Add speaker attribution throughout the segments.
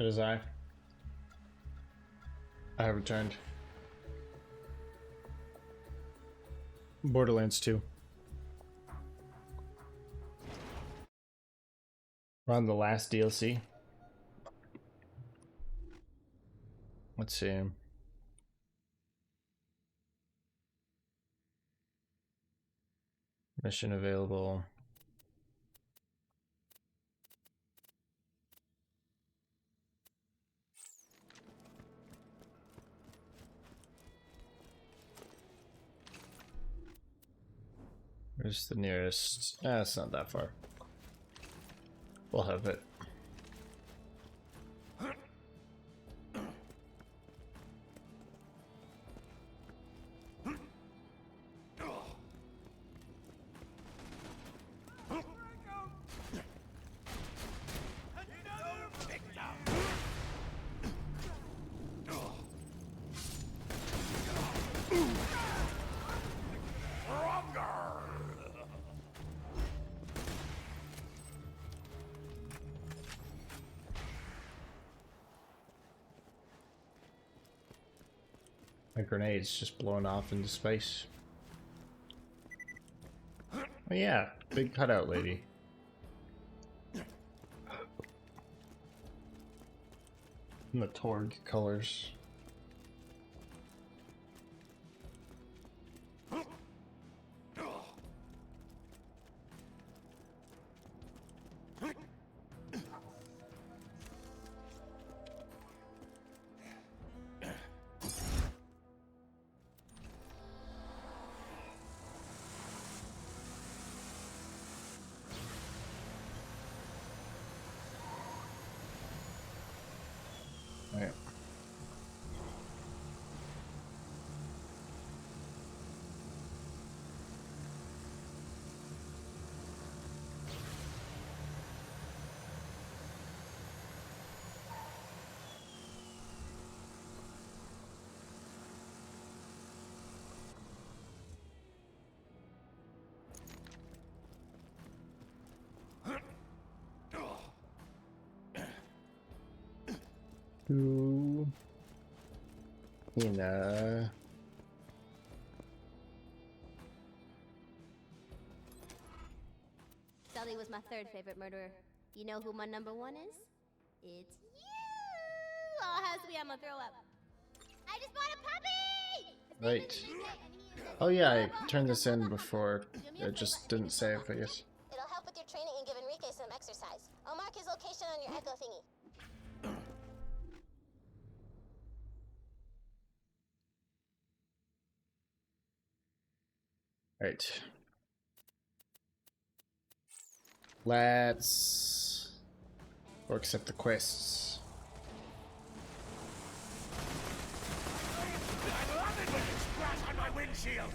Speaker 1: It is I. I have returned. Borderlands 2. We're on the last DLC. Let's see. Mission available. Where's the nearest? It's not that far. We'll have it. My grenade's just blowing off into space. Oh yeah, big cutout lady. In the Torg colors. Right. Ooh.
Speaker 2: Sully was my third favorite murderer. You know who my number one is? It's you! Oh, has to be, I'm gonna throw up. I just bought a puppy!
Speaker 1: Right. Oh yeah, I turned this in before. It just didn't save, I guess.
Speaker 2: It'll help with your training and give Enrique some exercise. I'll mark his location on your echo thingy.
Speaker 1: Right. Let's go accept the quests.
Speaker 3: I love it when you splash on my windshield!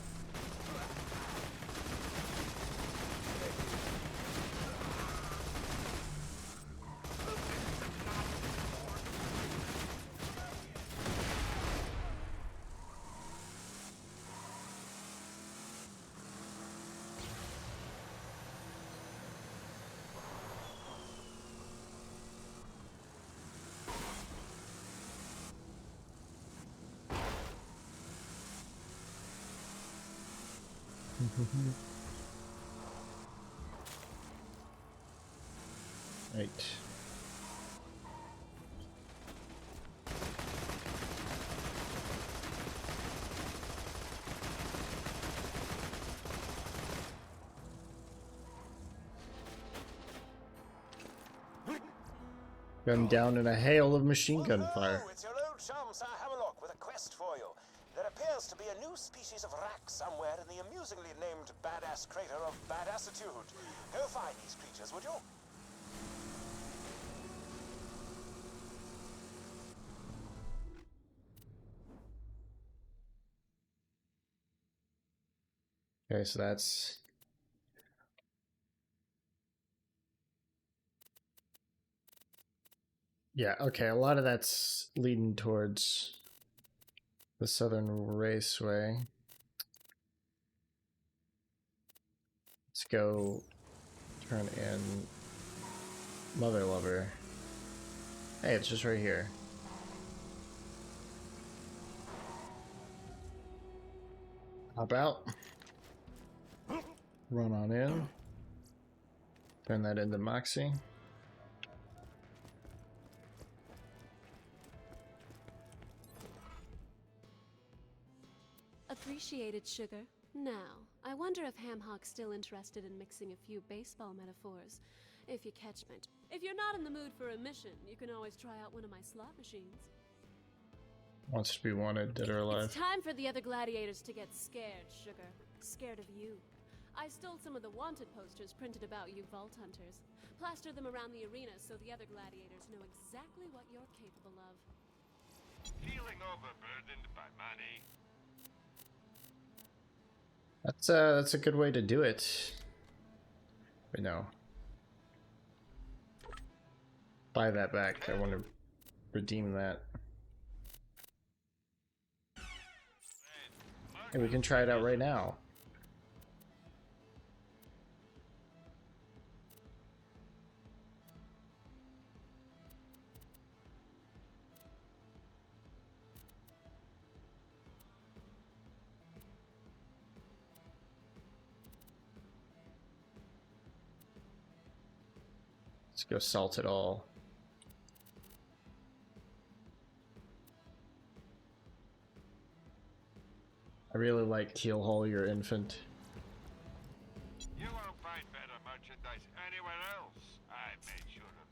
Speaker 1: Right. Gun down in a hail of machine gun fire.
Speaker 3: It's your old chum, Sir Hammerlock, with a quest for you. There appears to be a new species of rack somewhere in the amusingly named Badass Crater of Badassitude. Go find these creatures, would you?
Speaker 1: Okay, so that's... Yeah, okay, a lot of that's leading towards the Southern Raceway. Let's go turn in Mother Lover. Hey, it's just right here. Hop out. Run on in. Turn that into Moxie.
Speaker 4: Appreciated, sugar. Now, I wonder if Hamhock's still interested in mixing a few baseball metaphors. If you catch me. If you're not in the mood for a mission, you can always try out one of my slot machines.
Speaker 1: Wants to be wanted, dead or alive.
Speaker 4: It's time for the other gladiators to get scared, sugar. Scared of you. I stole some of the wanted posters printed about you vault hunters. Plaster them around the arena so the other gladiators know exactly what you're capable of.
Speaker 5: Feeling overburdened by money?
Speaker 1: That's a good way to do it. But no. Buy that back. I want to redeem that. Hey, we can try it out right now. Let's go salt it all. I really like Keelhaul Your Infant.
Speaker 5: You won't find better merchandise anywhere else. I made sure of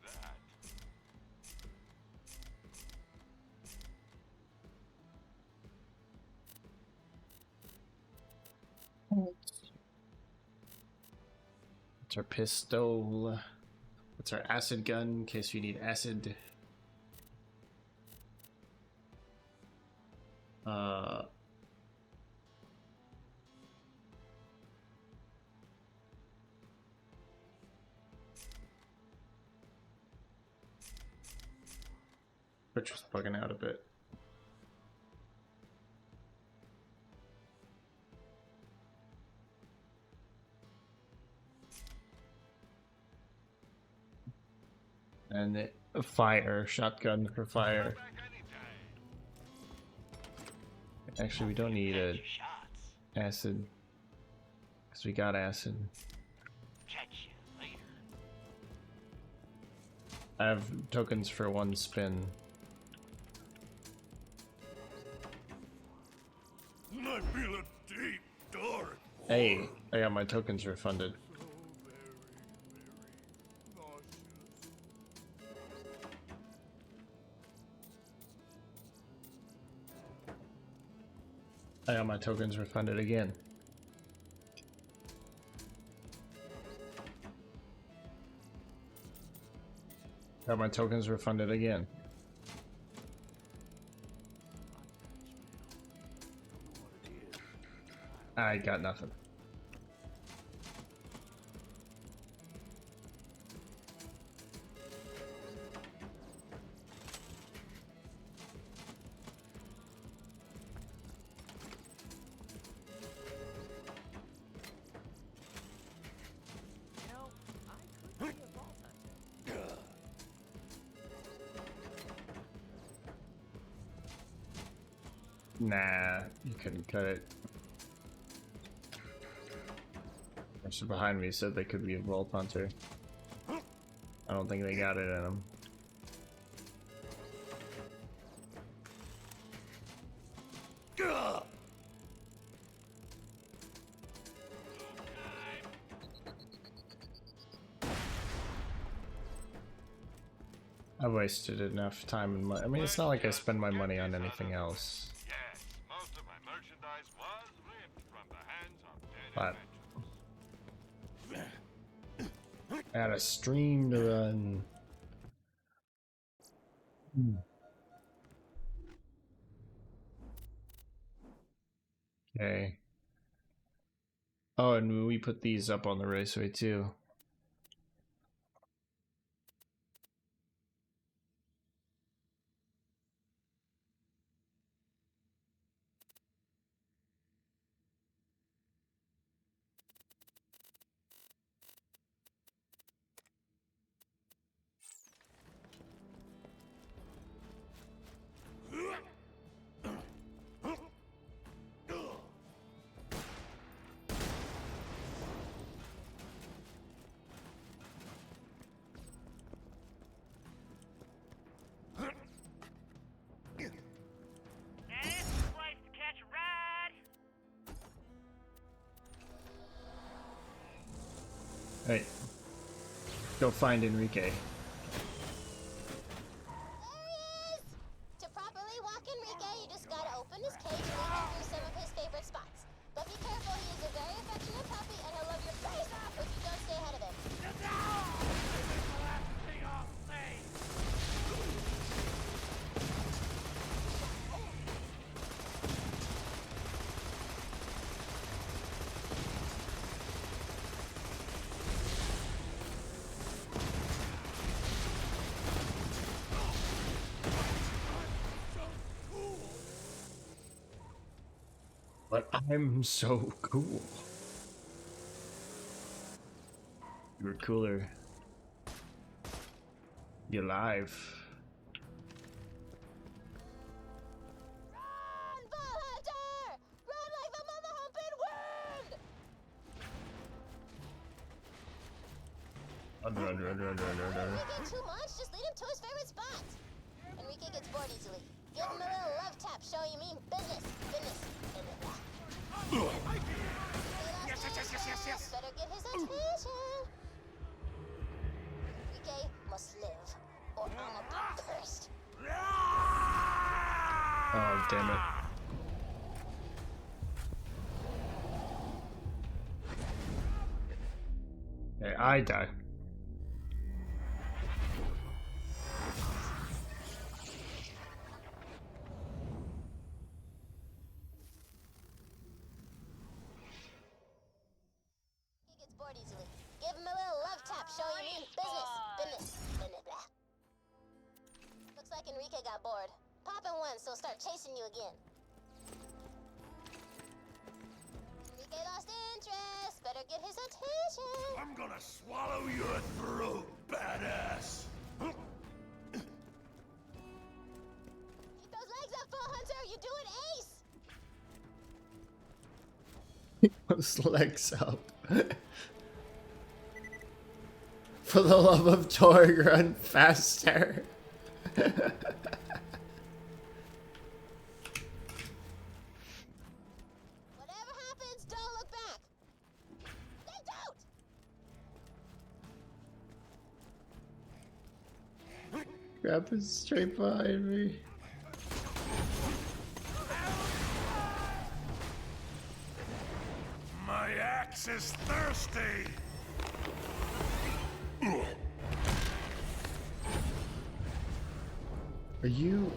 Speaker 5: that.
Speaker 1: It's our pistol. It's our acid gun in case we need acid. Which was bugging out a bit. And fire, shotgun for fire. Actually, we don't need a acid because we got acid. I have tokens for one spin.
Speaker 5: I feel a deep, dark.
Speaker 1: Hey, I got my tokens refunded. I got my tokens refunded again. Got my tokens refunded again. I got nothing. Nah, you couldn't cut it. The person behind me said they could be a Vault Hunter. I don't think they got it in them. I wasted enough time and money. I mean, it's not like I spend my money on anything else.
Speaker 5: Yes, most of my merchandise was ripped from the hands of dead
Speaker 1: But I had a stream to run. Okay. Oh, and we put these up on the raceway too. Right. Go find Enrique.
Speaker 2: There he is! To properly walk Enrique, you just gotta open his cage and lead him through some of his favorite spots. But be careful, he is a very affectionate puppy and he'll love your face off if you don't stay ahead of him.
Speaker 1: But I'm so cool. You're cooler. You're alive.
Speaker 2: Run, Ball Hunter! Run like the mother humping wind!
Speaker 1: Run.
Speaker 2: Enrique too much? Just lead him to his favorite spot. Enrique gets bored easily. Give him a little love tap showing you mean business. Business. Yes. Better get his attention. Enrique must live, or I'ma be cursed.
Speaker 1: Oh, damn it. Hey, I die.
Speaker 2: He gets bored easily. Give him a little love tap showing you mean business. Blah. Looks like Enrique got bored. Pop him once, so he'll start chasing you again. Enrique lost interest. Better get his attention.
Speaker 6: I'm gonna swallow your throat, badass!
Speaker 2: Keep those legs up, Bull Hunter. You're doing ace.
Speaker 1: Those legs up. For the love of Torg, run faster.
Speaker 2: Whatever happens, don't look back. Then don't.
Speaker 1: Grab is straight behind me.
Speaker 6: My axe is thirsty!
Speaker 1: Are you?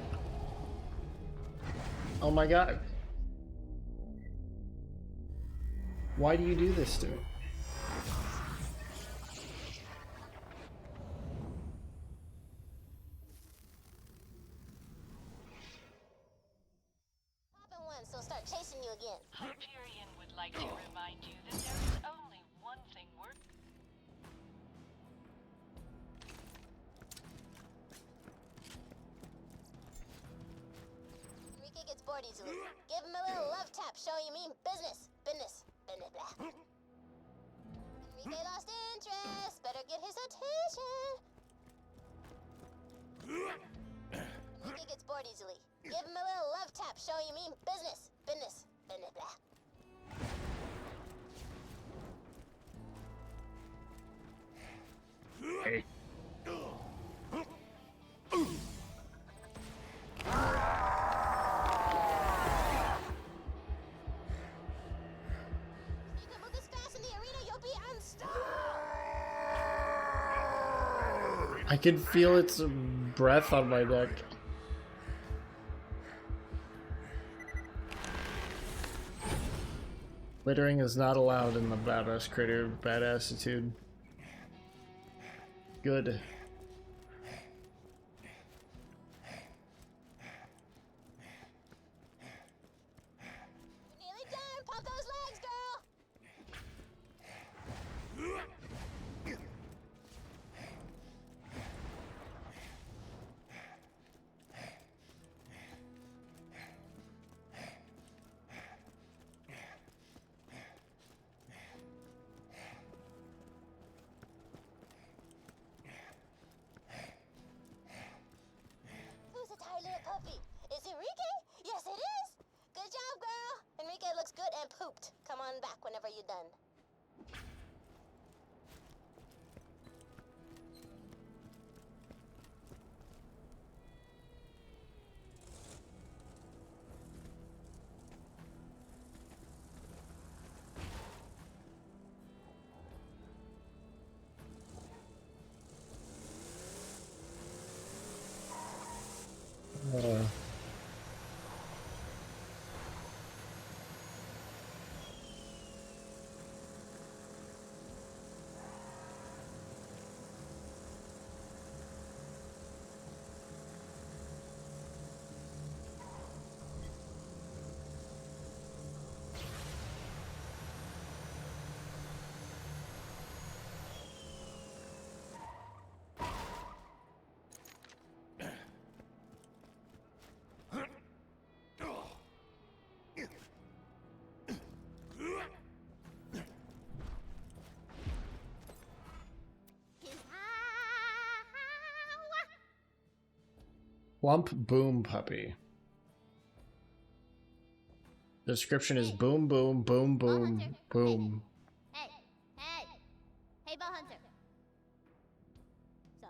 Speaker 1: Oh my god. Why do you do this to me?
Speaker 2: Pop him once, so he'll start chasing you again.
Speaker 7: Hyperion would like to remind you that there is only one thing worth.
Speaker 2: Enrique gets bored easily. Give him a little love tap showing you mean business. Business. Blah. Enrique lost interest. Better get his attention. Enrique gets bored easily. Give him a little love tap showing you mean business. Business. Blah.
Speaker 1: Hey.
Speaker 2: You can move this fast in the arena, you'll be unstoppable.
Speaker 1: I can feel its breath on my neck. Littering is not allowed in the Badass Creator Badassitude. Good.
Speaker 2: You're nearly done. Pump those legs, girl.
Speaker 1: Lump Boom Puppy. The description is boom, boom, boom, boom,
Speaker 2: Hunter.
Speaker 1: boom.
Speaker 2: Hey, hey, hey, Ball Hunter. Sup?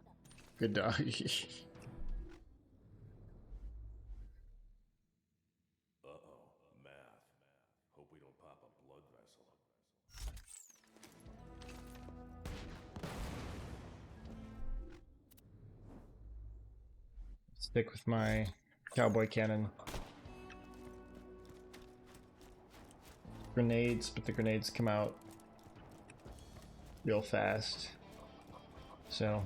Speaker 1: Good dog.
Speaker 6: Uh-oh, math. Hope we don't pop a blood vessel.
Speaker 1: Stick with my cowboy cannon. Grenades, but the grenades come out real fast. So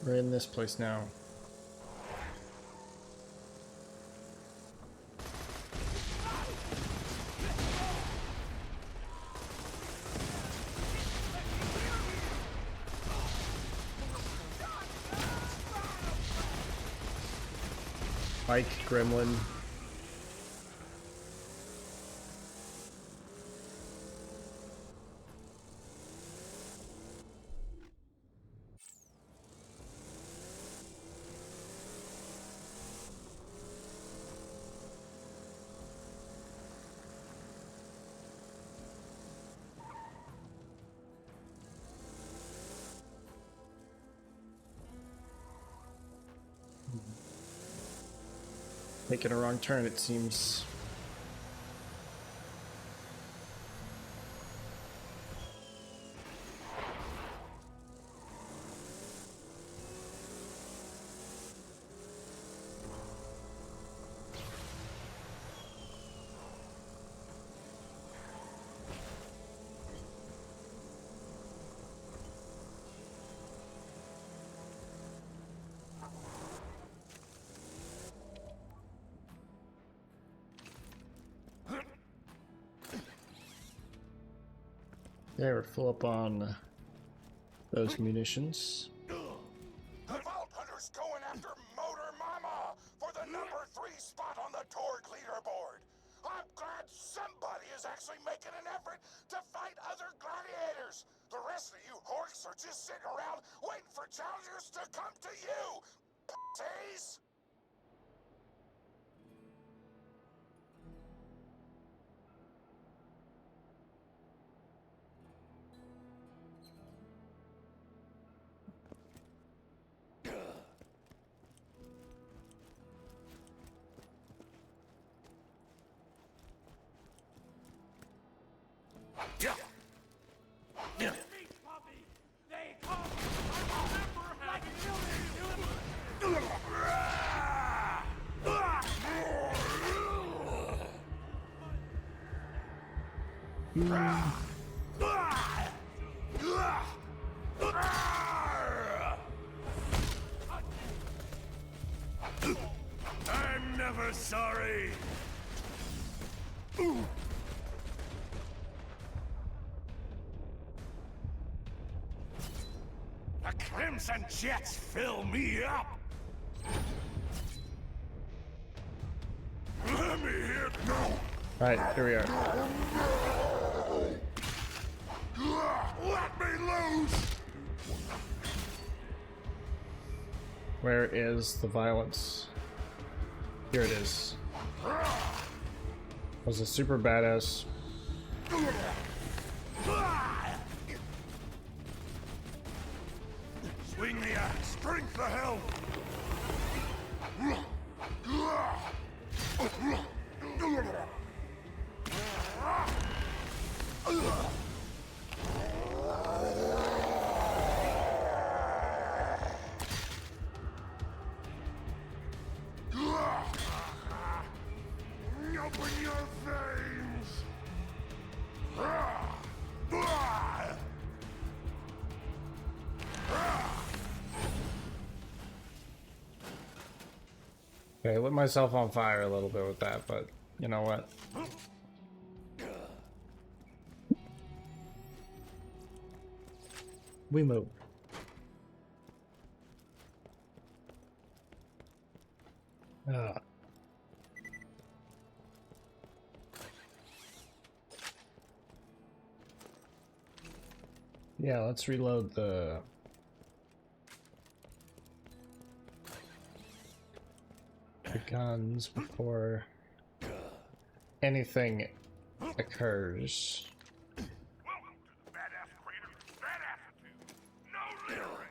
Speaker 1: we're in this place now. Mike Gremlin. Making a wrong turn, it seems. Yeah, we're full up on those munitions.
Speaker 3: The Vault Hunter's going after Motor Mama for the #3 spot on the Torg leaderboard. I'm glad somebody is actually making an effort to fight other gladiators. The rest of you horks are just sitting around waiting for challengers to come to you. Pussies!
Speaker 6: I'm never sorry. The Crimson Jets fill me up. Let me hit.
Speaker 1: Alright, here we are.
Speaker 6: Let me loose.
Speaker 1: Where is the violence? Here it is. Was a super badass.
Speaker 6: Swing the axe. Drink the helm.
Speaker 1: Okay, I lit myself on fire a little bit with that, but you know what? We move. Ugh. Yeah, let's reload the guns before anything occurs.
Speaker 5: Welcome to the badass crater. Bad attitude. No littering.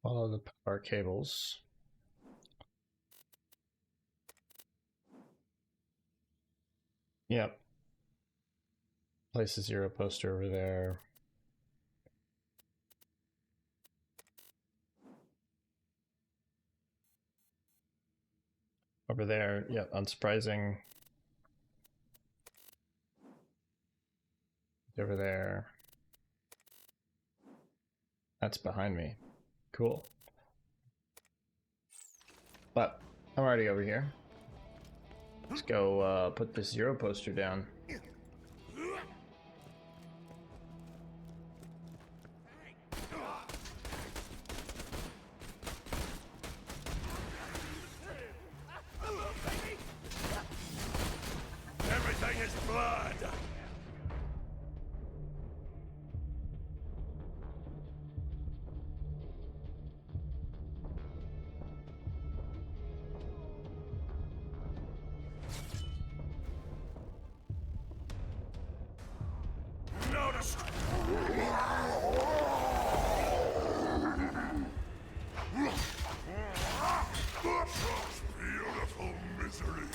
Speaker 1: Follow the power cables. Yep. Place a zero poster over there. Over there, yeah, unsurprising. Over there. That's behind me. Cool. But I'm already over here. Let's go put this zero poster down.
Speaker 5: Everything is blood. Noticed. Beautiful misery.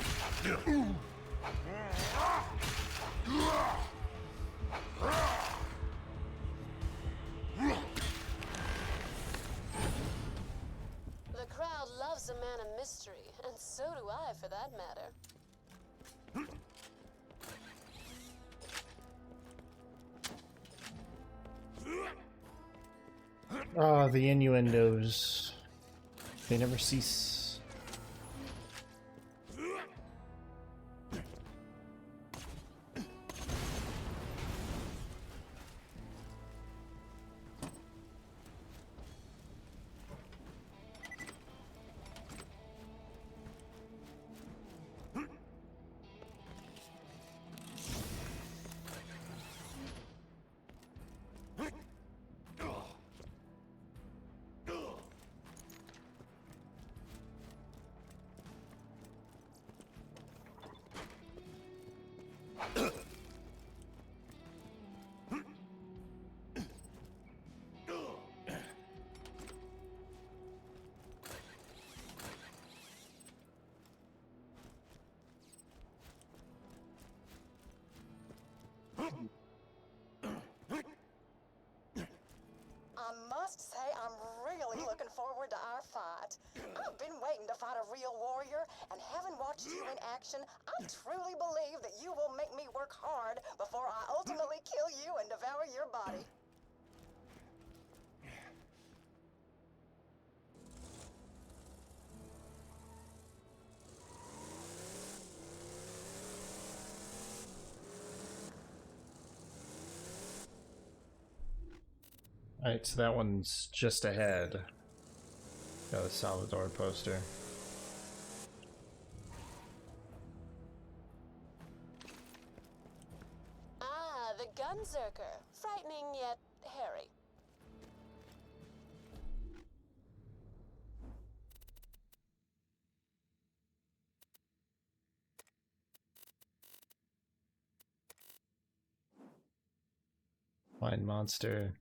Speaker 4: The crowd loves a man of mystery, and so do I, for that matter.
Speaker 1: Ah, the innuendos. They never cease.
Speaker 8: I must say, I'm really looking forward to our fight. I've been waiting to fight a real warrior, and having watched you in action, I truly believe that you will make me work hard before I ultimately kill you and devour your body.
Speaker 1: Alright, so that one's just ahead. Got a Salvador poster.
Speaker 4: Ah, the Gunzerker. Frightening yet hairy.
Speaker 1: Flying monster.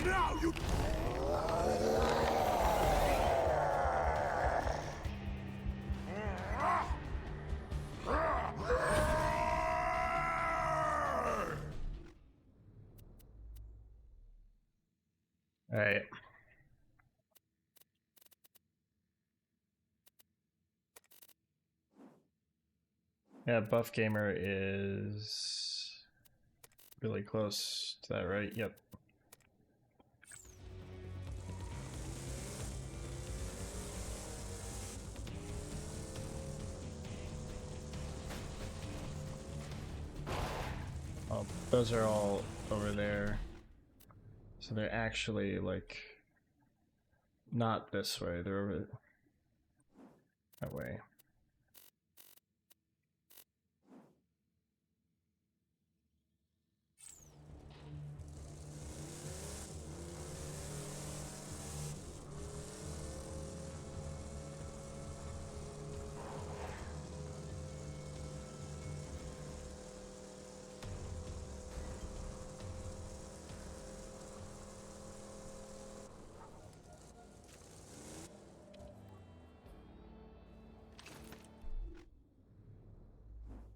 Speaker 3: Now you...
Speaker 1: All right. Yeah, Buff Gamer is really close to that, right? Yep. Oh, those are all over there. So they're actually like not this way, they're over that way.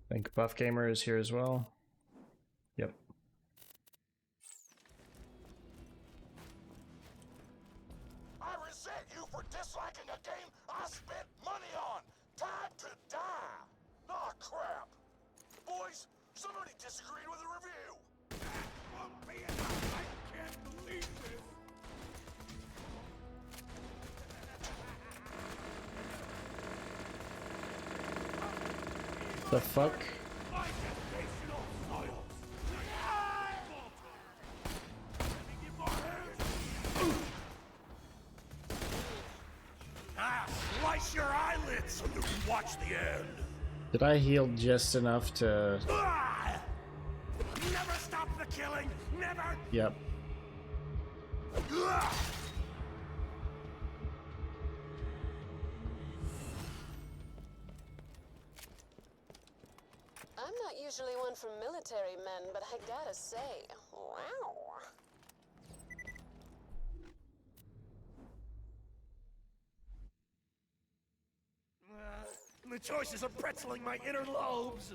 Speaker 1: I think Buff Gamer is here as well. Yep.
Speaker 3: I resent you for disliking a game I spent money on. Time to die. Aw, crap. Boys, somebody disagreed with the review. I can't believe this.
Speaker 1: The fuck?
Speaker 3: Slice your eyelids so you can watch the end.
Speaker 1: Did I heal just enough to...
Speaker 3: Never stop the killing. Never.
Speaker 1: Yep.
Speaker 4: I'm not usually one for military men, but I gotta say, wow.
Speaker 3: The choices are pretzeling my inner lobes.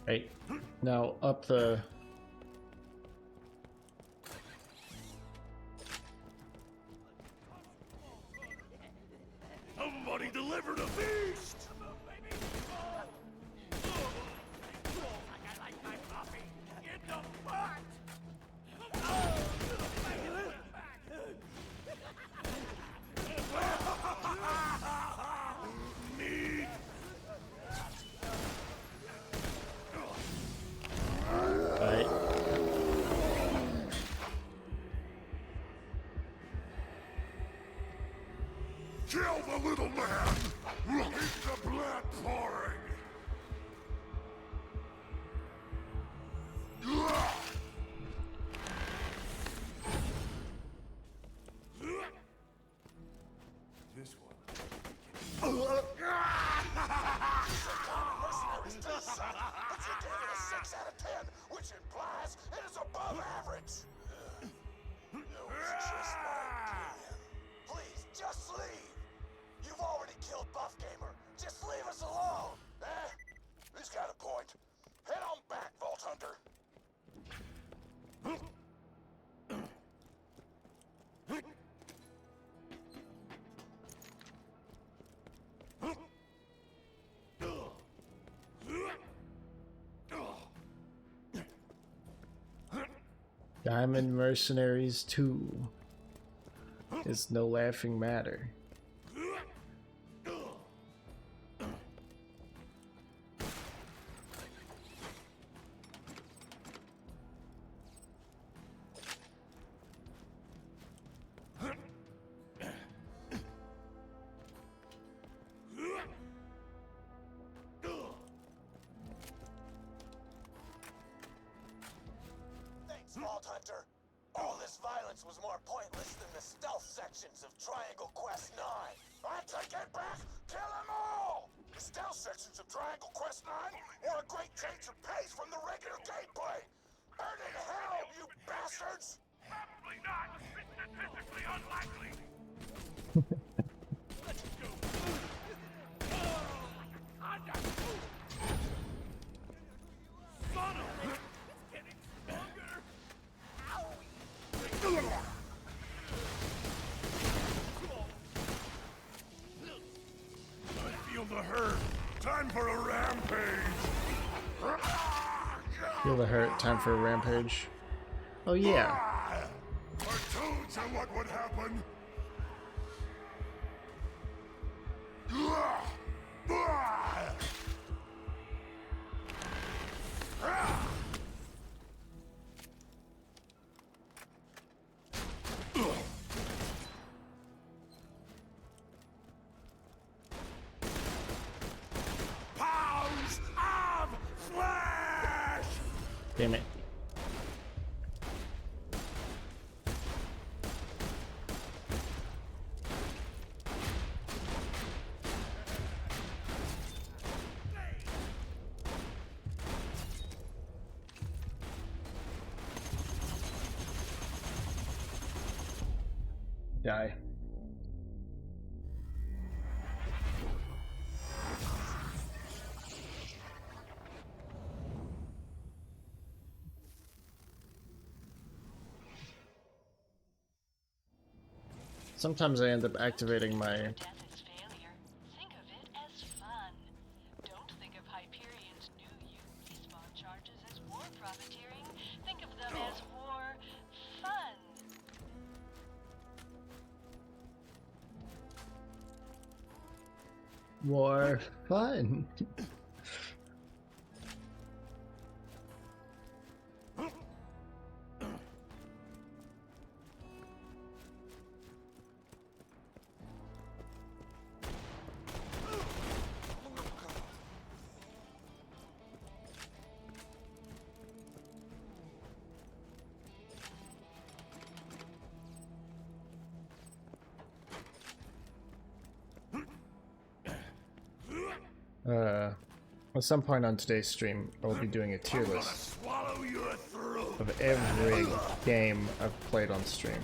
Speaker 1: Right. Now up the...
Speaker 3: Somebody delivered a beast!
Speaker 1: Diamond Mercenaries 2 is no laughing matter.
Speaker 3: Thanks, Vault Hunter. All this violence was more pointless than the stealth sections of Triangle Quest 9. I take it back! Kill them all! The stealth sections of Triangle Quest 9 were a great change of pace from the regular gameplay! Burn in hell, you bastards!
Speaker 5: Probably not. It's statistically unlikely.
Speaker 3: I feel the hurt. Time for a rampage!
Speaker 1: Feel the hurt, time for a rampage. Oh yeah.
Speaker 3: I told you what would happen! Pounds of flesh!
Speaker 1: Damn it. Die. Sometimes I end up activating my
Speaker 7: Death is failure. Think of it as fun. Don't think of Hyperion's new you respawn charges as war profiteering. Think of them as war fun.
Speaker 1: war fun. At some point on today's stream, I will be doing a tier list of every game I've played on stream.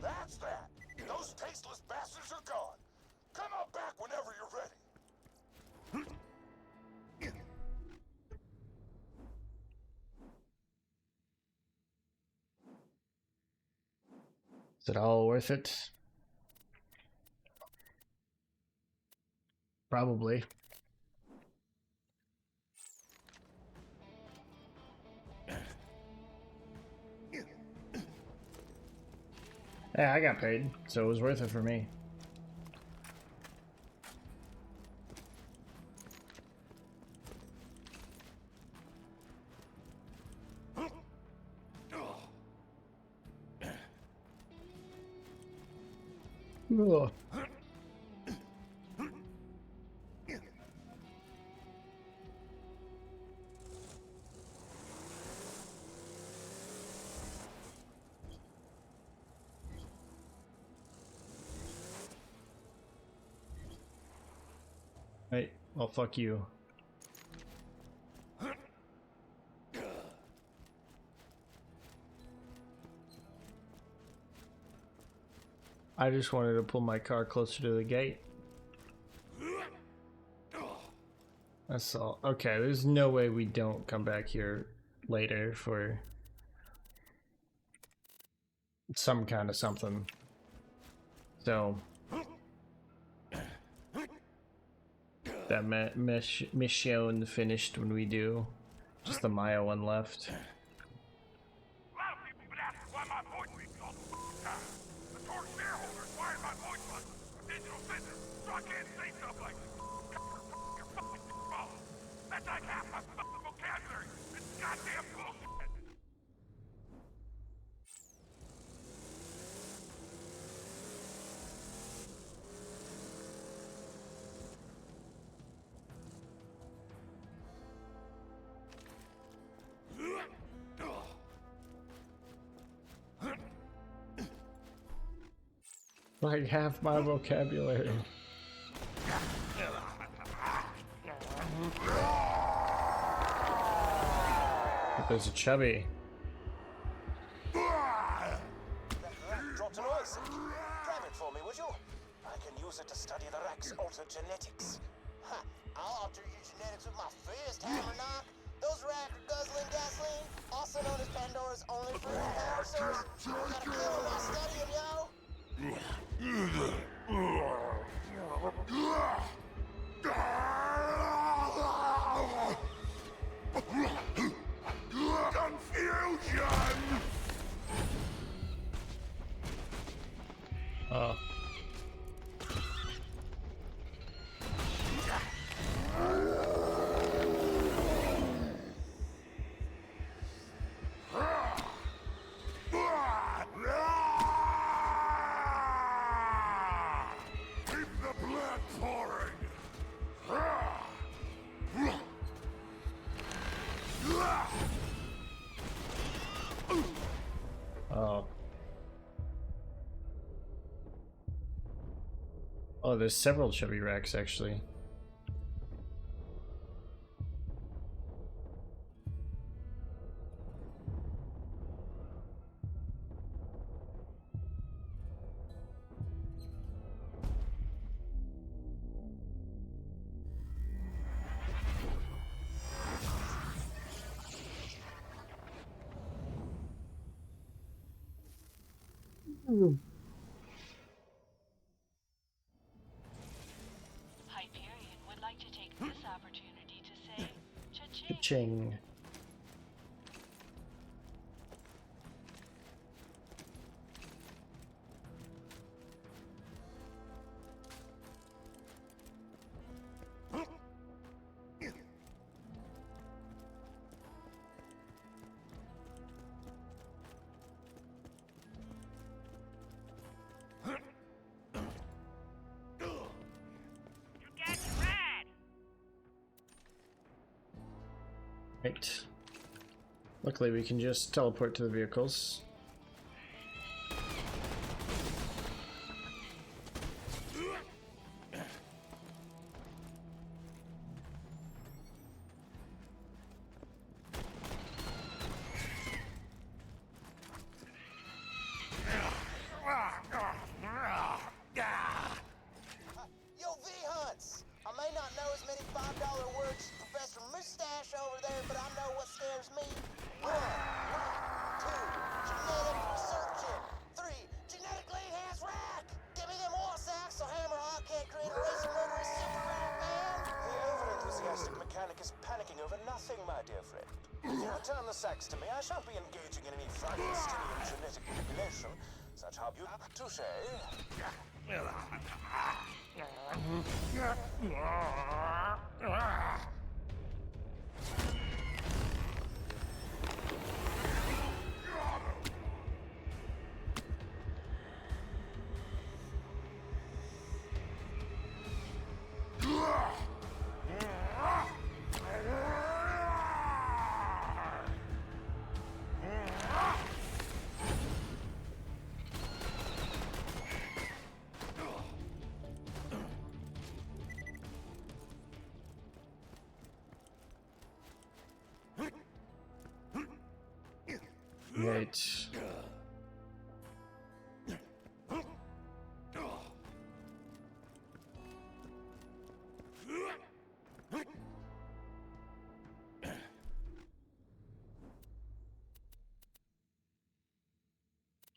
Speaker 3: That's that! Those tasteless bastards are gone! Come on back whenever you're ready!
Speaker 1: Is it all worth it? Probably. Yeah, I got paid, so it was worth it for me. Ugh. Right, well, fuck you. I just wanted to pull my car closer to the gate. That's all. Okay, there's no way we don't come back here later for some kind of something. So that mission finished when we do. Just the Maya one left.
Speaker 5: A lot of people been asking why my voice is on the Torque shareholders wired my voice like a digital business, so I can't say stuff like your fucking follow. That's like half my fucking vocabulary. It's goddamn bullshit.
Speaker 1: Like half my vocabulary. There's a chubby.
Speaker 3: Dropped an oil sink. Grab it for me, would you? I can use it to study the Rex alter genetics.
Speaker 2: Ha! I'll alter your genetics with my fist, hammer knock. Those rack are guzzling gasoline, also known as Pandora's only proven power source. You gotta kill him while studying, yo.
Speaker 3: Confusion!
Speaker 1: Oh.
Speaker 3: Keep the blood pouring!
Speaker 1: Oh. Oh, there's several chubby racks actually.
Speaker 7: Hyperion would like to take this opportunity to say cha-ching.
Speaker 1: Ching.
Speaker 5: You got your ride.
Speaker 1: Right. Luckily we can just teleport to the vehicles.
Speaker 2: Yo, V-Hunts! I may not know as many $5 words as Professor Mustache over there, but I know what scares me. 1, 2, genetic researching. 3, genetically enhanced rack. Give me them oil sacks so Hammerhawk can't create a race of murderous super rat, man.
Speaker 3: The over-enthusiastic mechanic is panicking over nothing, my dear friend. If you return the sacks to me, I shan't be engaging in any Frankensteinian genetic manipulation. Such how you touche.
Speaker 1: Right.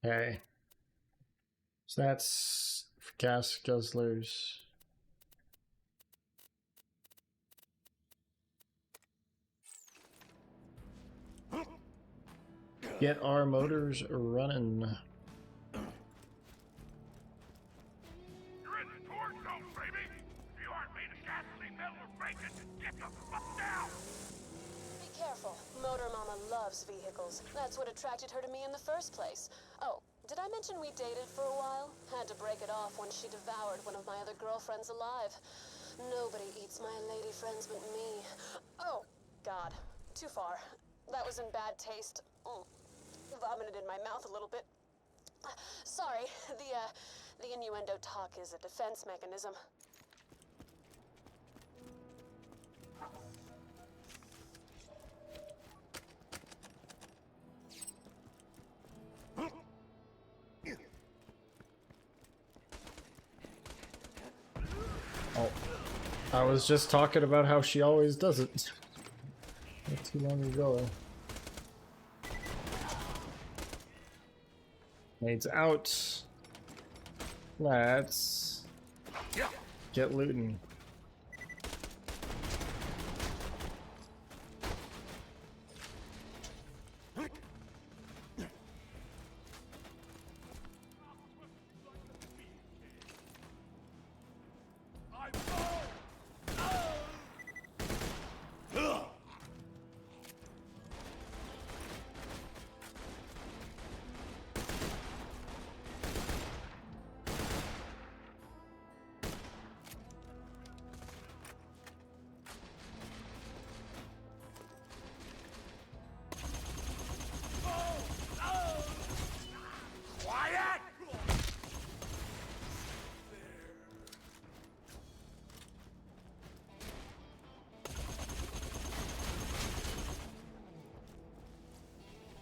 Speaker 1: Okay. So that's gas guzzlers. Get our motors running.
Speaker 5: You're in the torch zone, baby! If you aren't made of gasoline, metal, or bacon, get the fuck down!
Speaker 4: Be careful. Motor Mama loves vehicles. That's what attracted her to me in the first place. Oh, did I mention we dated for a while? Had to break it off when she devoured one of my other girlfriends alive. Nobody eats my lady friends but me. Oh, God. Too far. That was in bad taste. Vomited in my mouth a little bit. Sorry, the innuendo talk is a defense mechanism.
Speaker 1: Oh, I was just talking about how she always does it. Not too long ago. Nades out. Let's get looting.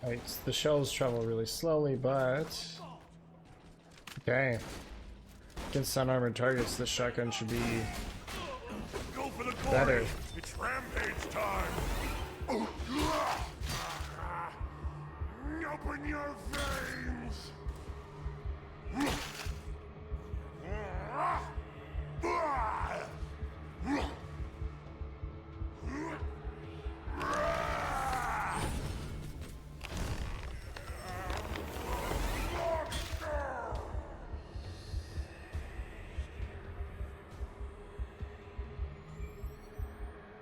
Speaker 1: Right, the shells travel really slowly, but okay. Against unarmored targets, this shotgun should be
Speaker 5: Go for the
Speaker 1: better.
Speaker 5: glory! It's rampage time! Open your veins!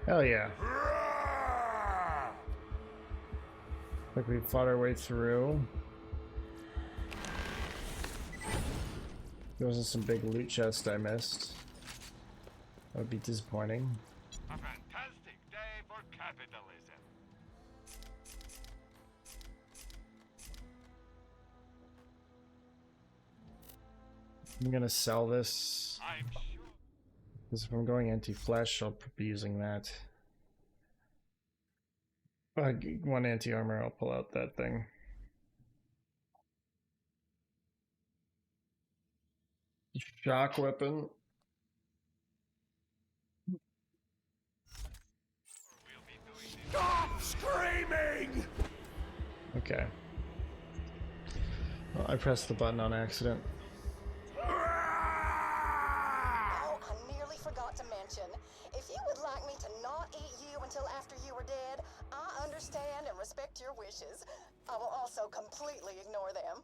Speaker 1: Hell yeah. Like we fought our way through. There wasn't some big loot chest I missed. That would be disappointing.
Speaker 5: A fantastic day for capitalism.
Speaker 1: I'm gonna sell this.
Speaker 5: I'm sure.
Speaker 1: Because if I'm going anti-flesh, I'll be using that. One anti-armor, I'll pull out that thing. Shock weapon.
Speaker 5: Stop screaming!
Speaker 1: Okay. Well, I pressed the button on accident.
Speaker 8: Oh, I nearly forgot to mention. If you would like me to not eat you until after you are dead, I understand and respect your wishes. I will also completely ignore them.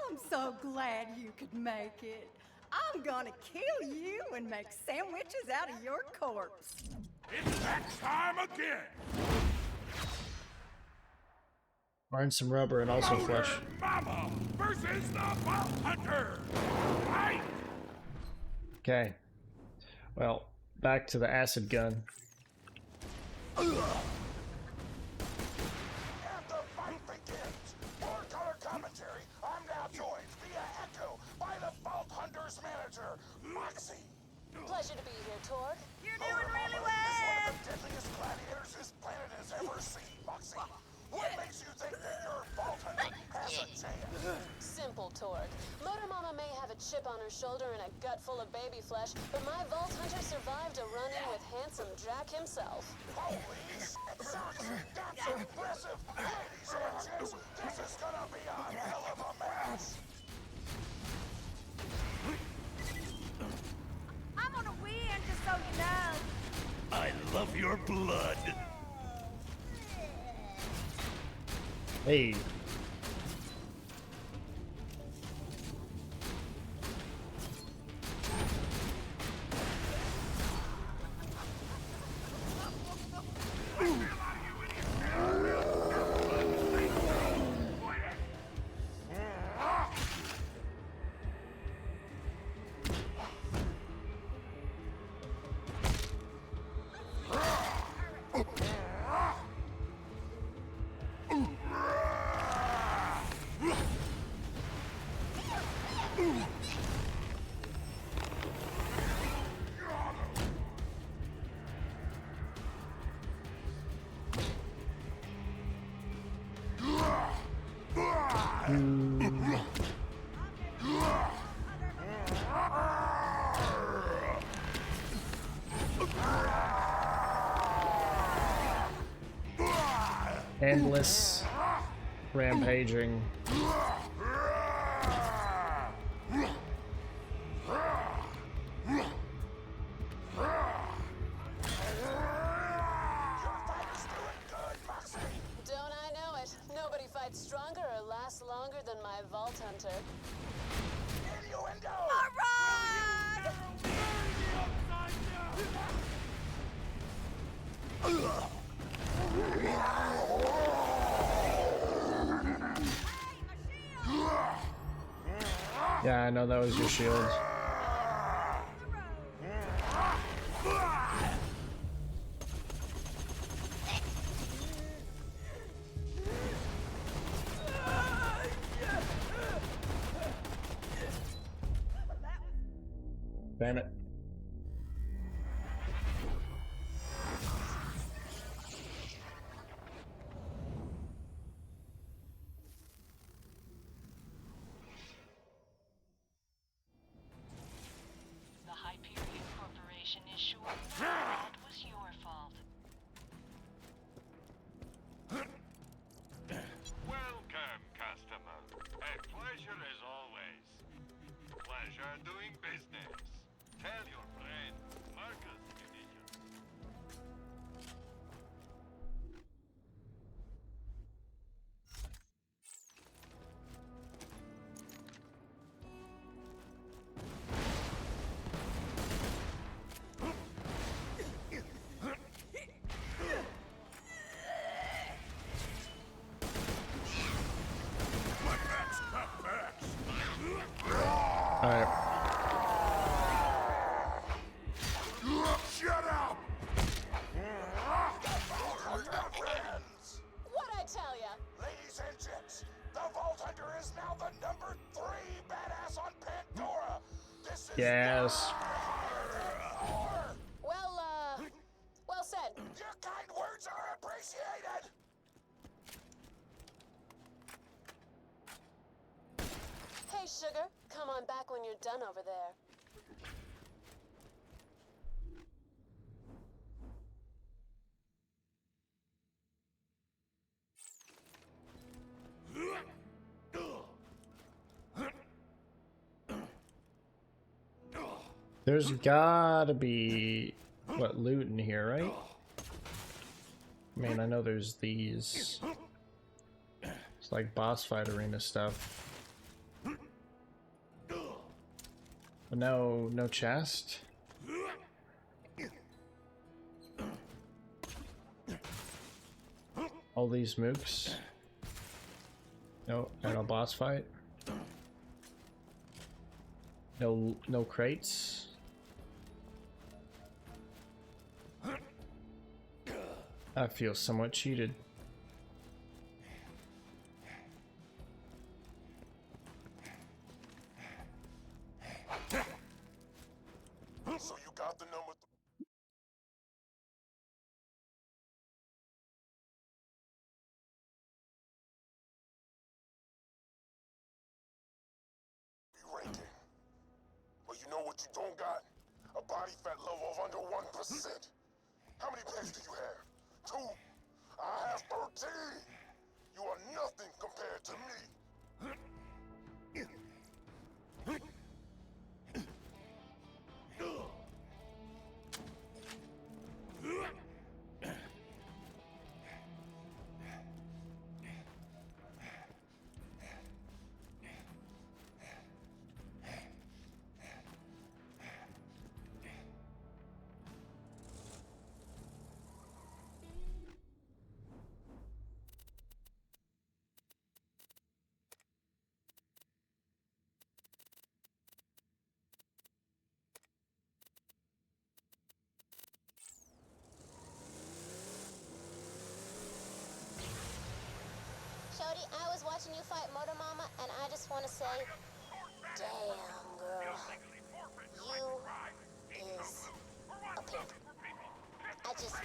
Speaker 9: I'm so glad you could make it. I'm gonna kill you and make sandwiches out of your corpse.
Speaker 5: It's that time again!
Speaker 1: Find some rubber and also flesh.
Speaker 5: Mama versus the Vault Hunter! Fight!
Speaker 1: Okay. Well, back to the acid gun.
Speaker 3: And the fight begins! For color commentary, I'm now joined via echo by the Vault Hunter's manager, Moxie.
Speaker 4: Pleasure to be here, Torg.
Speaker 9: You're
Speaker 4: on her shoulder and a gut full of baby flesh, but my Vault Hunter survived a run-in with handsome Jack himself.
Speaker 3: Holy shit, sucks! That's impressive! Ladies and gents, this is gonna be a hell of a match!
Speaker 9: I'm gonna win, just so you know.
Speaker 6: I love your blood.
Speaker 1: Hey. Endless rampaging.
Speaker 4: Don't I know it? Nobody fights stronger or lasts longer than my Vault Hunter.
Speaker 3: Innuendo!
Speaker 9: All right!
Speaker 1: Yeah, I know that was your shield. Damn it.
Speaker 7: The Hyperion Corporation is sure that was your fault.
Speaker 5: Welcome, customer. A pleasure as always. Pleasure doing business. Tell your friend, Marcus Munitions.
Speaker 1: Alright.
Speaker 3: Shut up!
Speaker 4: What'd I tell ya?
Speaker 3: Ladies and gents, the Vault Hunter is now the number 3 badass on Pandora! This is
Speaker 1: Yes.
Speaker 4: Well said.
Speaker 3: Your kind words are appreciated!
Speaker 4: Hey, Sugar, come on back when you're done over there.
Speaker 1: There's gotta be, what, loot in here, right? I mean, I know there's these. It's like boss fight arena stuff. But no chest? All these mooks? No boss fight? No crates? I feel somewhat cheated.
Speaker 3: So you got the number rating. what you don't got? A body fat level of under 1%. How many pets do you have? 2? I have 13. You are nothing compared to me.
Speaker 2: Shorty, I was watching you fight Motor Mama, and I just want to say, damn, girl. You is a pimp. I just...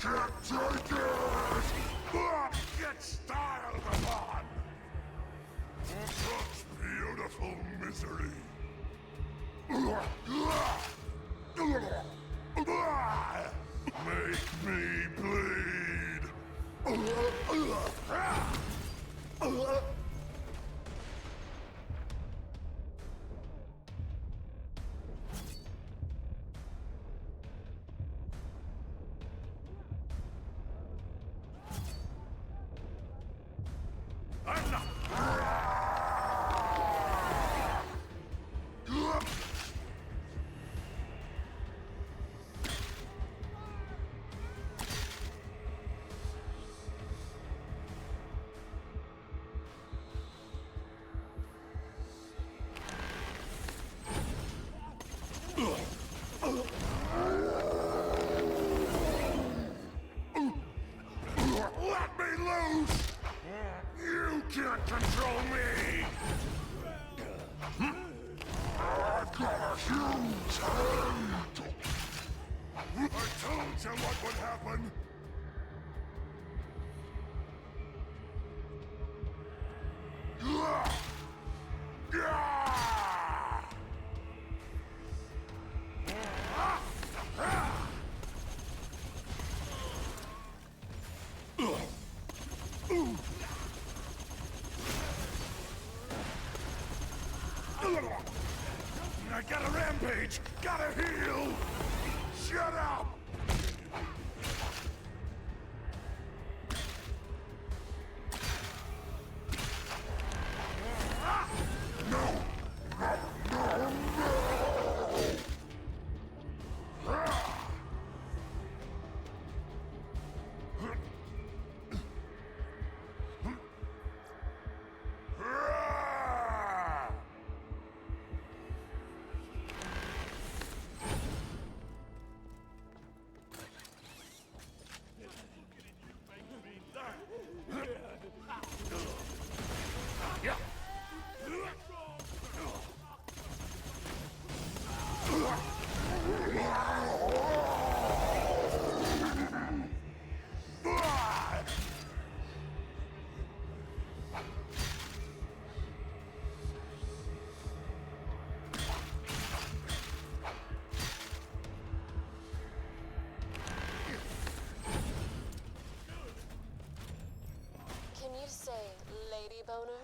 Speaker 3: Can't take it! Get styled upon! Such beautiful misery! Make me bleed! Let me loose! You can't control me! I've got a huge hand! I told you what would happen! I got a rampage! Gotta heal! Shut up!
Speaker 4: owner?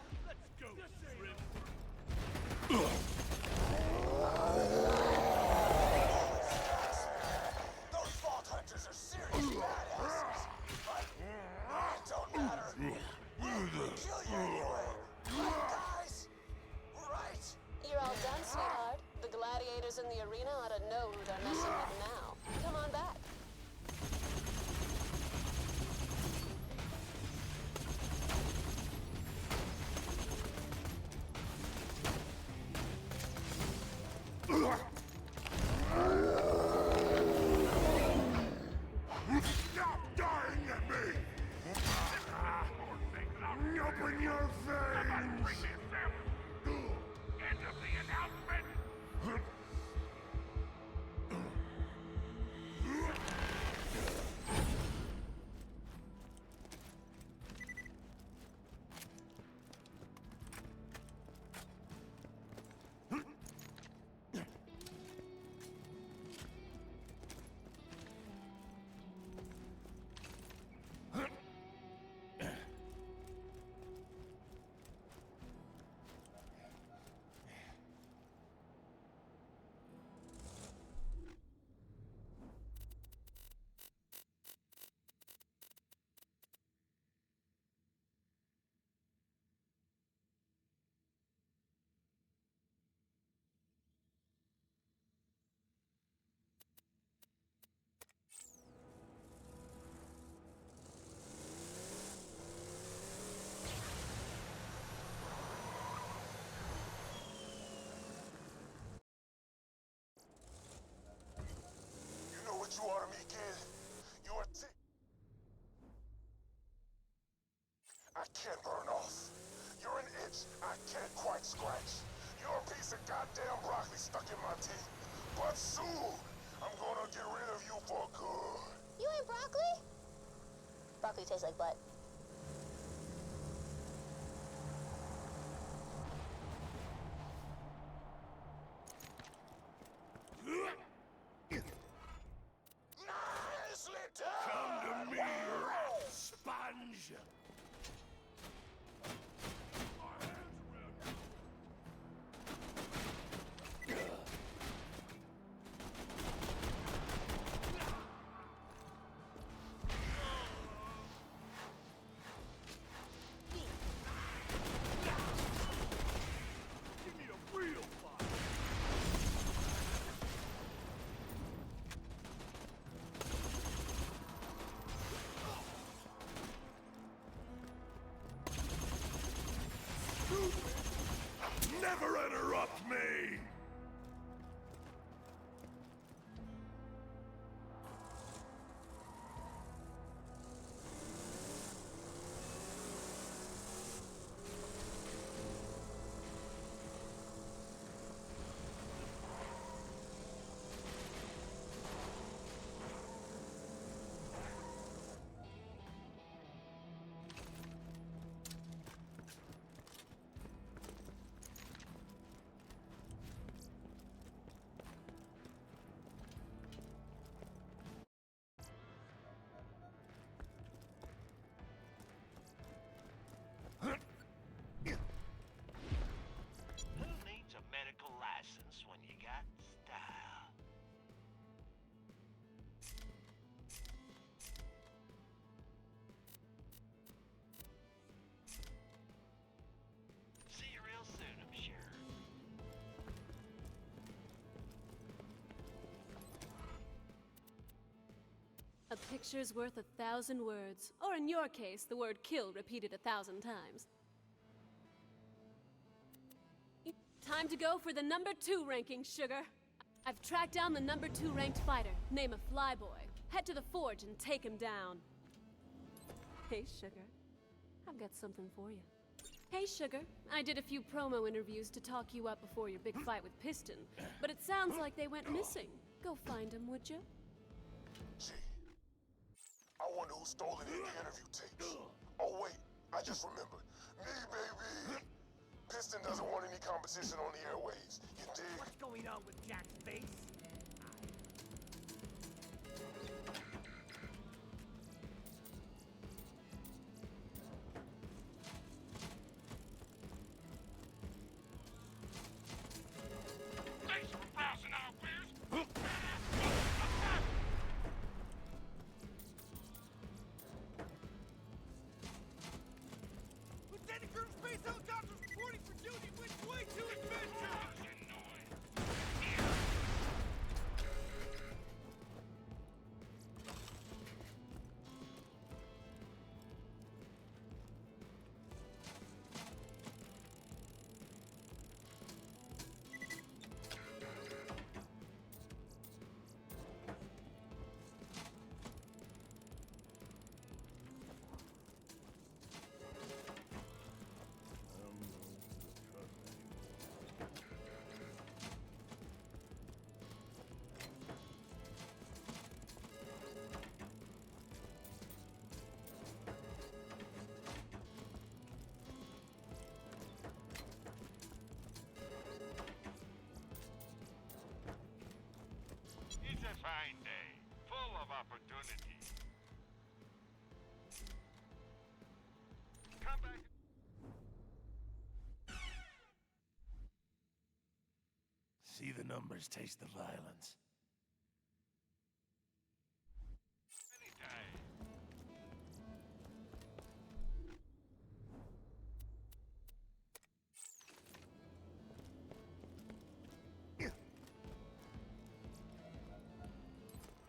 Speaker 3: Those Vault Hunters are serious badasses. But it don't matter. We'll kill you anyway. Right, guys? Right?
Speaker 4: You're all done, sweetheart. The gladiators in the arena ought to know who they're messing with now. Come on back.
Speaker 3: Stop dying at me! Open your veins!
Speaker 5: End of the announcement.
Speaker 3: You know what you are to me, kid? You're I can't burn off. You're an itch I can't quite scratch. You're a piece of goddamn broccoli stuck in my teeth. But soon, I'm gonna get rid of you for good.
Speaker 2: You ain't broccoli? Broccoli tastes like butt.
Speaker 3: Nicely done!
Speaker 5: Come to me, rat sponge. Give me a real fight.
Speaker 3: Never interrupt me!
Speaker 10: Who needs a medical license when you got style? See you real soon, I'm sure.
Speaker 4: A picture's worth 1,000 words. Or in your case, the word kill repeated 1,000 times. Time to go for the number 2 ranking, sugar. I've tracked down the number 2 ranked fighter. Name a Flyboy. Head to the forge and take him down. Hey, sugar. I've got something for you. Hey, sugar. I did a few promo interviews to talk you up before your big fight with Piston, but it sounds like they went missing. Go find him, would you?
Speaker 3: Gee, I wonder who stole any of the interview tapes. Oh wait, I just remembered. Me, baby! Piston doesn't want any competition on the airwaves. You dig?
Speaker 11: What's going on with Jack's face?
Speaker 10: numbers taste the violence.
Speaker 5: Anytime.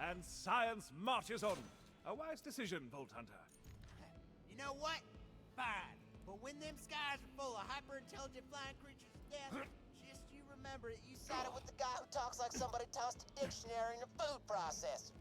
Speaker 11: And science marches on. A wise decision, Vault Hunter.
Speaker 12: You know what? Fine. But when them skies are full of hyper-intelligent flying creatures to death, just you remember that you sided with the guy who talks like somebody tossed a dictionary in a food processor.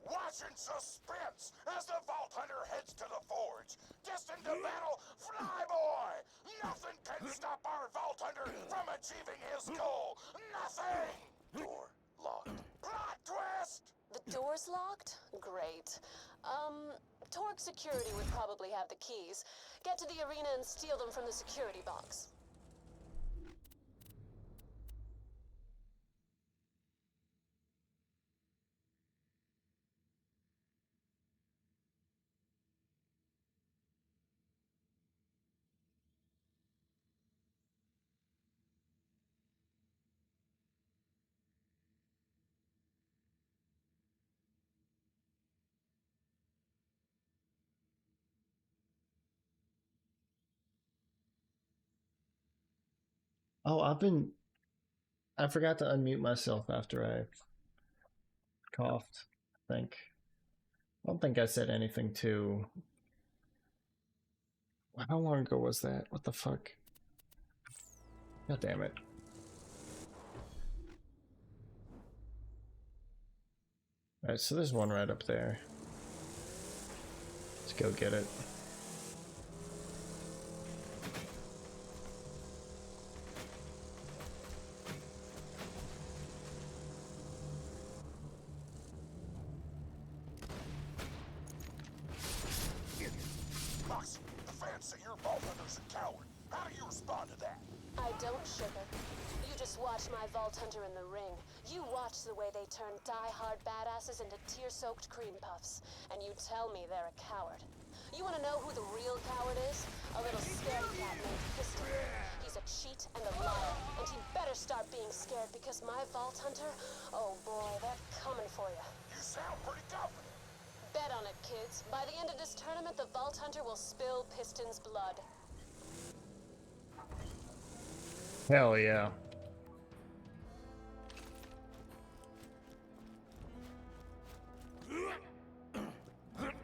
Speaker 3: Watch in suspense as the Vault Hunter heads to the forge. Destined to battle Flyboy! Nothing can stop our Vault Hunter from achieving his goal! Nothing! Door locked. Plot twist!
Speaker 4: The door's locked? Great. Torque Security would probably have the keys. Get to the arena and steal them from the security box.
Speaker 1: Oh, I forgot to unmute myself after I coughed, I think. I don't think I said anything too. How long ago was that? What the fuck? God damn it. Alright, so there's one right up there. Let's go get it.
Speaker 3: Moxie, the fans say your Vault Hunter's a coward. How do you respond to that?
Speaker 4: I don't, Sugar. You just watch my Vault Hunter in the ring. You watch the way they turn die-hard badasses into tear-soaked cream puffs. And you tell me they're a coward. You want to know who the real coward is? A little scaredy cat named Piston. He's a cheat and a liar. And he better start being scared because my Vault Hunter, oh boy, they're coming for you.
Speaker 3: You sound pretty confident.
Speaker 4: Bet on it, kids. By the end of this tournament, the Vault Hunter will spill Piston's blood.
Speaker 1: Hell yeah.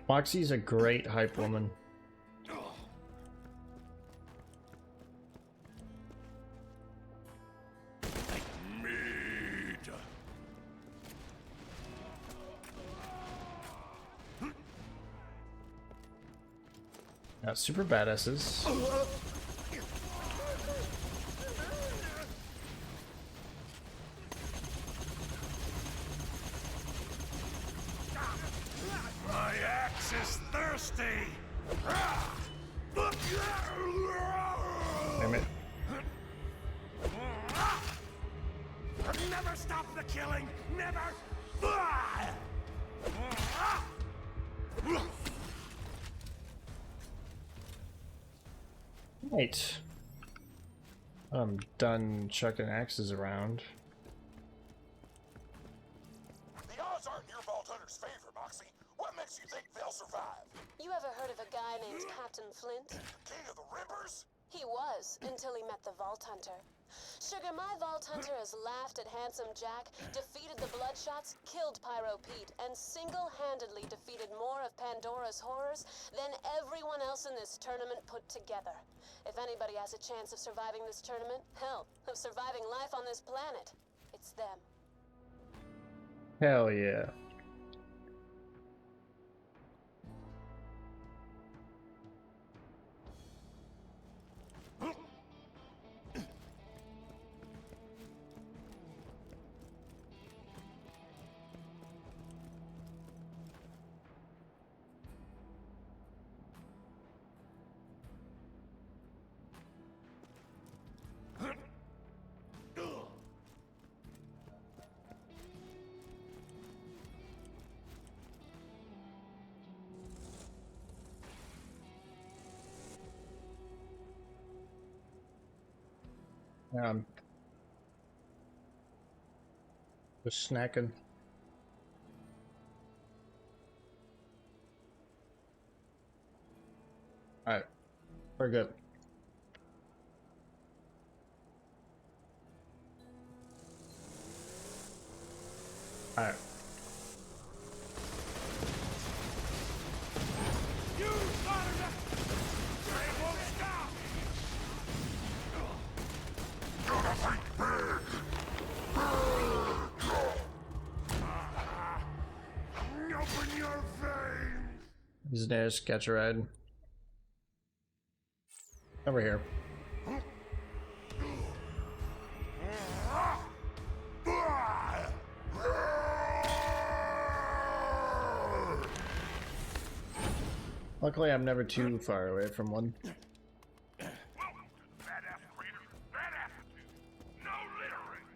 Speaker 1: Moxie's a great hype woman. Super badasses.
Speaker 10: My axe is thirsty!
Speaker 1: Damn it.
Speaker 10: Never stop the killing! Never!
Speaker 1: Right. I'm done chucking axes around.
Speaker 3: The odds aren't in your Vault Hunter's favor, Moxie. What makes you think they'll survive?
Speaker 4: You ever heard of a guy named Captain Flint?
Speaker 3: King of the Rippers?
Speaker 4: He was, until he met the Vault Hunter. Sugar, my Vault Hunter has laughed at Handsome Jack, defeated the Bloodshots, killed Pyro Pete, and single-handedly defeated more of Pandora's horrors than everyone else in this tournament put together. If anybody has a chance of surviving this tournament, hell, of surviving life on this planet, it's them.
Speaker 1: Hell yeah. Um, just snacking. Alright, we're good. Alright.
Speaker 5: You started that! They won't stop!
Speaker 3: Gonna think big! Open your veins!
Speaker 1: He's near sketch a ride. Over here. Luckily, I'm never too far away from one.
Speaker 5: Welcome to the Badass Raiders with Bad Attitude. No littering!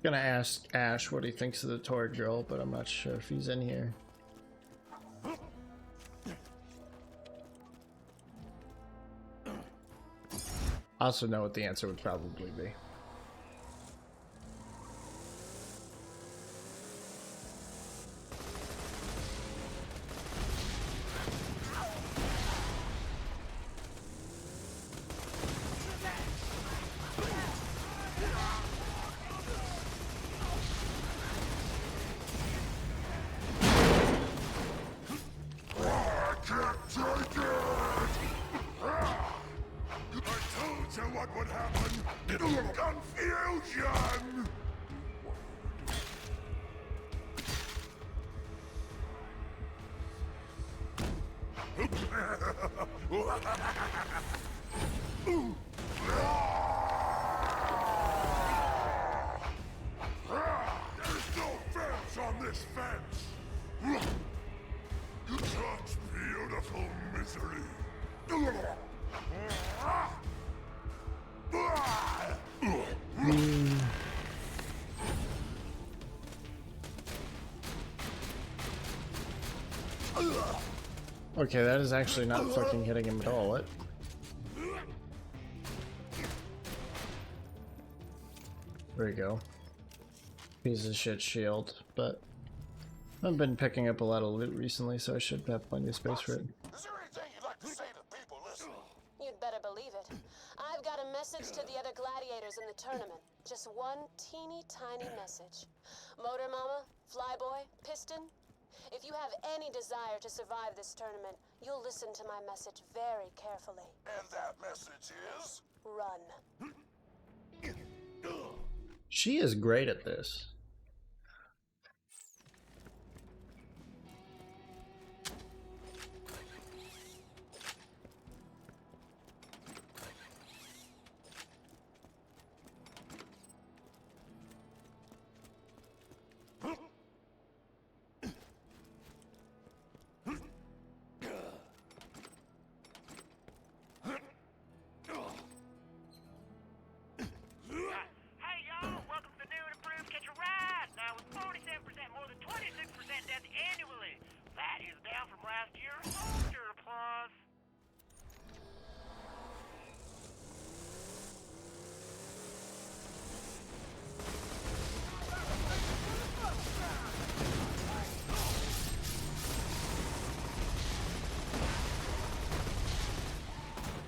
Speaker 1: Gonna ask Ash what he thinks of the toy girl, but I'm not sure if he's in here. I also know what the answer would probably be.
Speaker 3: What would happen? Confusion! There's no fence on this fence! Such beautiful misery!
Speaker 1: Okay, that is actually not fucking hitting him at all. What? There you go. Piece of shit shield, but I've been picking up a lot of loot recently, so I should have plenty of space for it.
Speaker 3: Is there anything you'd like to say to people listening?
Speaker 4: You'd better believe it. I've got a message to the other gladiators in the tournament. Just one teeny tiny message. Motor Mama, Flyboy, Piston, if you have any desire to survive this tournament, you'll listen to my message very carefully.
Speaker 3: And that message is?
Speaker 4: Run.
Speaker 1: She is great at this.
Speaker 10: Hey y'all, welcome to the new and improved Catch a Ride. Now with 47% more than 26% death annually. That is down from last year. Hold your applause.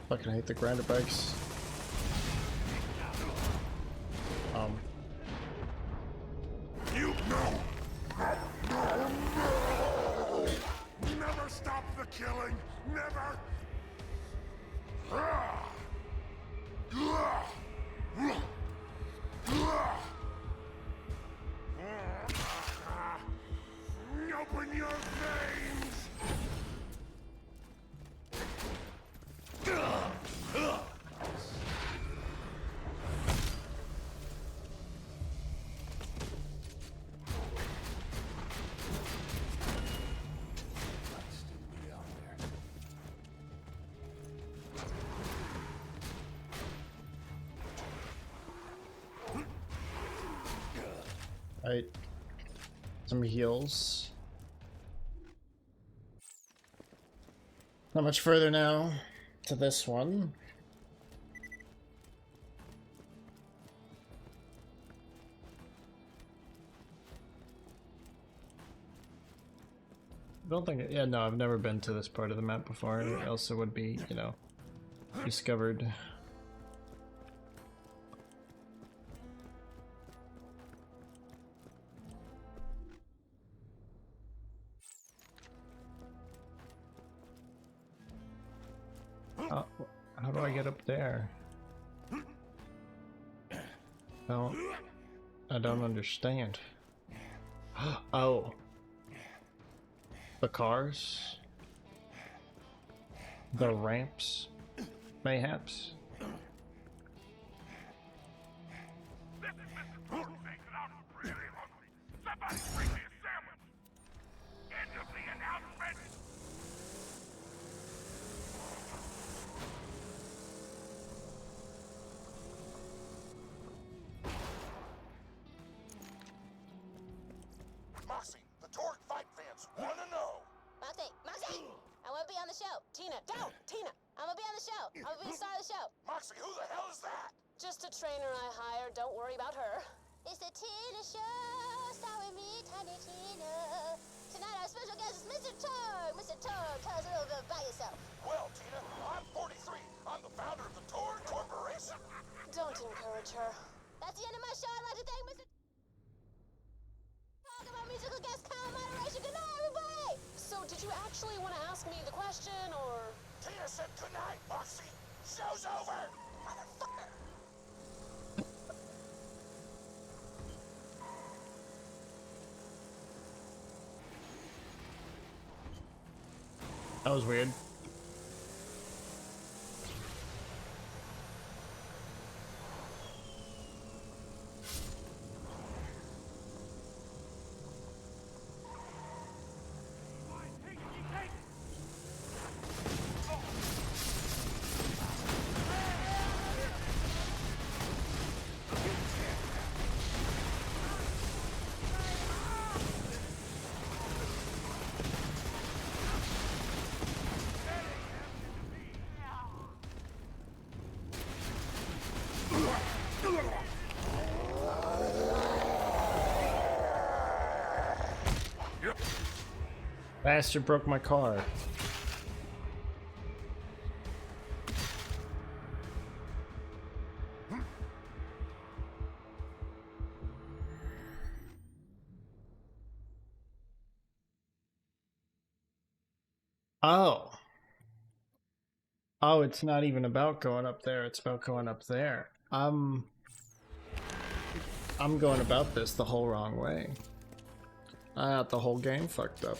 Speaker 1: Fucking hate the grinder bikes.
Speaker 3: You no! No! Never stop the killing! Never! Open your veins!
Speaker 1: Right. Some heals. Not much further now to this one. I don't think, yeah, no, I've never been to this part of the map before, else it would be, you know, discovered. How do I get up there? No, I don't understand. Oh. The cars? The ramps? Mayhaps?
Speaker 5: This is Mr. Torch thinks that I'm really hungry. Somebody bring me a sandwich. End of the announcement.
Speaker 3: Moxie, the Torque fight fans wanna know.
Speaker 2: Moxie! I wanna be on the show. Tina, don't! Tina! I'm gonna be on the show. I'm gonna be the star of the show.
Speaker 3: Moxie, who the hell is that?
Speaker 2: Just a trainer I hired. Don't worry about her. It's the Tina Show, starring me, Tiny Tina. Tonight our special guest is Mr. Torg. Mr. Torg, tell us a little bit about yourself.
Speaker 3: Well, Tina, I'm 43. I'm the founder of the Torque Corporation.
Speaker 2: Don't encourage her. That's the end of my show. I'd like to thank Mr. Talk about musical guest Kyle Moderation. Good night, everybody! So, did you actually want to ask me the question, or...?
Speaker 3: Tina said goodnight, Moxie. Show's over. Motherfucker.
Speaker 1: That was weird. Bastard broke my car. Oh. Oh, it's not even about going up there, it's about going up there. I'm going about this the whole wrong way. I got the whole game fucked up.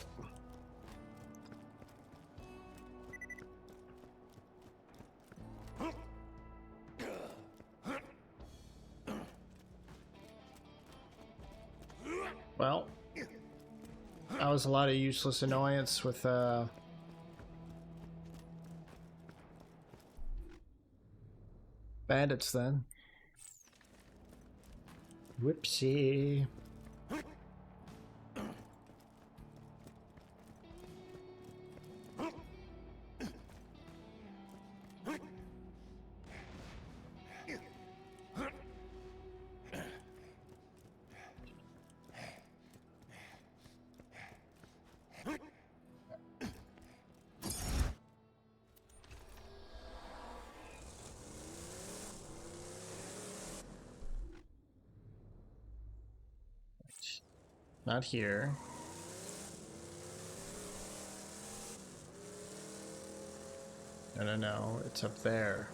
Speaker 1: Well, that was a lot of useless annoyance with bandits then. Whoopsie. Not here. No, it's up there.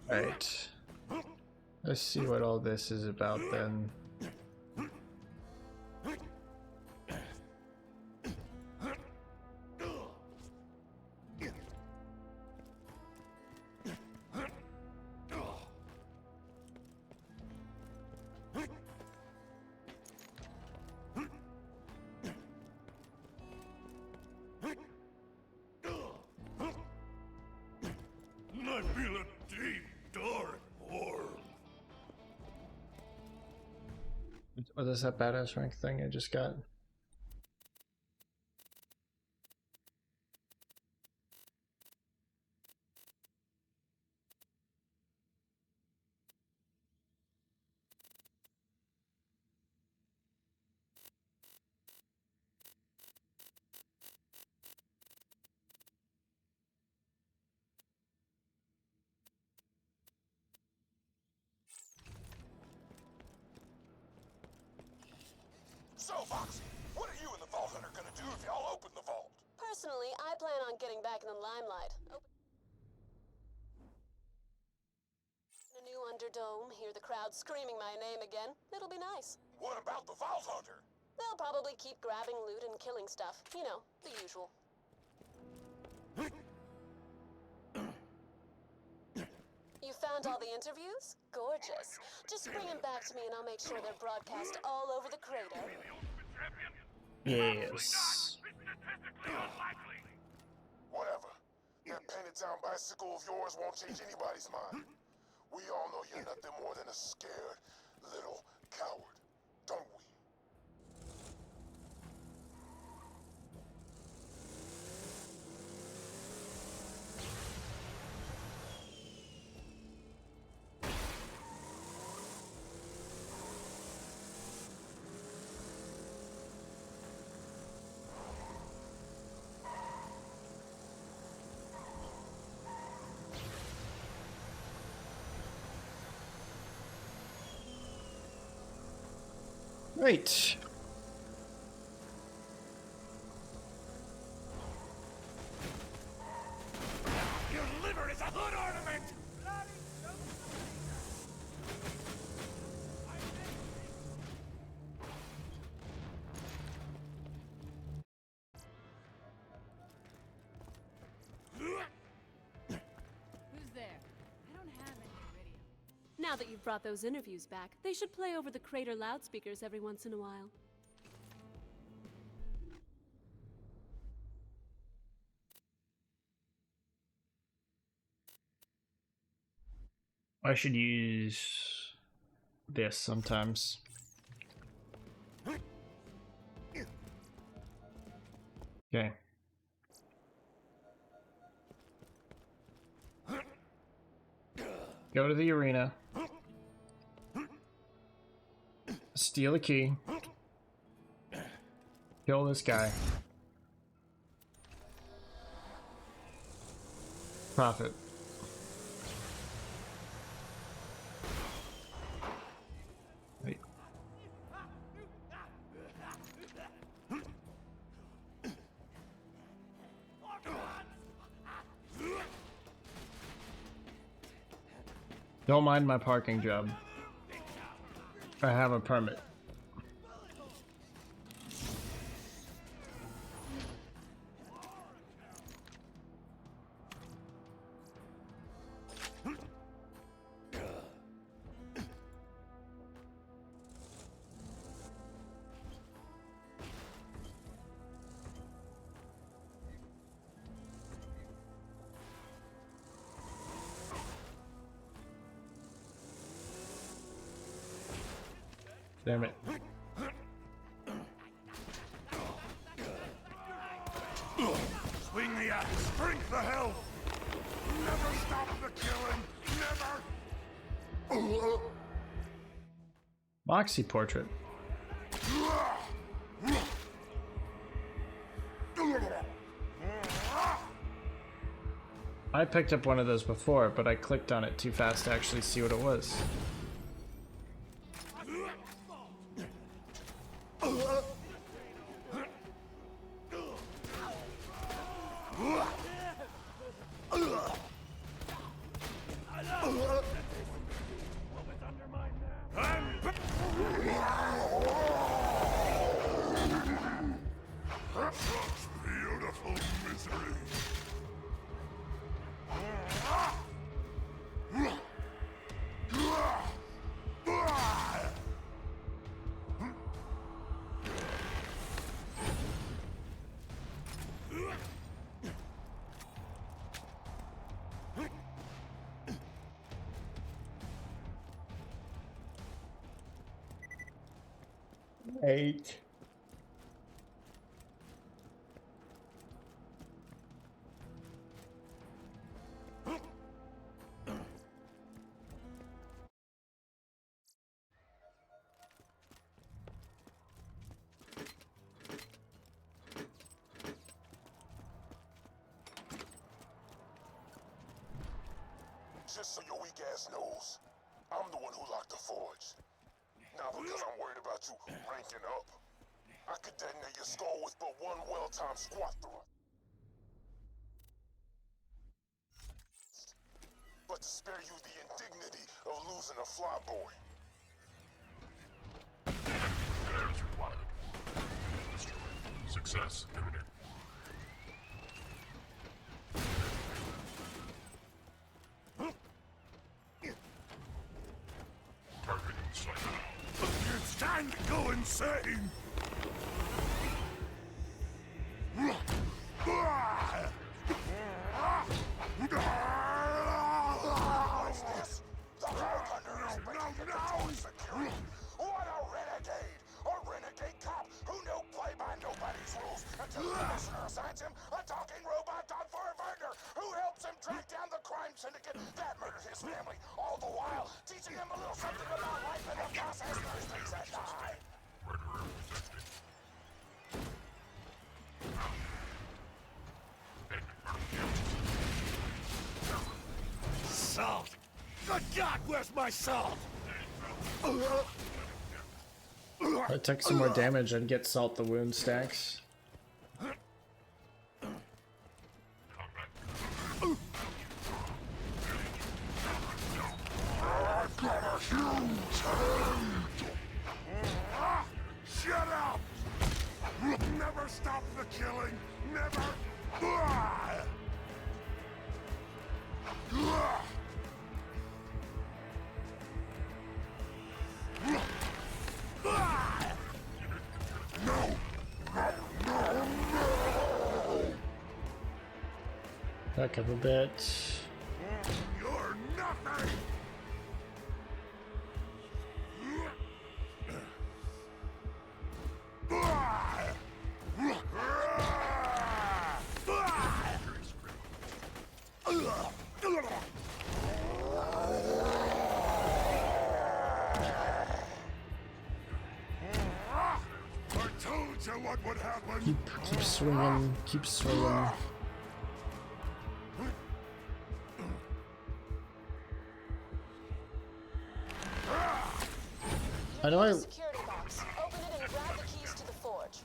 Speaker 1: Right. Let's see what all this is about then.
Speaker 6: I feel a deep, dark warmth.
Speaker 1: What is that badass rank thing I just got?
Speaker 3: So, Foxy, what are you and the Vault Hunter gonna do if y'all open the vault?
Speaker 4: Personally, I plan on getting back in the limelight. Open a new Underdome, hear the crowd screaming my name again. It'll be nice.
Speaker 3: What about the Vault Hunter?
Speaker 4: They'll probably keep grabbing loot and killing stuff. You know, the usual. You found all the interviews? Gorgeous. Just bring them back to me and I'll make sure they're broadcast all over the crater.
Speaker 1: Yes.
Speaker 3: Whatever. That painted town bicycle of yours won't change anybody's mind. We all know you're nothing more than a scared little coward, don't we?
Speaker 1: Right.
Speaker 11: Your liver is a hood ornament!
Speaker 4: Who's there? I don't have any radio. Now that you've brought those interviews back, they should play over the crater loudspeakers every once in a while.
Speaker 1: I should use this sometimes. Okay. Go to the arena. Steal a key. Kill this guy. Profit. Wait. Don't mind my parking job. I have a permit. Damn it.
Speaker 3: Swing the axe, drink the hell! Never stop the killing! Never!
Speaker 1: Moxie portrait. I picked up one of those before, but I clicked on it too fast to actually see what it was. 8.
Speaker 3: Just so your weak ass knows, I'm the one who locked the forge. Not because I'm worried about you ranking up. I could detonate your skull with but one well-timed squat through. But to spare you the indignity of losing a flyboy.
Speaker 5: There's required. Success imminent. Target in sight.
Speaker 11: It's time to go insane!
Speaker 3: What's this? The Horde Hunter is breaking inventory security. What a renegade! A renegade cop who knew play by nobody's rules until the commissioner assigns him a talking robot dog for a Werner who helps him track down the crime syndicate that murdered his family, all the while teaching him a little something about life in the process those things that die.
Speaker 5: Murderer detected.
Speaker 11: Salt! Good God, where's my salt?
Speaker 1: If I took some more damage, I'd get salt the wound stacks.
Speaker 11: Shut up! Never stop the killing! Never!
Speaker 1: Back up a bit.
Speaker 11: You're nothing! I told you what would happen!
Speaker 1: Keep swinging, keep swinging. How do I...
Speaker 2: Security box. Open it and grab the keys to the forge.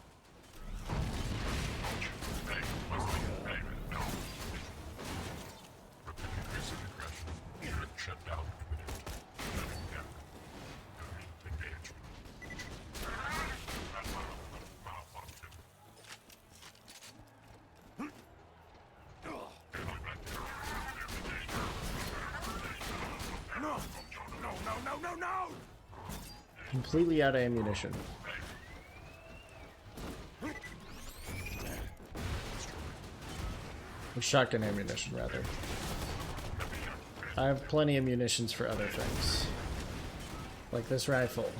Speaker 5: Shut down.
Speaker 11: No!
Speaker 1: Completely out of ammunition. Or shotgun ammunition, rather. I have plenty of munitions for other things. Like this rifle.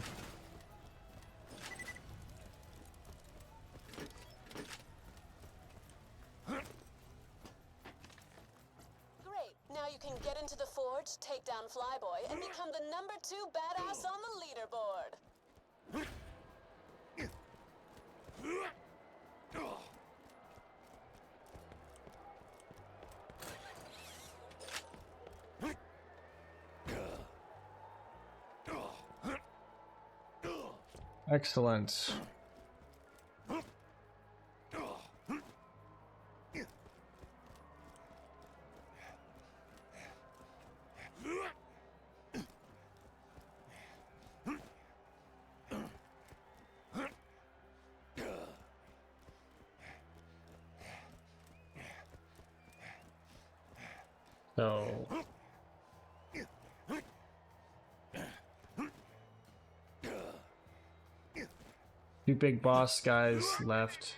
Speaker 2: Great. Now you can get into the forge, take down Flyboy, and become the #2 badass on the leaderboard.
Speaker 1: Excellent. So two big boss guys left.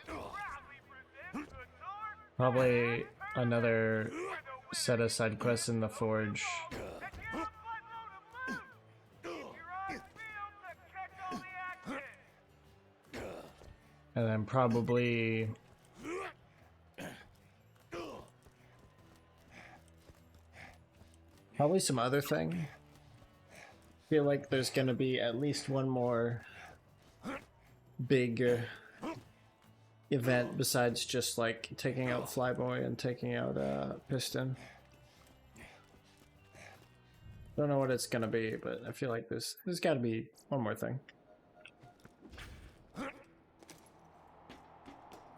Speaker 1: Probably another set of side quests in the forge. And then probably some other thing. Feel like there's gonna be at least one more big event besides just like taking out Flyboy and taking out Piston. Don't know what it's gonna be, but I feel like there's gotta be one more thing.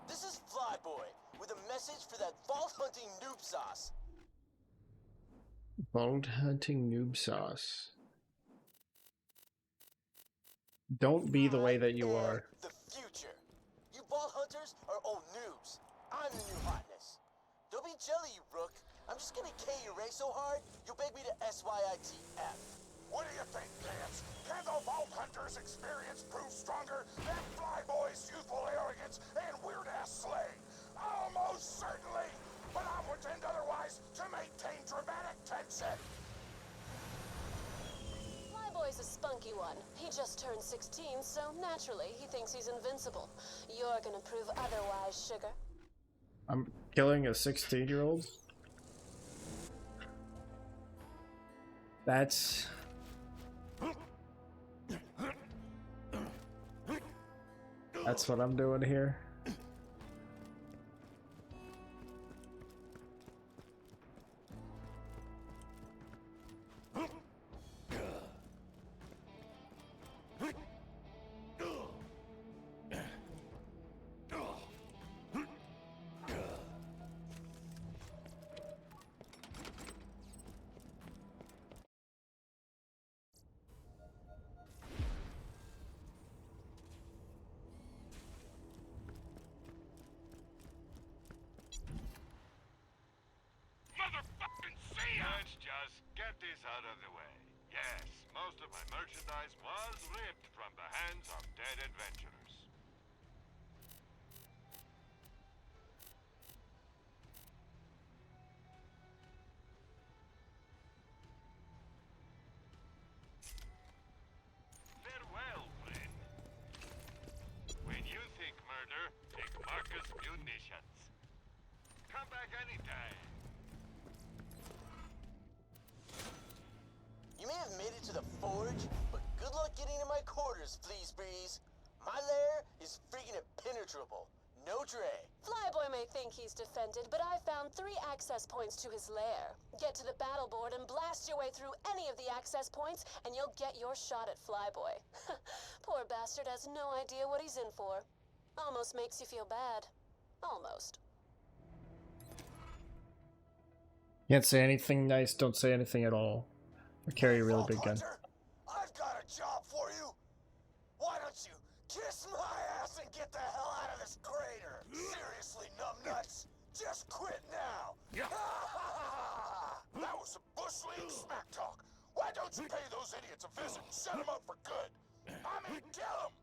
Speaker 12: This is Flyboy with a message for that vault hunting noob sauce.
Speaker 1: Vault hunting noob sauce. Don't be the way that you are.
Speaker 12: The future. You vault hunters are old noobs. I'm the new hotness. Don't be jelly, you rook. I'm just gonna K your Ray so hard, you'll beg me to SYITF.
Speaker 3: What do you think, Lance? Can the Vault Hunter's experience prove stronger than Flyboy's youthful arrogance and weird-ass slaying? Almost certainly, but I'll pretend otherwise to maintain dramatic tension.
Speaker 4: Flyboy's a spunky one. He just turned 16, so naturally he thinks he's invincible. You're gonna prove otherwise, sugar.
Speaker 1: I'm killing a 16-year-old? That's what I'm doing here.
Speaker 5: Let's just get this out of the way. Yes, most of my merchandise was ripped from the hands of dead adventurers. Farewell, friend. When you think murder, think Marcus Munitions. Come back anytime.
Speaker 12: You may have made it to the forge, but good luck getting to my quarters, Fleas Breeze. My lair is freaking impenetrable. No tray.
Speaker 4: Flyboy may think he's defended, but I found 3 access points to his lair. Get to the battle board and blast your way through any of the access points, and you'll get your shot at Flyboy. Poor bastard has no idea what he's in for. Almost makes you feel bad. Almost.
Speaker 1: Can't say anything nice, don't say anything at all. I carry a really big gun.
Speaker 3: I've got a job for you. Why don't you kiss my ass and get the hell out of this crater? Seriously, numbnuts, just quit now. That was some bush league smack talk. Why don't you pay those idiots a visit and set them up for good? I mean, kill them.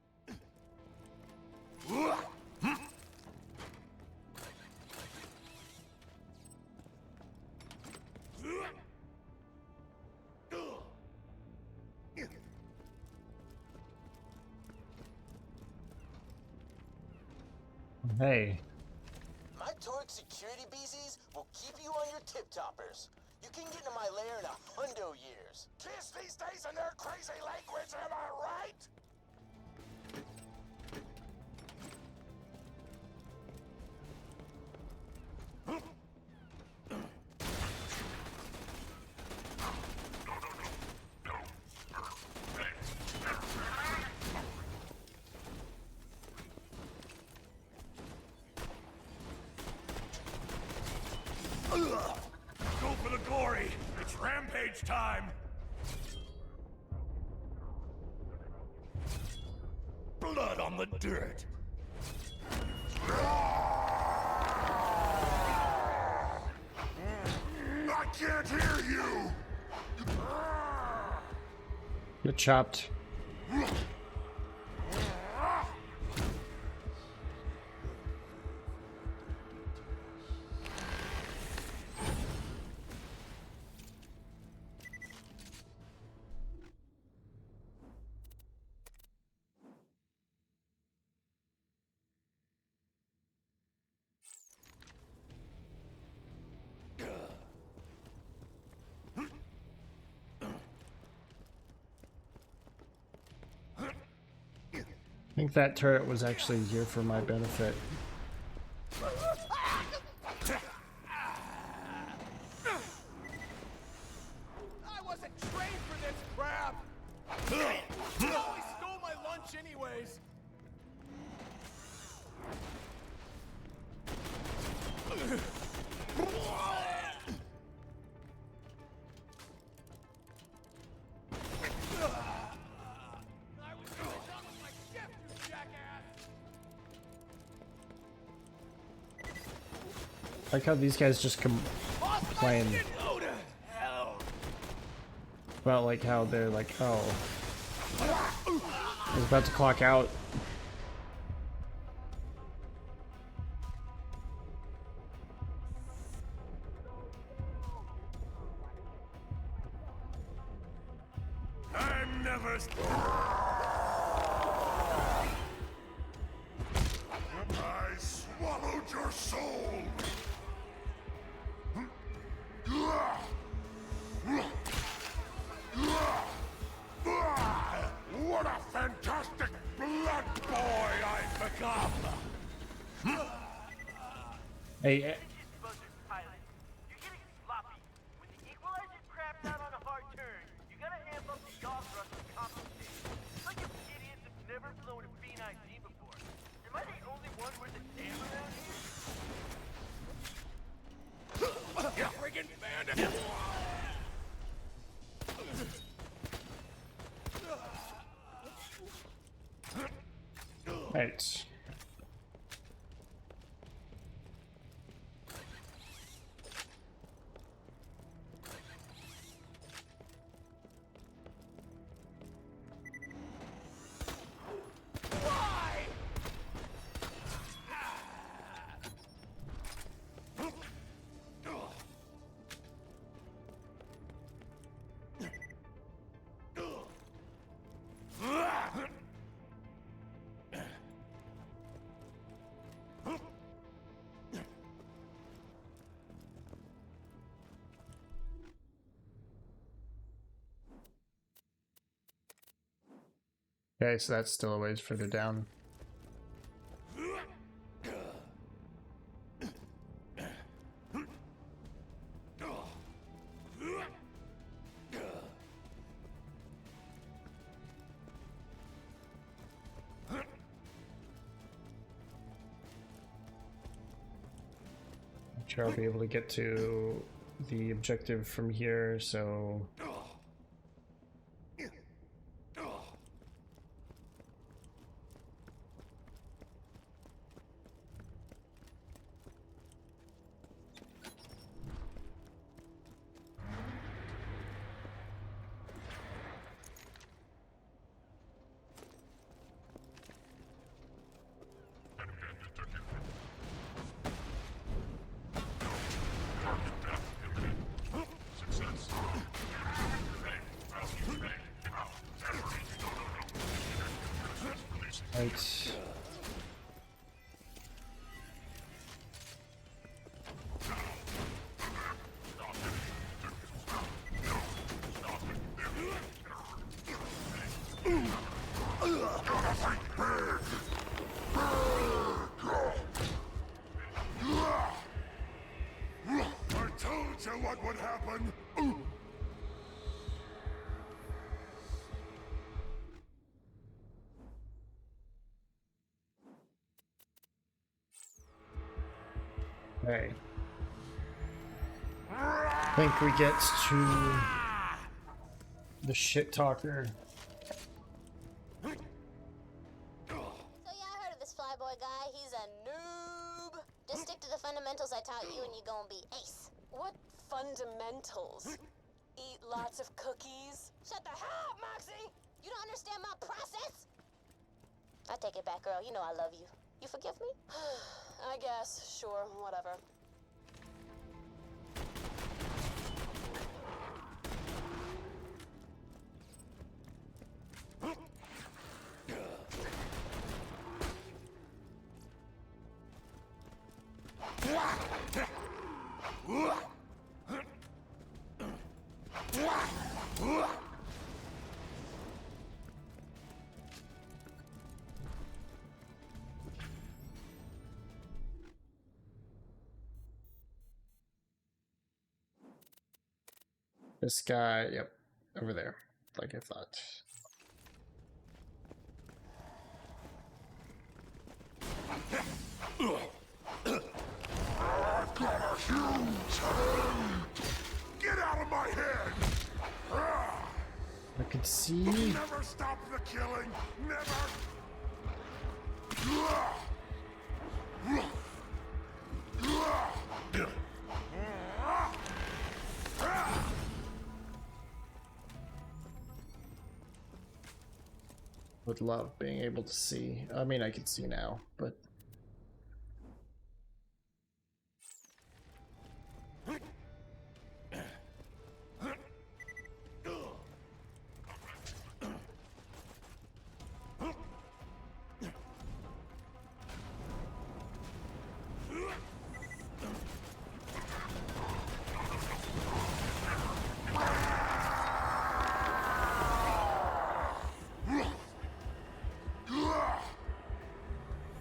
Speaker 1: Hey.
Speaker 12: My Torque security BZs will keep you on your tip-toppers. You can get into my lair in 100 years.
Speaker 3: Kids these days in their crazy language, am I right?
Speaker 11: Go for the glory! It's rampage time! Blood on the dirt!
Speaker 3: I can't hear you!
Speaker 1: You're chopped. I think that turret was actually here for my benefit.
Speaker 11: I wasn't trained for this crap! You always stole my lunch anyways!
Speaker 1: I like how these guys just complain about like how they're like, oh, I was about to clock out.
Speaker 3: I'm never. I swallowed your soul. What a fantastic blood boy I've become!
Speaker 1: Hey,
Speaker 10: You're getting sloppy. When the equalizer craps out on a hard turn, you gotta amp up the yaw thrust to compensate. It's like you idiots have never flown a B-19 before. Am I the only one worth a damn around here?
Speaker 3: You friggin' bandit!
Speaker 1: right. Okay, so that's still a ways further down. I'm sure I'll be able to get to the objective from here, so... Right.
Speaker 3: I told you what would happen!
Speaker 1: Okay. I think we get to the shit talker.
Speaker 2: So yeah, I heard of this flyboy guy. He's a noob. Just stick to the fundamentals I taught you and you're gonna be ace.
Speaker 13: What fundamentals? Eat lots of cookies?
Speaker 2: Shut the hell up, Moxie! You don't understand my process? I take it back, girl. You know I love you. You forgive me?
Speaker 13: I guess. Sure, whatever.
Speaker 1: This guy, yep, over there, like I thought.
Speaker 3: I've got a huge hand! Get out of my head!
Speaker 1: I can see.
Speaker 3: Never stop the killing! Never!
Speaker 1: Would love being able to see. I mean, I can see now, but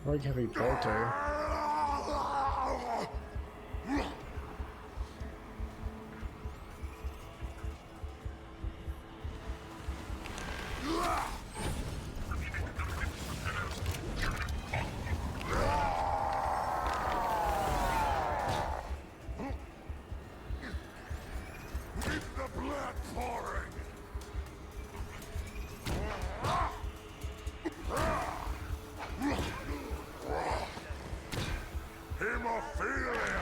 Speaker 1: like heavy bolter.
Speaker 3: Keep the blood pouring! Hemophilia!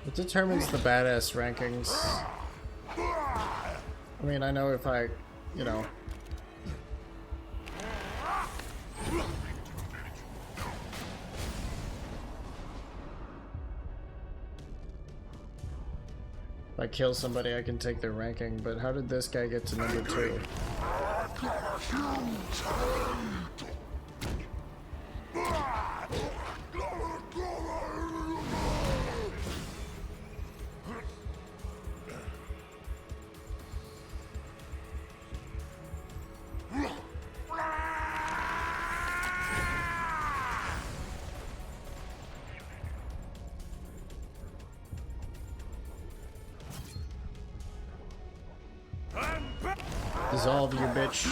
Speaker 1: It determines the badass rankings. I mean, I know if I, you know, if I kill somebody, I can take their ranking, but how did this guy get to number 2? Dissolve, you bitch.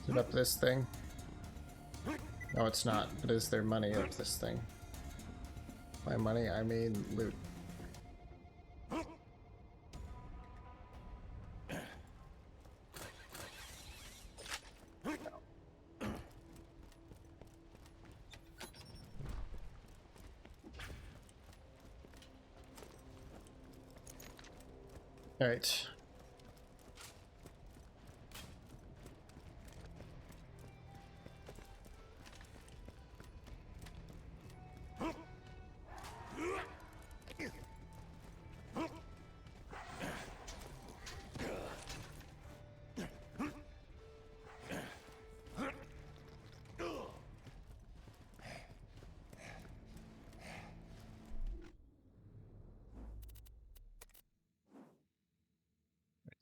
Speaker 1: Is it up this thing? No, it's not. But is there money up this thing? By money, I mean loot. All right.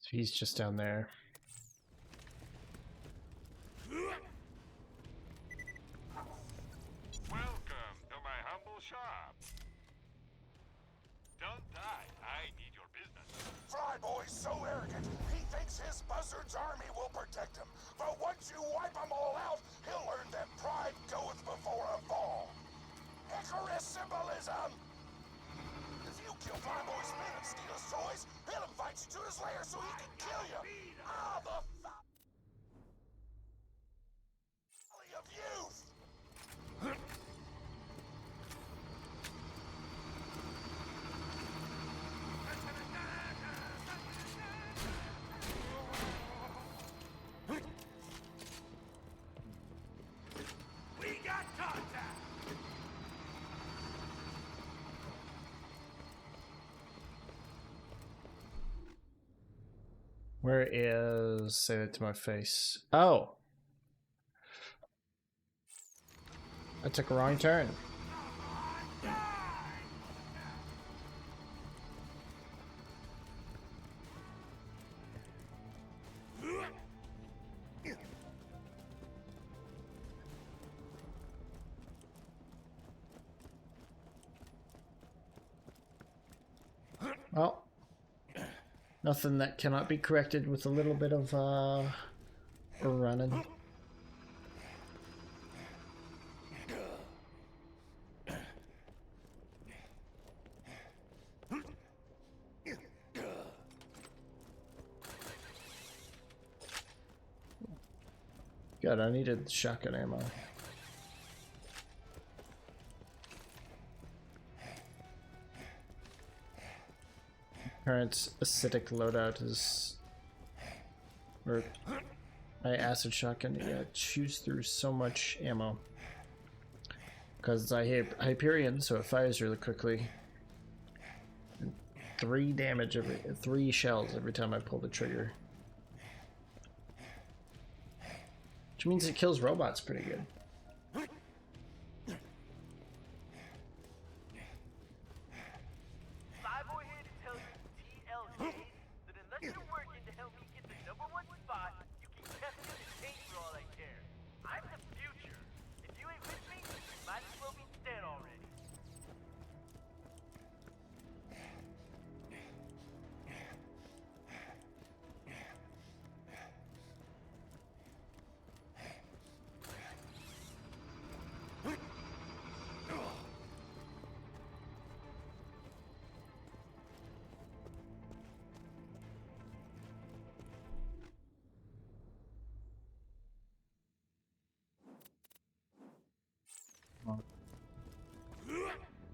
Speaker 1: He's just down there.
Speaker 5: Welcome to my humble shop. Don't die. I need your business.
Speaker 3: Flyboy's so arrogant, he thinks his buzzard's army will protect him. But once you wipe them all out, he'll learn that pride goeth before a fall. Icarus symbolism! If you kill Flyboy's men and steal his toys, he'll invite you to his lair so he can kill you. Ah, the
Speaker 1: Where is... Say that to my face. Oh! I took a wrong turn. Well, nothing that cannot be corrected with a little bit of running. God, I needed shotgun ammo. Current acidic loadout is, or my acid shotgun. Yeah, chews through so much ammo because I Hyperion, so it fires really quickly. And 3 shells every time I pull the trigger, which means it kills robots pretty good.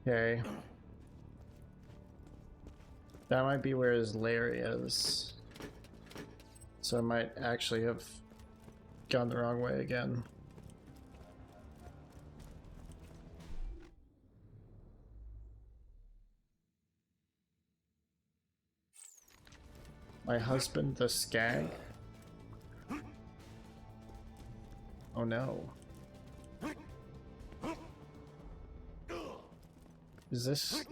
Speaker 1: Okay. That might be where his lair is. So I might actually have gone the wrong way again. My husband, the Skag? Oh no. Is this...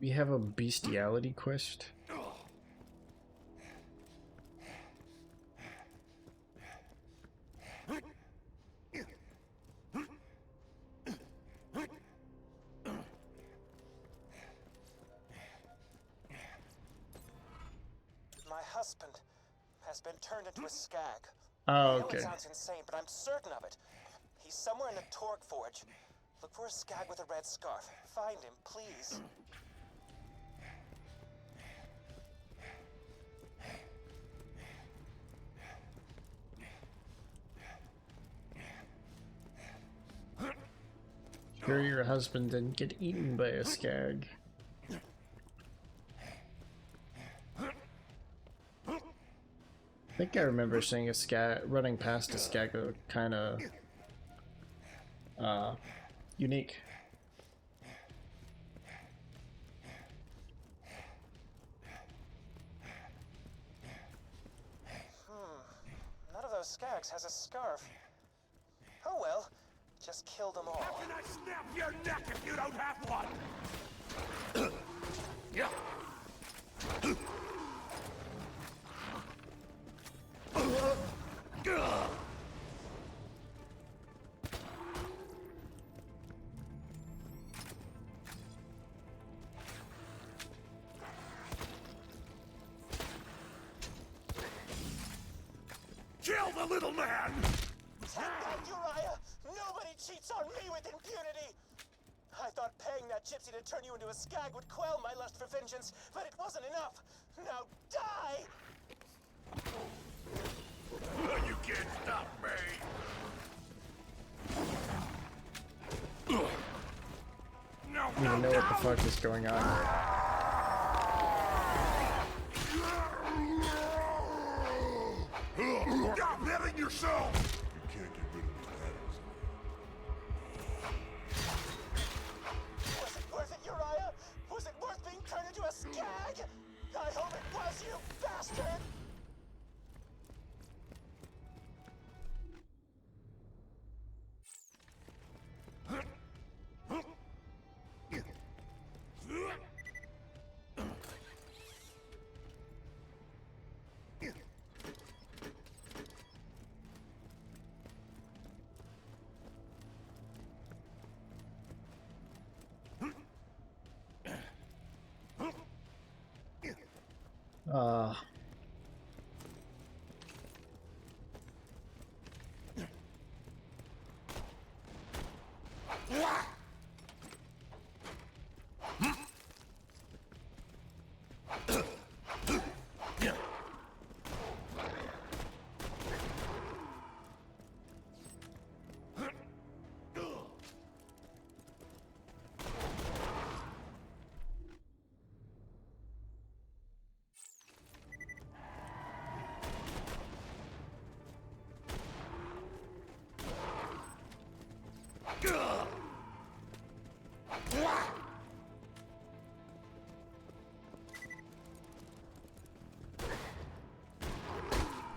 Speaker 1: We have a bestiality quest?
Speaker 14: My husband has been turned into a skag.
Speaker 1: Oh,
Speaker 14: I know
Speaker 1: okay.
Speaker 14: it sounds insane, but I'm certain of it. He's somewhere in the Torque Forge. Look for a skag with a red scarf. Find him, please.
Speaker 1: Sure your husband didn't get eaten by a skag. I think I remember seeing a skag, running past a skag that looked kind of unique.
Speaker 14: None of those skags has a scarf. Oh well, just kill them all.
Speaker 5: How can I snap your neck if you don't have one? Yeah. Kill the little man!
Speaker 14: Take that, Uriah! Nobody cheats on me with impunity! I thought paying that gypsy to turn you into a skag would quell my lust for vengeance, but it wasn't enough! Now die!
Speaker 5: You can't stop me!
Speaker 1: I don't even know what the fuck is going on.
Speaker 5: Stop hitting yourself!
Speaker 6: You can't get rid of the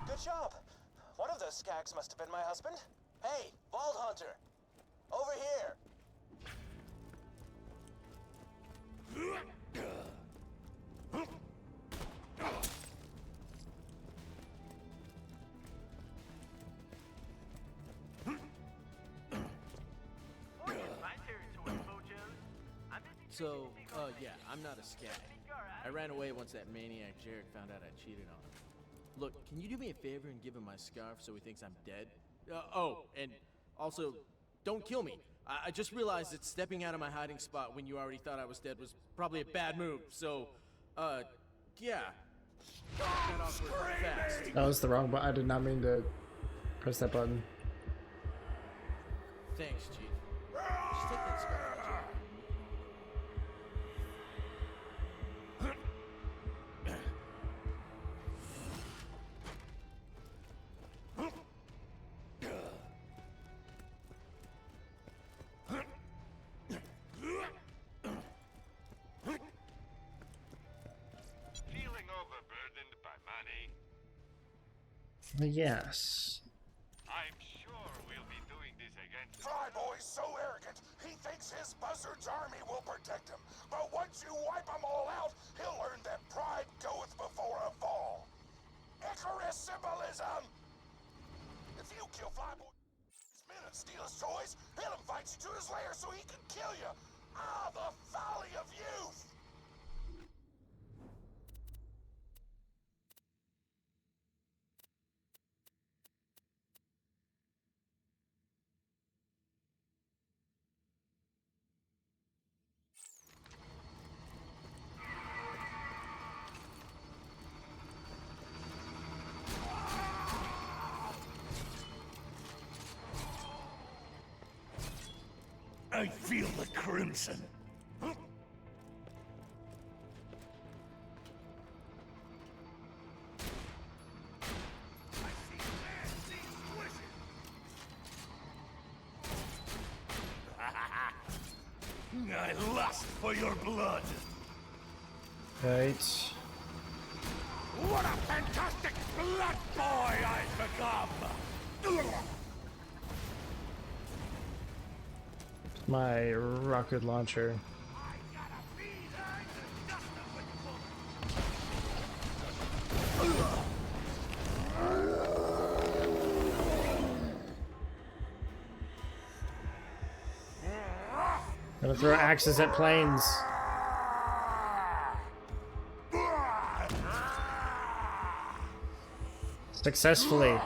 Speaker 14: Good job. One of those skags must have been my husband. Hey, Vault Hunter! Over here!
Speaker 10: So, yeah, I'm not a skag. I ran away once that maniac Jared found out I cheated on him. Look, can you do me a favor and give him my scarf so he thinks I'm dead? Oh, and also, don't kill me. I just realized that stepping out of my hiding spot when you already thought I was dead was probably a bad move, so, yeah. Got off fast.
Speaker 1: That was the wrong button. I did not mean to press that button.
Speaker 10: Thanks, Chief. Just take that scarf.
Speaker 1: Yes.
Speaker 3: I'm sure we'll be doing this again. Flyboy's so arrogant, he thinks his buzzard's army will protect him. But once you wipe them all out, he'll learn that pride goeth before a fall. Icarus symbolism! If you kill Flyboy and steal his toys, he'll invite you to his lair so he can kill you. Ah, the folly of youth!
Speaker 5: I feel the crimson. I lust for your blood.
Speaker 1: Right.
Speaker 5: What a fantastic blood boy I've become!
Speaker 1: My rocket launcher. Gonna throw axes at planes. Successfully.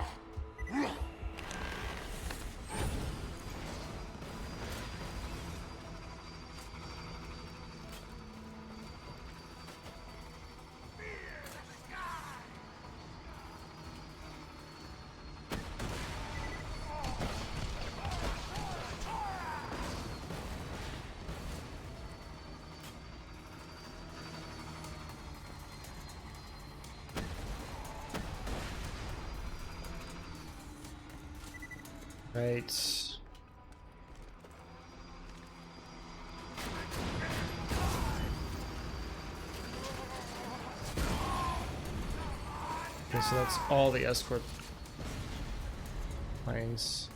Speaker 1: Right. Okay, so that's all the escort planes.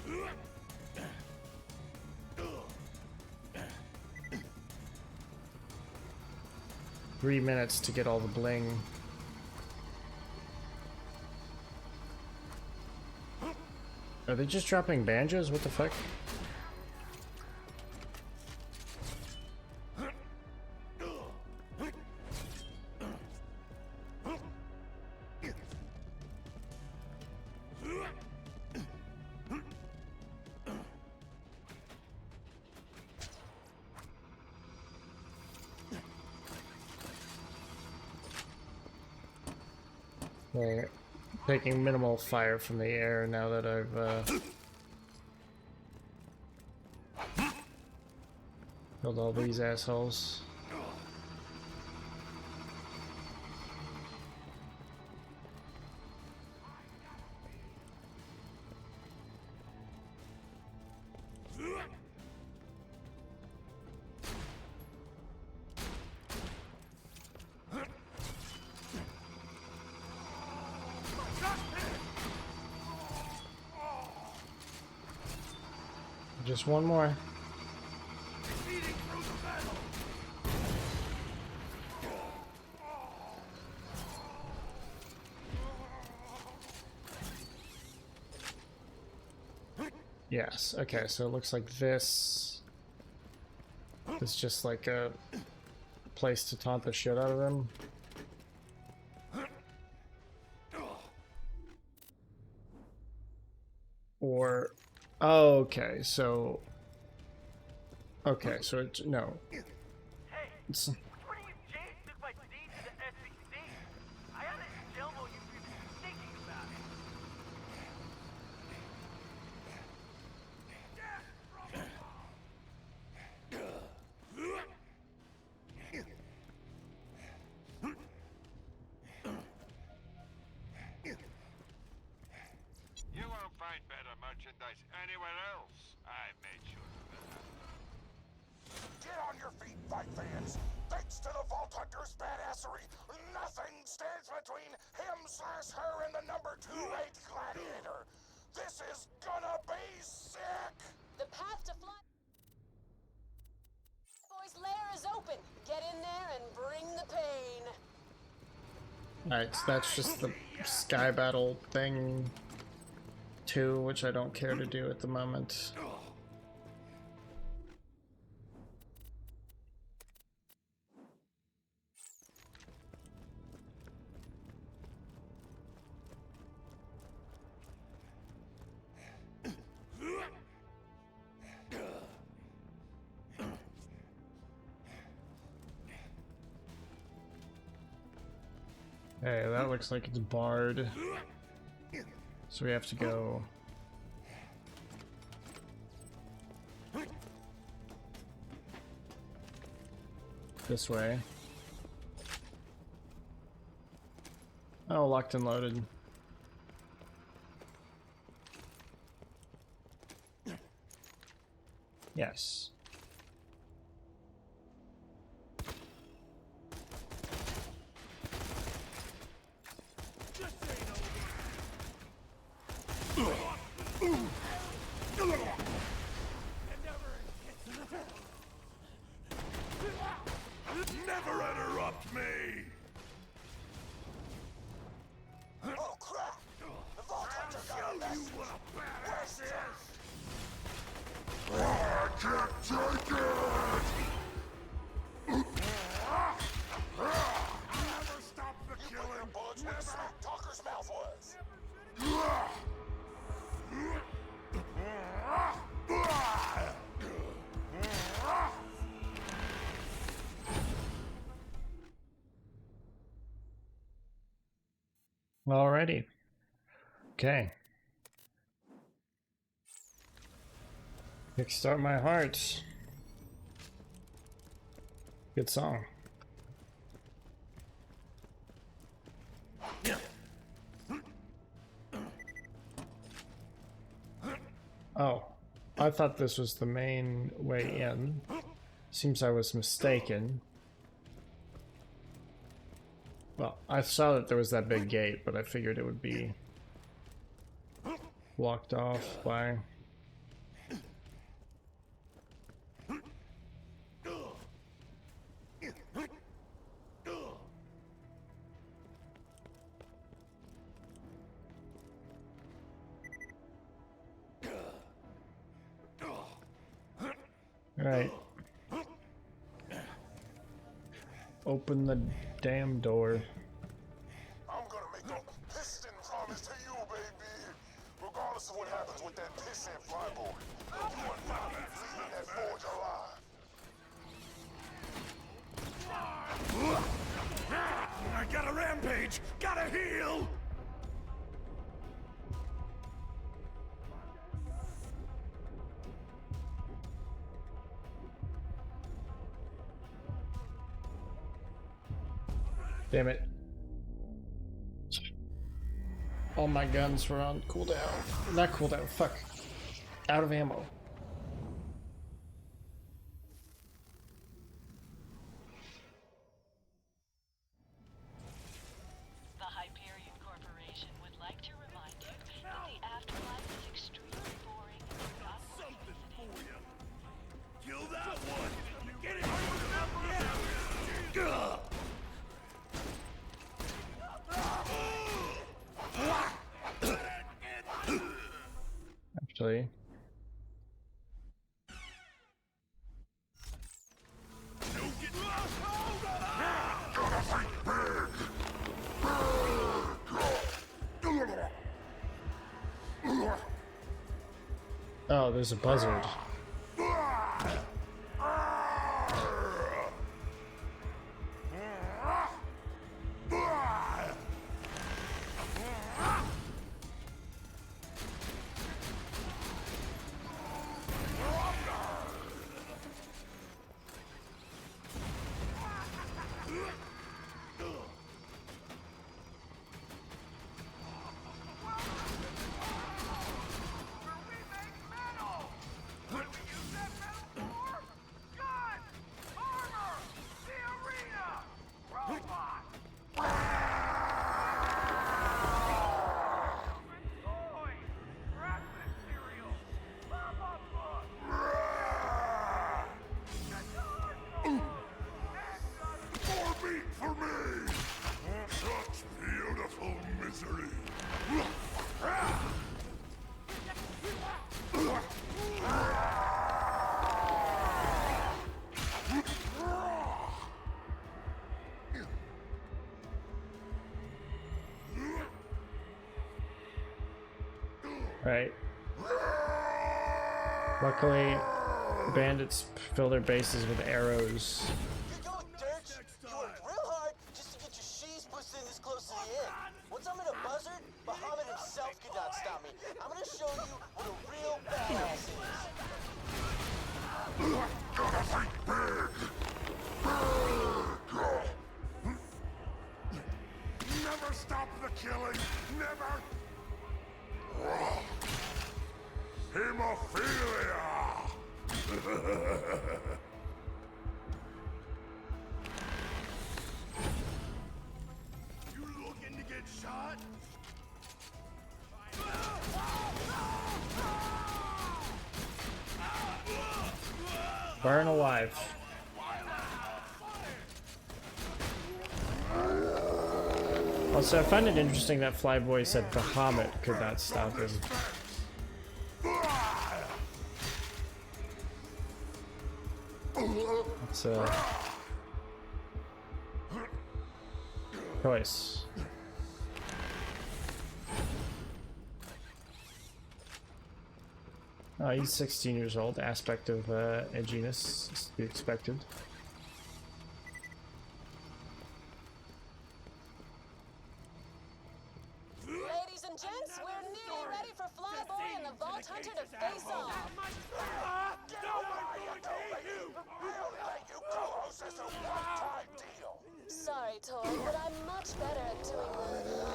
Speaker 1: Three minutes to get all the bling. Are they just dropping banjos? What the fuck? They're taking minimal fire from the air now that I've killed all these assholes. Just one more. Yes, okay, so it looks like this is just like a place to taunt the shit out of them. Or, oh, okay, so it's, no. It's,
Speaker 10: Which one of you Jays took my D to the SEC? I ought to tell all you people thinking about it.
Speaker 5: You won't find better merchandise anywhere else. I made sure of that.
Speaker 3: Get on your feet, fight fans! Thanks to the Vault Hunter's badassery, nothing stands between him/her and the number 2-8 gladiator. This is gonna be sick!
Speaker 13: The path to fly boy's lair is open. Get in there and bring the pain.
Speaker 1: alright, so that's just the sky battle thing too, which I don't care to do at the moment. Hey, that looks like it's barred. So we have to go this way. Oh, locked and loaded. Yes.
Speaker 5: Never interrupt me!
Speaker 3: Oh crap! The Vault Hunter got a message! Where's Jeff?
Speaker 5: I can't take it! Never stop the
Speaker 3: You put
Speaker 5: killing!
Speaker 3: your bullets where the smack talker's mouth was!
Speaker 1: Alrighty. Okay. Kickstart My Heart. Good song. Oh, I thought this was the main way in. Seems I was mistaken. Well, I saw that there was that big gate, but I figured it would be blocked off by... Alright. Open the damn door.
Speaker 3: I'm gonna make a piston promise to you, baby! Regardless of what happens with that piston flyboard, you are not leaving that forge alive!
Speaker 5: I got a rampage! Gotta heal!
Speaker 1: Damn it. All my guns were on cooldown. Not cooldown, fuck. Out of ammo.
Speaker 7: The Hyperion Corporation would like to remind you that the afterlife is extremely boring and not worth visiting.
Speaker 5: Kill that one! Get it!
Speaker 1: Actually. Oh, there's a buzzard. Right. Luckily, bandits fill their bases with arrows.
Speaker 14: You're going dirt. You worked real hard just to get your sheaves pushed in this close to the end. Once I'm in a buzzard, Muhammad himself could not stop me. I'm gonna show you what a real badass
Speaker 3: Big! Never stop the killing! Never! Hemophilia! You looking to get shot?
Speaker 1: Burn alive. Also, I find it interesting that Flyboy said Bahamut could not stop him. It's a choice. Oh, he's 16 years old. Aspect of edginess is to be expected.
Speaker 13: Ladies and gents, we're nearly ready for Flyboy and the Vault Hunter to face off. Sorry, Tor, but I'm much better at doing the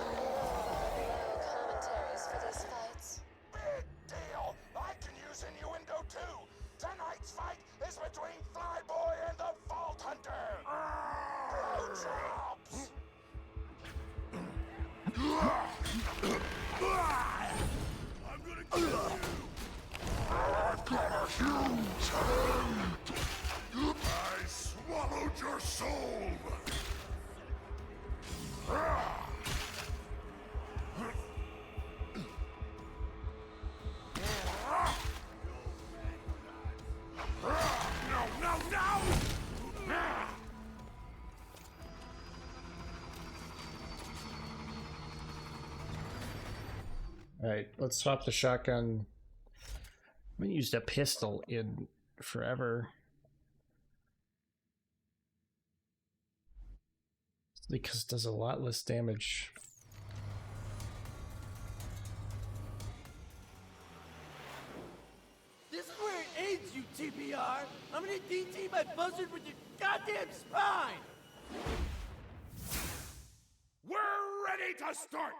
Speaker 13: commentaries for these fights.
Speaker 3: Big deal! I can use innuendo too! Tonight's fight is between Flyboy and the Vault Hunter! Blowjobs! I'm gonna kill you! I've got a huge hand! I swallowed your soul!
Speaker 1: Alright, let's swap the shotgun. I haven't used a pistol in forever. Because it does a lot less damage.
Speaker 11: This is where it ends, you TBR. I'm gonna DT my buzzard with your goddamn spine.
Speaker 5: Ready to start!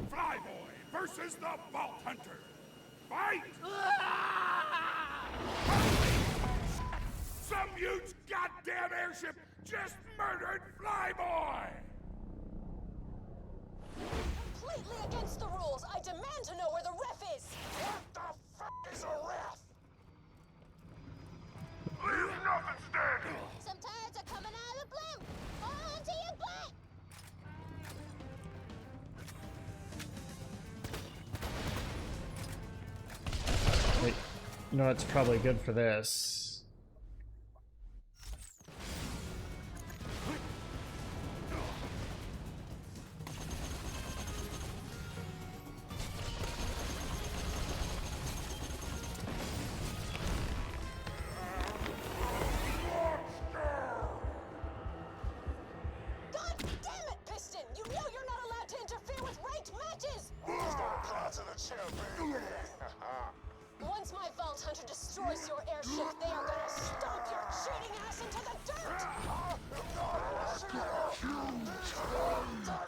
Speaker 5: Flyboy versus the Vault Hunter! Fight! Some huge goddamn airship just murdered Flyboy!
Speaker 13: Completely against the rules. I demand to know where the ref is.
Speaker 3: What the fuck is a ref?
Speaker 5: Leave nothing standing!
Speaker 2: Some turds are coming out of the blimp. Hold on to your butt.
Speaker 1: Wait, you know what's probably good for this?
Speaker 13: God damn it, Piston! You know you're not allowed to interfere with ranked matches!
Speaker 3: There's no parts of the champion.
Speaker 13: Once my Vault Hunter destroys your airship, they are gonna stomp your cheating ass into the dirt! Shoot the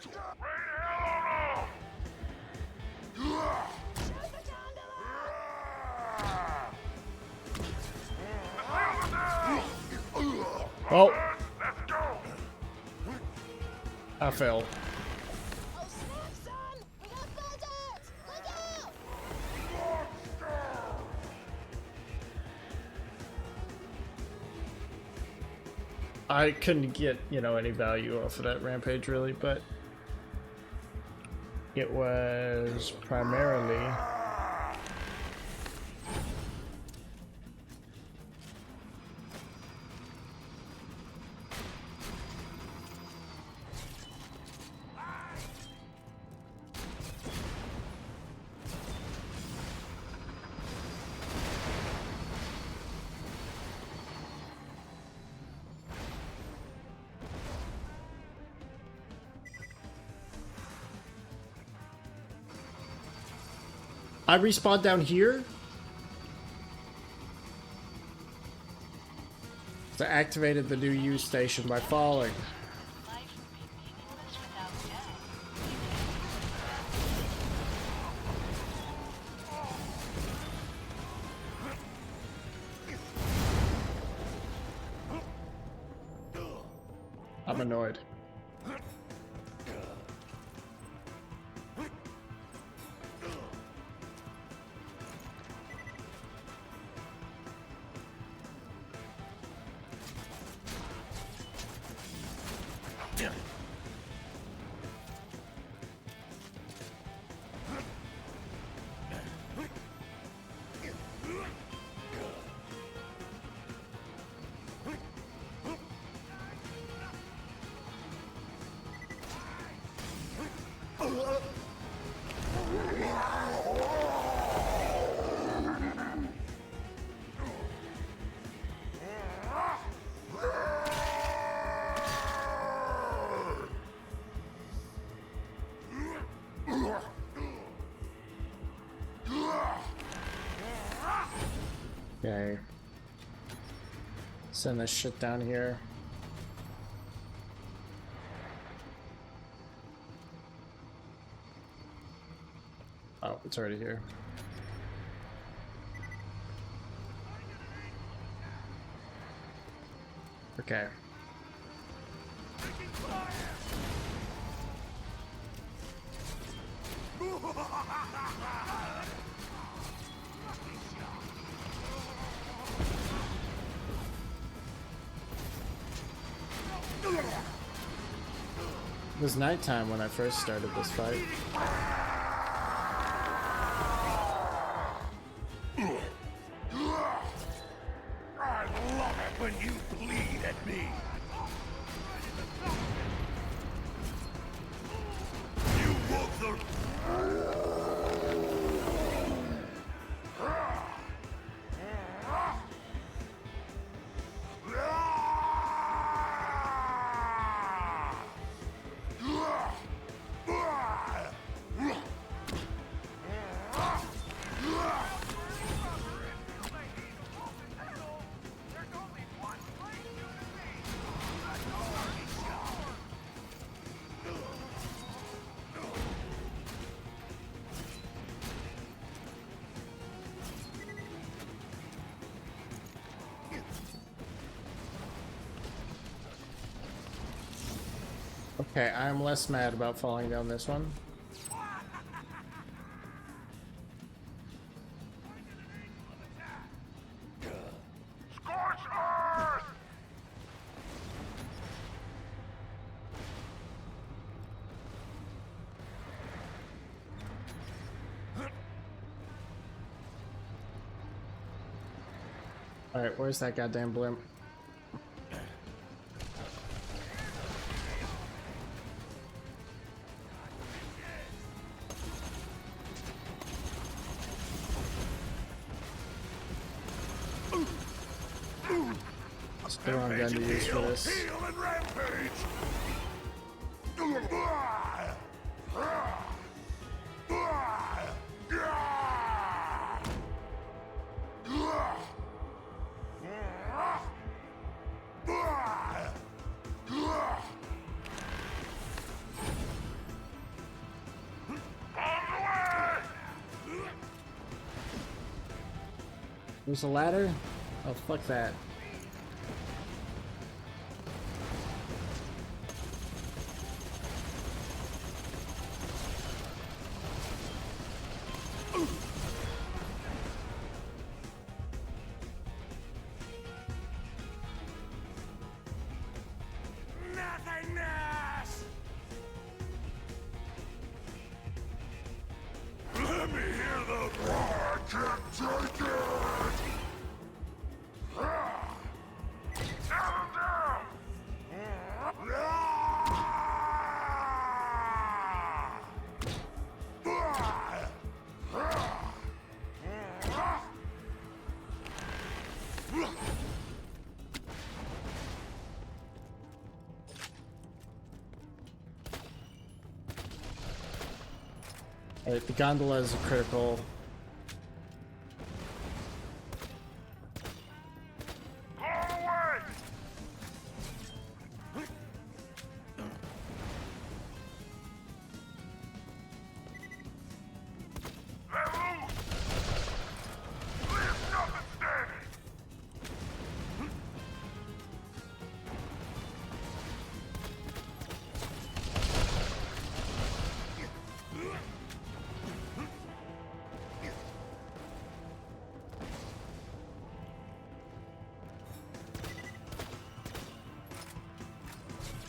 Speaker 1: Oh,
Speaker 5: Let's go!
Speaker 1: I failed.
Speaker 2: Oh, snap, son! We got builders! Look out!
Speaker 1: I couldn't get, you know, any value off of that rampage really, but it was primarily I respawned down here. So I activated the new U station by falling.
Speaker 7: Life would be meaningless without death.
Speaker 1: I'm annoyed. Okay. Send this shit down here. Oh, it's already here. Okay. It was nighttime when I first started this fight.
Speaker 5: I love it when you bleed at me! You woke the...
Speaker 1: Okay, I'm less mad about falling down this one. Alright, where's that goddamn blimp? It's the wrong gun to use for this.
Speaker 3: Heal and rampage!
Speaker 1: There's a ladder? Oh, fuck that.
Speaker 3: Nothingness! Let me hear the roar! I can't take it! Down him down!
Speaker 1: Alright, the gondola is a critical.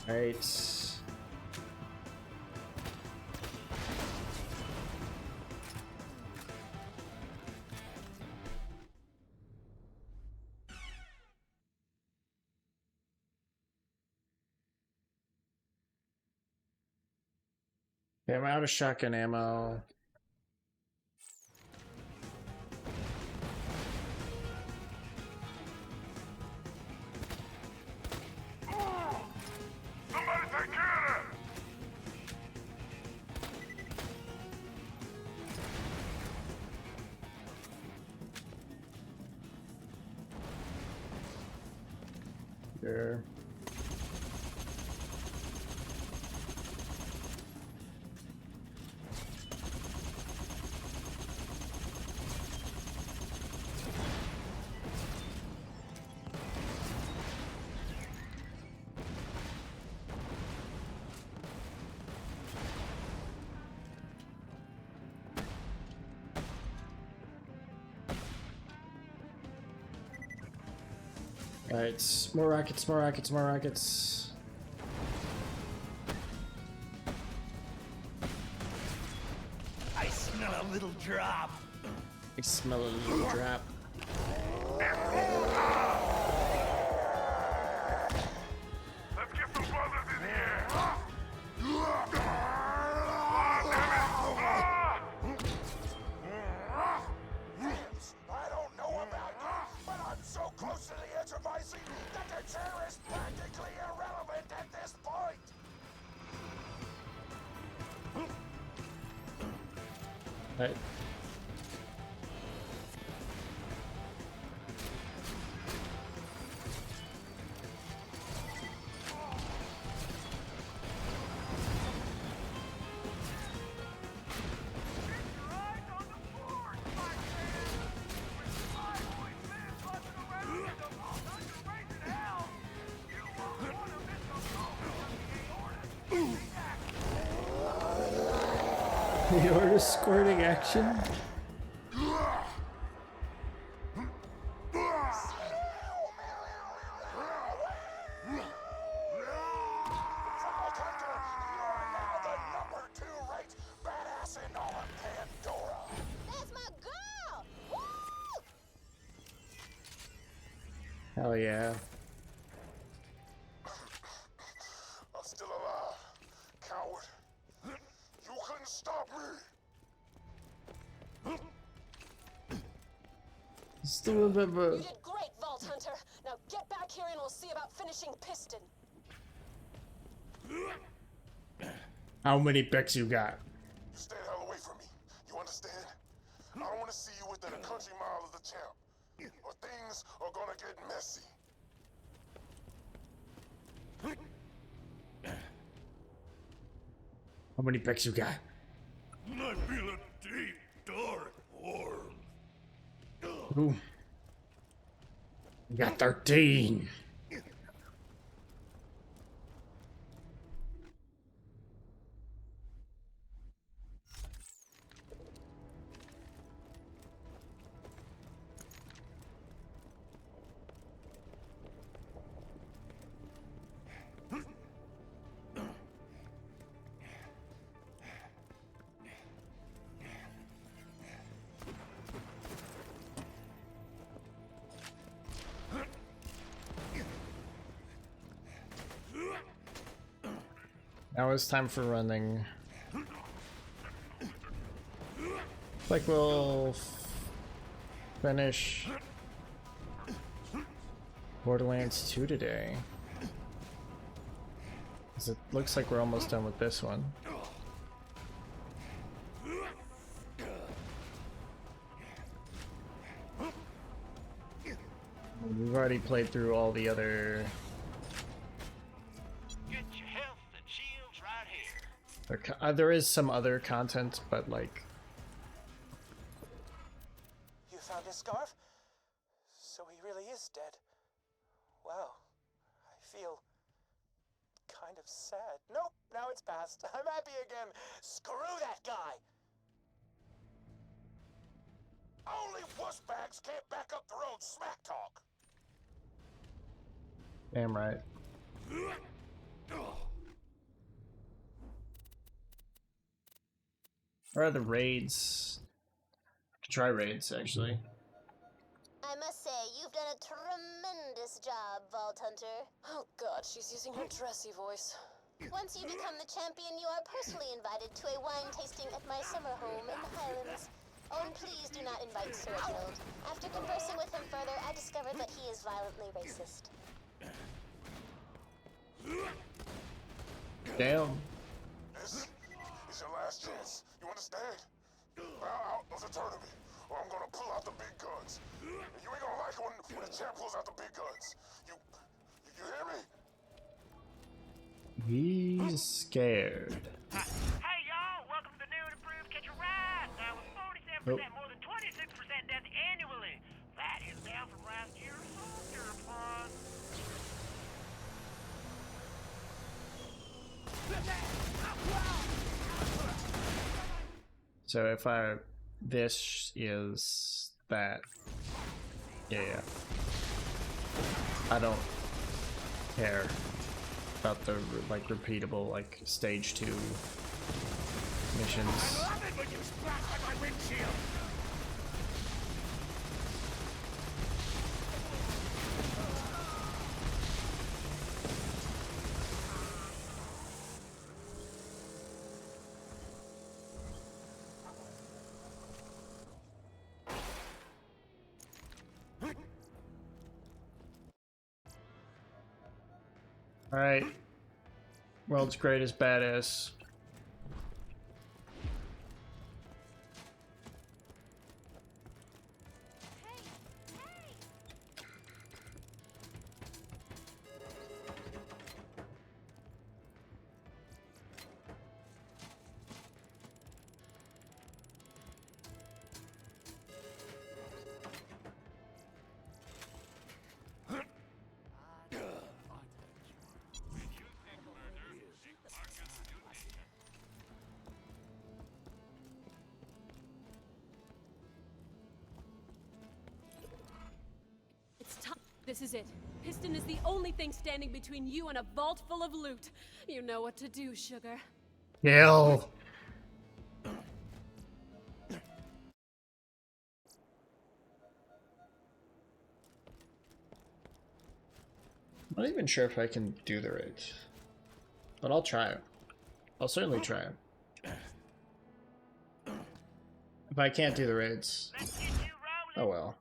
Speaker 1: Right. Okay, I'm out of shotgun ammo.
Speaker 3: Somebody take care of him!
Speaker 1: There. Alright, more rockets, more rockets, more rockets.
Speaker 11: I smell a little drop.
Speaker 1: I smell a little drop.
Speaker 3: Let's get some buzzers in here! I don't know about you, but I'm so close to the edge of my seat that the chair is practically irrelevant at this point!
Speaker 1: Alright. Your squirting action? Hell yeah.
Speaker 3: I'm still alive, coward. You couldn't stop me.
Speaker 1: Still a bit of a...
Speaker 13: You did great, Vault Hunter. Now get back here and we'll see about finishing Piston.
Speaker 1: How many picks you got?
Speaker 3: You stay the hell away from me. You understand? I don't want to see you within a country mile of the champ, or things are gonna get messy.
Speaker 1: How many picks you got?
Speaker 6: I feel a deep, dark warmth.
Speaker 1: Ooh. You got 13. Now it's time for running. Like we'll finish Borderlands 2 today. 'Cause it looks like we're almost done with this one. We've already played through all the other... There is some other content, but like...
Speaker 14: You found his scarf? So he really is dead. Wow. I feel... kind of sad. Nope, now it's past. I'm happy again. Screw that guy!
Speaker 3: Only wussbags can't back up their own smack talk.
Speaker 1: Damn right. Where are the raids? I could try raids, actually.
Speaker 2: I must say, you've done a tremendous job, Vault Hunter.
Speaker 13: Oh god, she's using her dressy voice.
Speaker 2: Once you become the champion, you are personally invited to a wine tasting at my summer home in the Highlands. Oh, and please do not invite Sir Reginald. After conversing with him further, I discovered that he is violently racist.
Speaker 1: Damn.
Speaker 3: This is your last chance. You understand? Bow out of the tournament, or I'm gonna pull out the big guns. And you ain't gonna like it when the champ pulls out the big guns. You hear me?
Speaker 1: He's scared.
Speaker 10: Hey y'all, welcome to the new and improved Catch a Ride. Now with 47% more than 26% death annually. That is down from last year's soldier fun.
Speaker 1: So if this is that, yeah. I don't care about the like repeatable like stage 2 missions.
Speaker 11: I love it when you splash like my windshield.
Speaker 1: Alright. World's greatest badass.
Speaker 4: This is it. Piston is the only thing standing between you and a vault full of loot. You know what to do, sugar.
Speaker 1: Kill. I'm not even sure if I can do the raids, but I'll try it. I'll certainly try it. If I can't do the raids, oh well.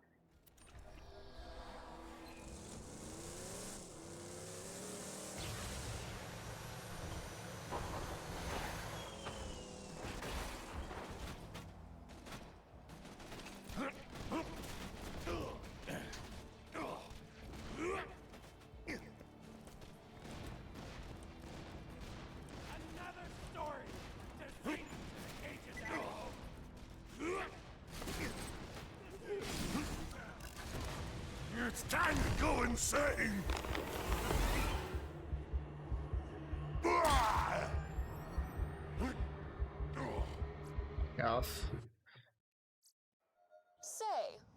Speaker 3: It's time to go insane!
Speaker 1: Off.
Speaker 13: Say,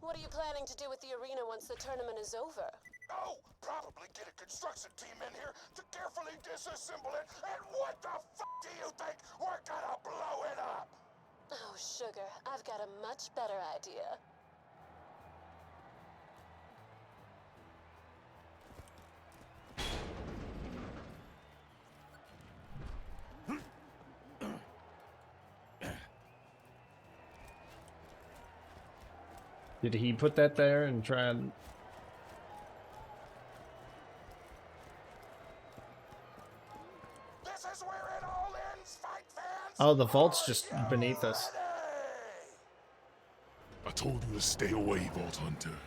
Speaker 13: what are you planning to do with the arena once the tournament is over?
Speaker 3: Oh, probably get a construction team in here to carefully disassemble it, and what the fuck do you think? We're gonna blow it up!
Speaker 13: Oh, sugar, I've got a much better idea.
Speaker 1: Did he put that there and try and...
Speaker 3: This is where it all ends, fight fans!
Speaker 1: Oh, the vault's just beneath us.
Speaker 3: I told you to stay away, Vault Hunter.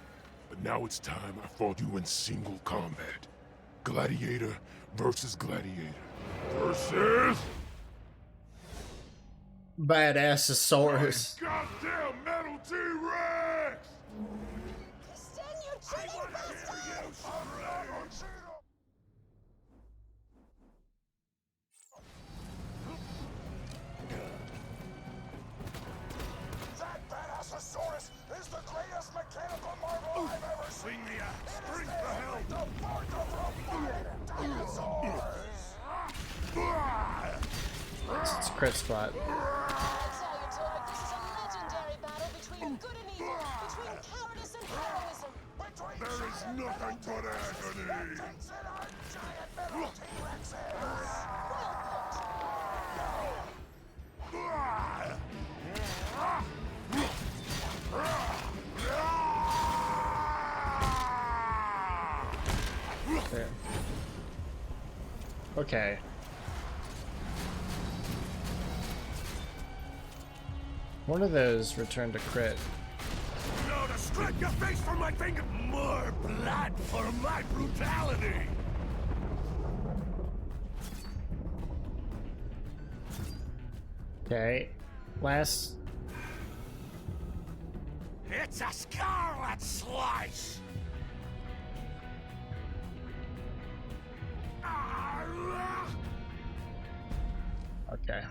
Speaker 3: But now it's time I fought you in single combat. Gladiator versus gladiator. Versus...
Speaker 1: Badassosaurus.
Speaker 3: Goddamn metal T-Rex!
Speaker 8: Piston, you're cheating, bastard!
Speaker 3: That Badassosaurus is the greatest mechanical marvel I've ever seen! Bring the axe! Bring the hell! The fourth of robotic dinosaurs!
Speaker 1: It's a crit spot.
Speaker 13: I tell you, Torg, this is a legendary battle between good and evil, between cowardice and heroism.
Speaker 3: There is nothing but agony! Giant metal T-Rexes!
Speaker 1: There. Okay. One of those returned a crit.
Speaker 3: No, to strip your face from my finger! More blood for my brutality!
Speaker 1: Okay. Last...
Speaker 3: It's a scarlet slice!
Speaker 1: Okay.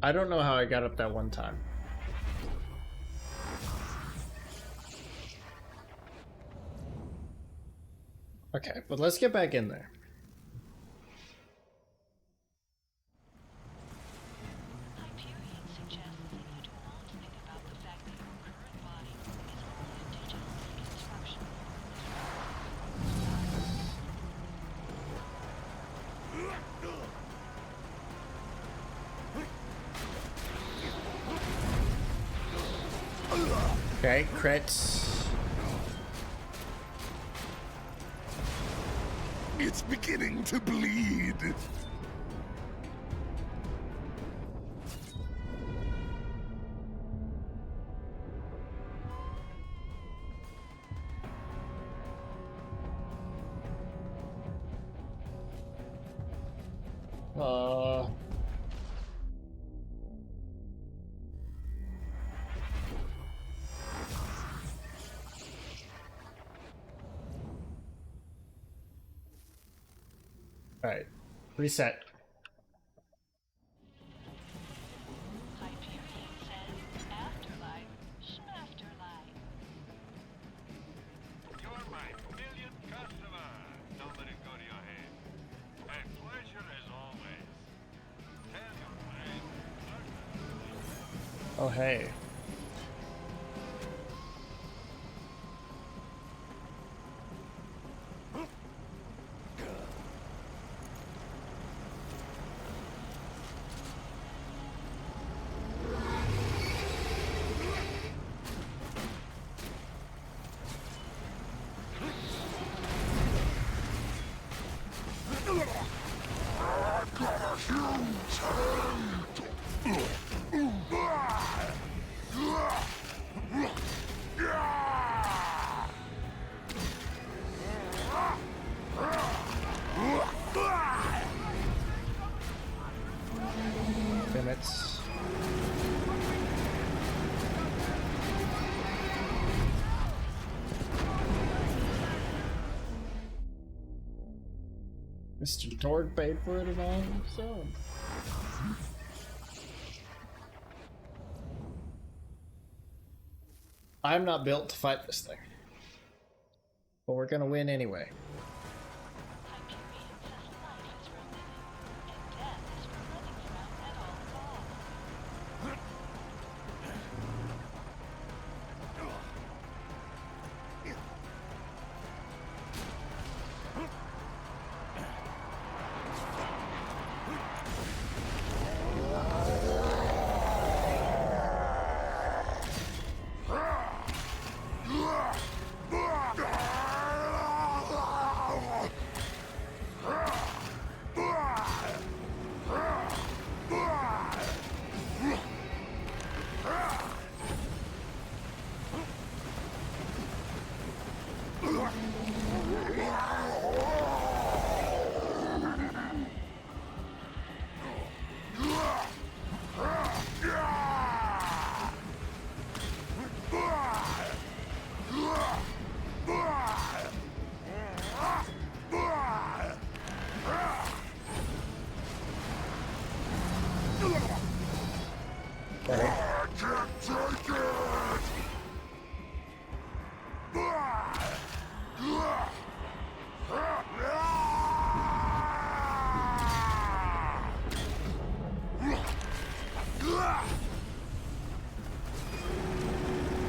Speaker 1: I don't know how I got up that one time. Okay, but let's get back in there.
Speaker 7: Hyperion suggests that you do not think about the fact that your current body is only a digital reconstruction.
Speaker 1: Okay, crits.
Speaker 3: It's beginning to bleed.
Speaker 1: Alright. Reset.
Speaker 7: Hyperion says afterlife, schmafterlife.
Speaker 5: You're my millionth
Speaker 1: Oh, hey. Damn it. Mr. Torg paid for it and all, so. I'm not built to fight this thing. But we're gonna win anyway.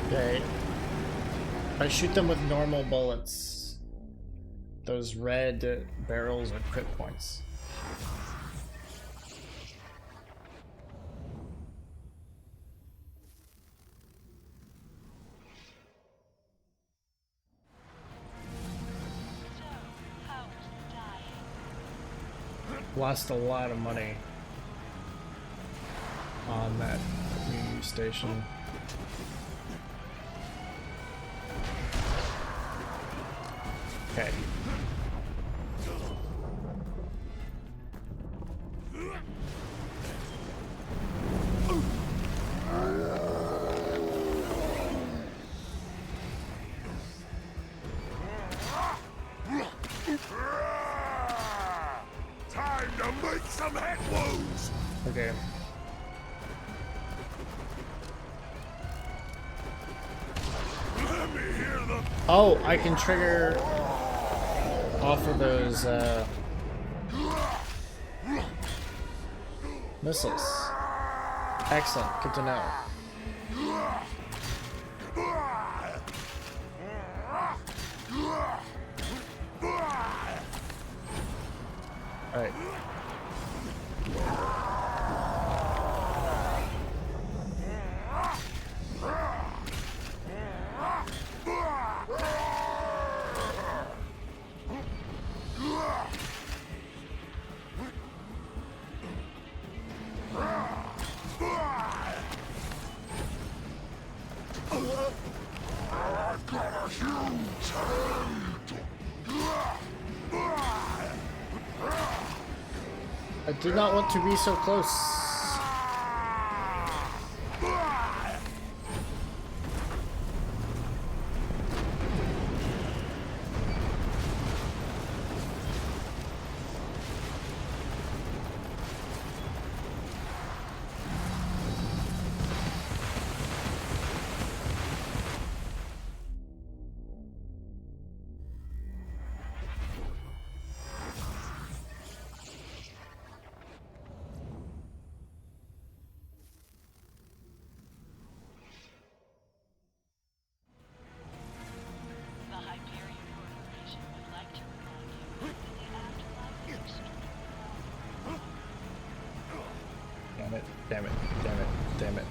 Speaker 1: Okay. I shoot them with normal bullets. Those red barrels are crit points. Lost a lot of money on that community station. Okay.
Speaker 3: Time to make some head wounds!
Speaker 1: Okay.
Speaker 3: Let me hear the...
Speaker 1: Oh, I can trigger off of those missiles. Excellent, good to know. Alright.
Speaker 3: I've got a huge head!
Speaker 1: I did not want to be so close. Damn it, damn it, damn it, damn it.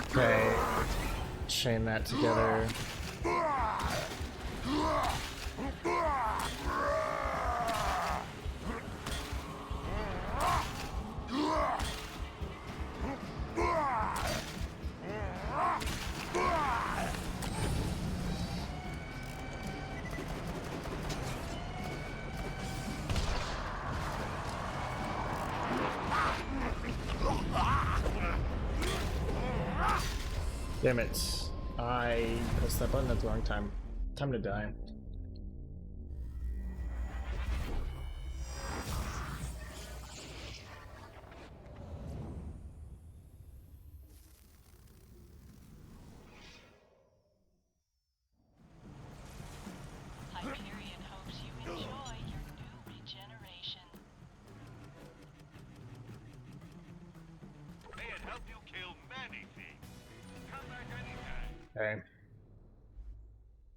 Speaker 1: Okay, chain that together. Damn it. I pressed that button at the wrong time. Time to die.
Speaker 7: Hyperion hopes you enjoy your new regeneration.
Speaker 5: May it help you kill many things. Come back anytime.
Speaker 1: Okay.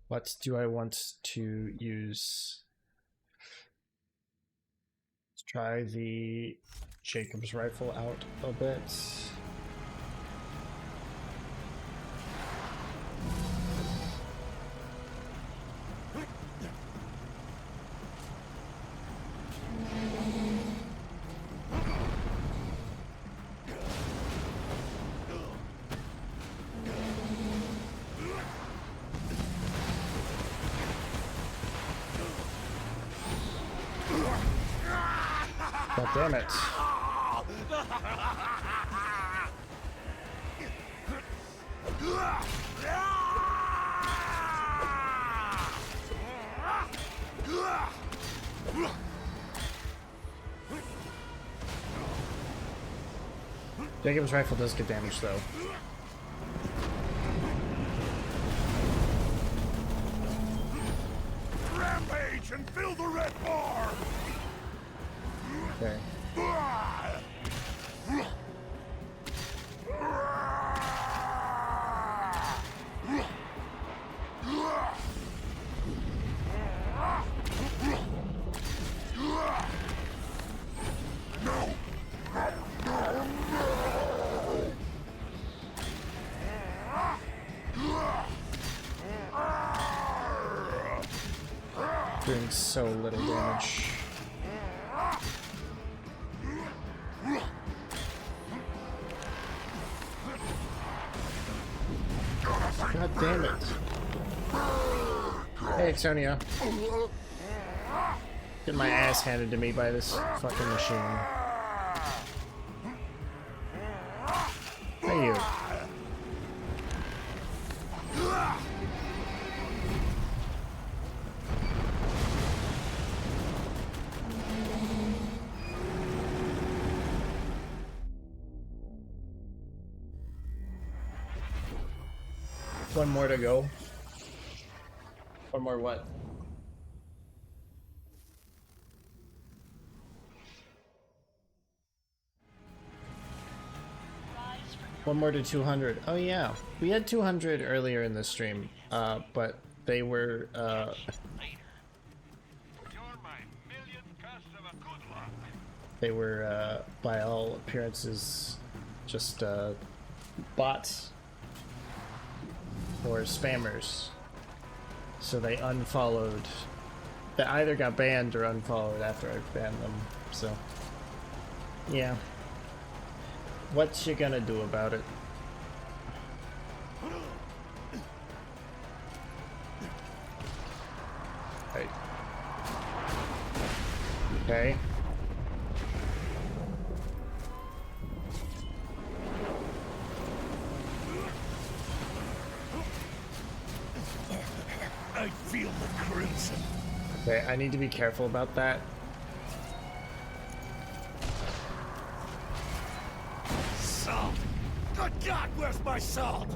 Speaker 1: What do I want to use? Let's try the Jacob's rifle out a bit. God damn it. Jacob's rifle does get damage though.
Speaker 5: Rampage and fill the red bar!
Speaker 1: Okay. Doing so little damage. God damn it. Hey, Exonia. Get my ass handed to me by this fucking machine. Hey, you. One more to go. One more what? One more to 200. Oh yeah, we had 200 earlier in the stream, but they were by all appearances just bots or spammers. So they unfollowed. They either got banned or unfollowed after I banned them. So yeah. What you gonna do about it?
Speaker 3: the crimson.
Speaker 1: Okay, I need to be careful about that.
Speaker 3: Salt! Good God, where's my salt?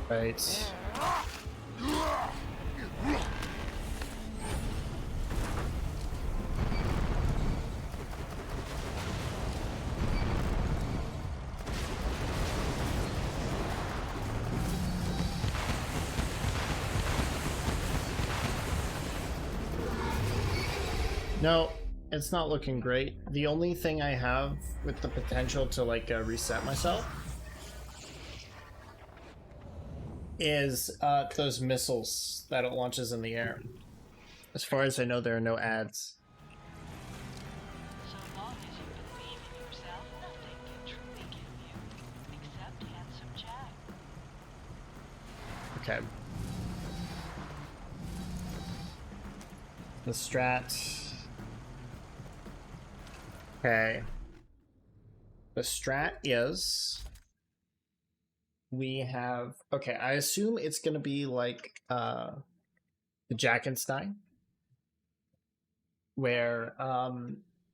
Speaker 1: Right. No, it's not looking great. The only thing I have with the potential to like reset myself is those missiles that it launches in the air. As far as I know, there are no ads.
Speaker 7: So long as you believe in yourself, nothing can truly kill you, except handsome Jack.
Speaker 1: Okay. The strat. Okay. The strat is we have, okay, I assume it's gonna be like the Jackenstein, where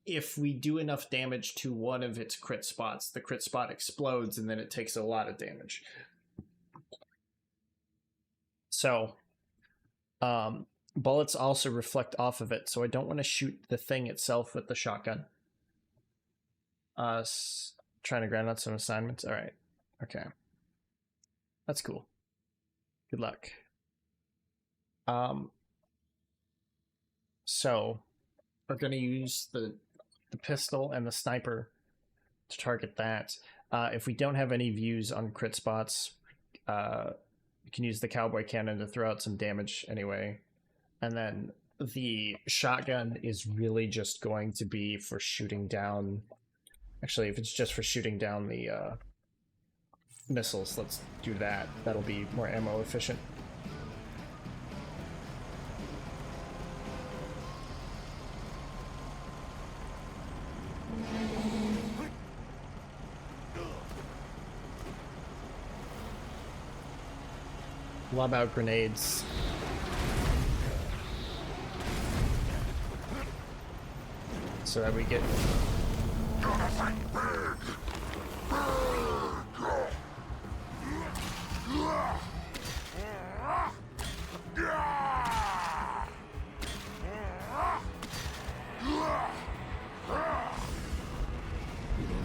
Speaker 1: if we do enough damage to one of its crit spots, the crit spot explodes and then it takes a lot of damage. So bullets also reflect off of it, so I don't want to shoot the thing itself with the shotgun. Trying to grind out some assignments. All right. Okay. That's cool. Good luck. So we're going to use the pistol and the sniper to target that. If we don't have any views on crit spots, we can use the cowboy cannon to throw out some damage anyway. And then the shotgun is really just going to be for shooting down. Actually, if it's just for shooting down the missiles, let's do that. That'll be more ammo efficient. Lob out grenades. So that we get...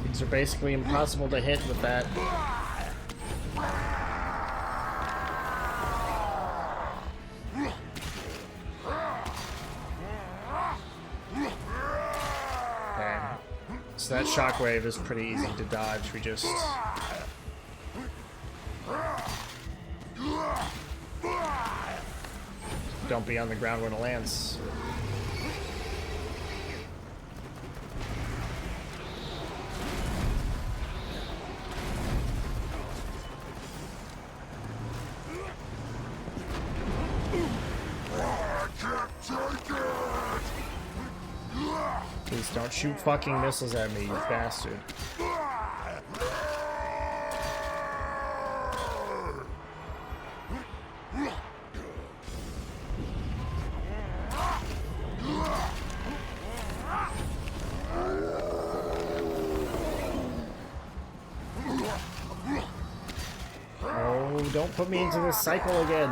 Speaker 1: These are basically impossible to hit with that. So that shockwave is pretty easy to dodge. We just... don't be on the ground when it lands. Please don't shoot fucking missiles at me, you bastard. Oh, don't put me into this cycle again.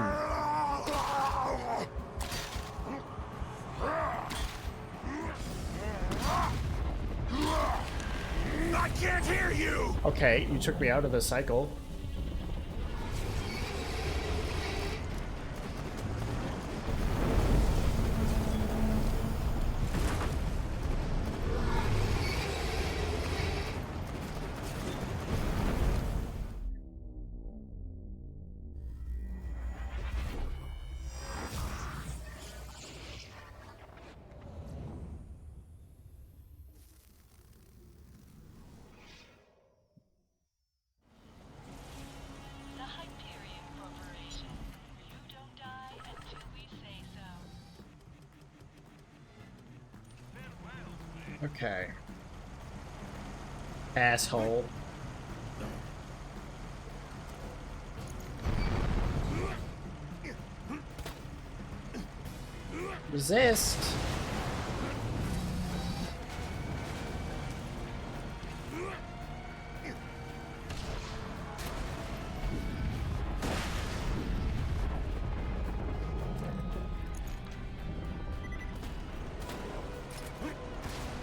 Speaker 3: I can't hear you!
Speaker 1: Okay, you took me out of the cycle. Okay. Asshole. Resist.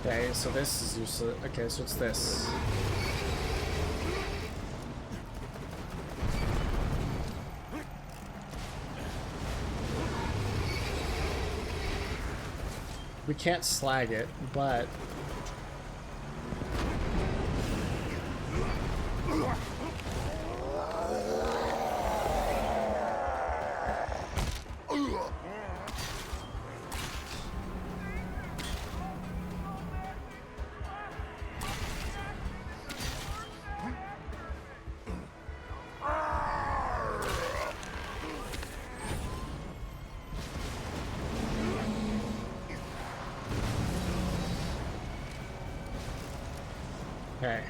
Speaker 1: Okay, so this is useless. Okay, so it's this. We can't slag it, but okay.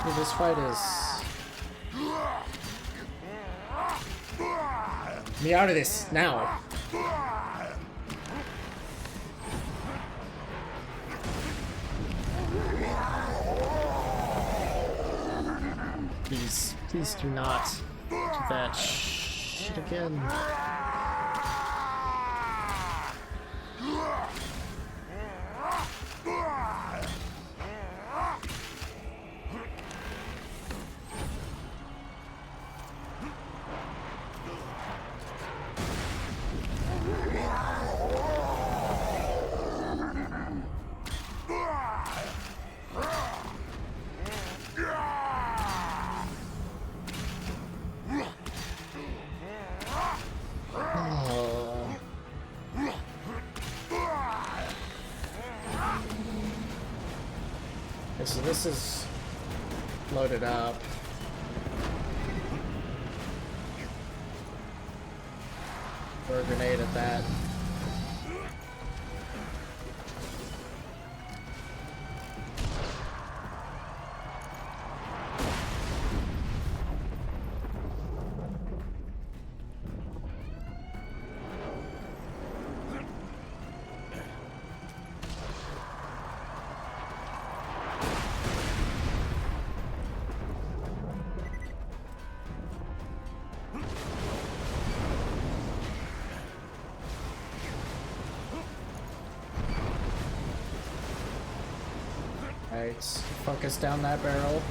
Speaker 1: Dude, this fight is... Me out of this, now! Please do not do that shit again. Okay, so this is loaded up. Throw a grenade at that. Alright, focus down that barrel.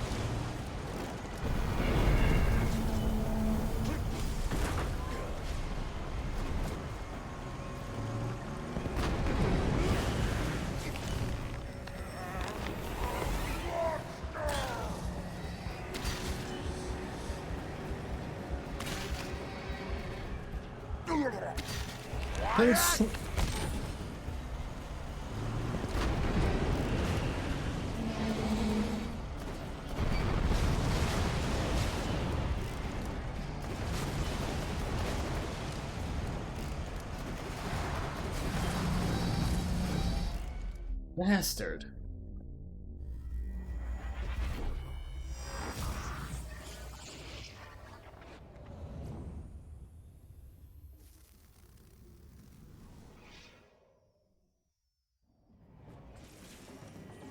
Speaker 1: Thanks. Bastard.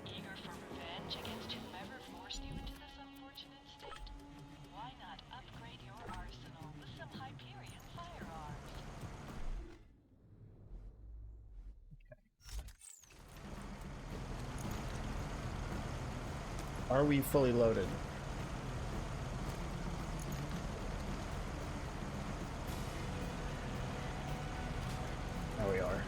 Speaker 7: Eager for revenge against whomever forced you into this unfortunate state? Why not upgrade your arsenal with some Hyperion firearms?
Speaker 1: Are we fully loaded? Now we are.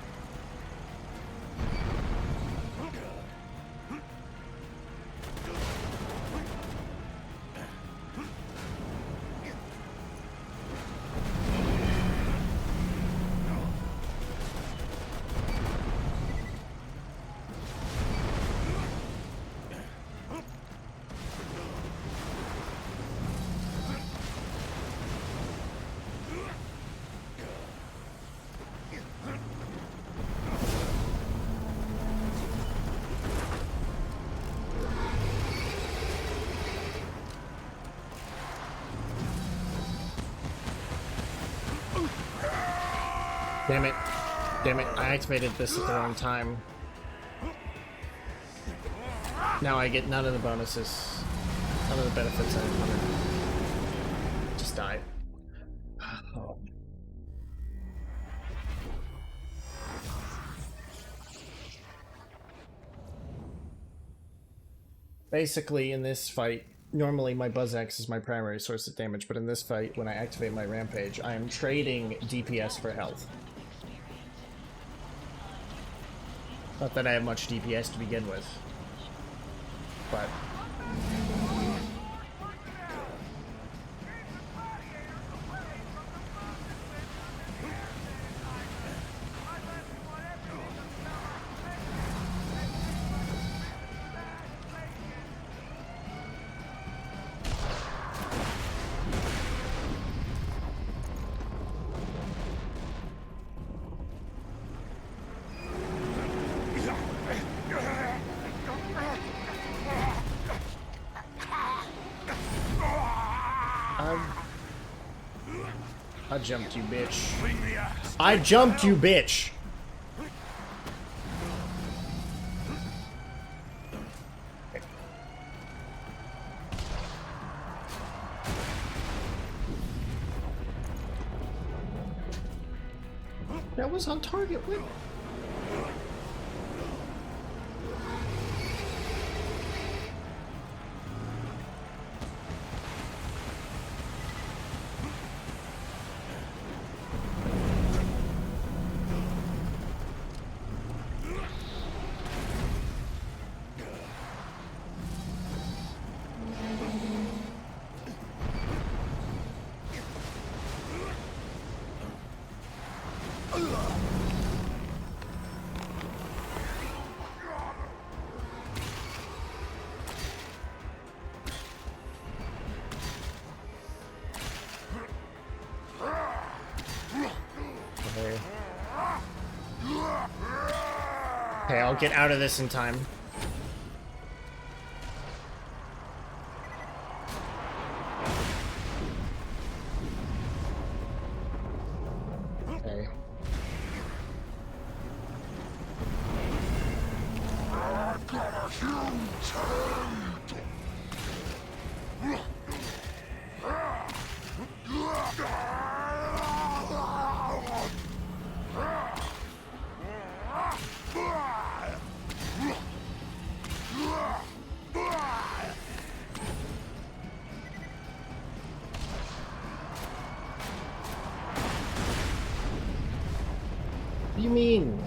Speaker 1: Damn it. Damn it, I activated this at the wrong time. Now I get none of the bonuses. None of the benefits I wanted. Just died. Oh. Basically, in this fight, normally my Buzz Axe is my primary source of damage, but in this fight, when I activate my Rampage, I am trading DPS for health. Not that I have much DPS to begin with, but... I jumped you, bitch. I jumped you, bitch! That was on target. What? Okay, I'll get out of this in time. Okay. What do you mean?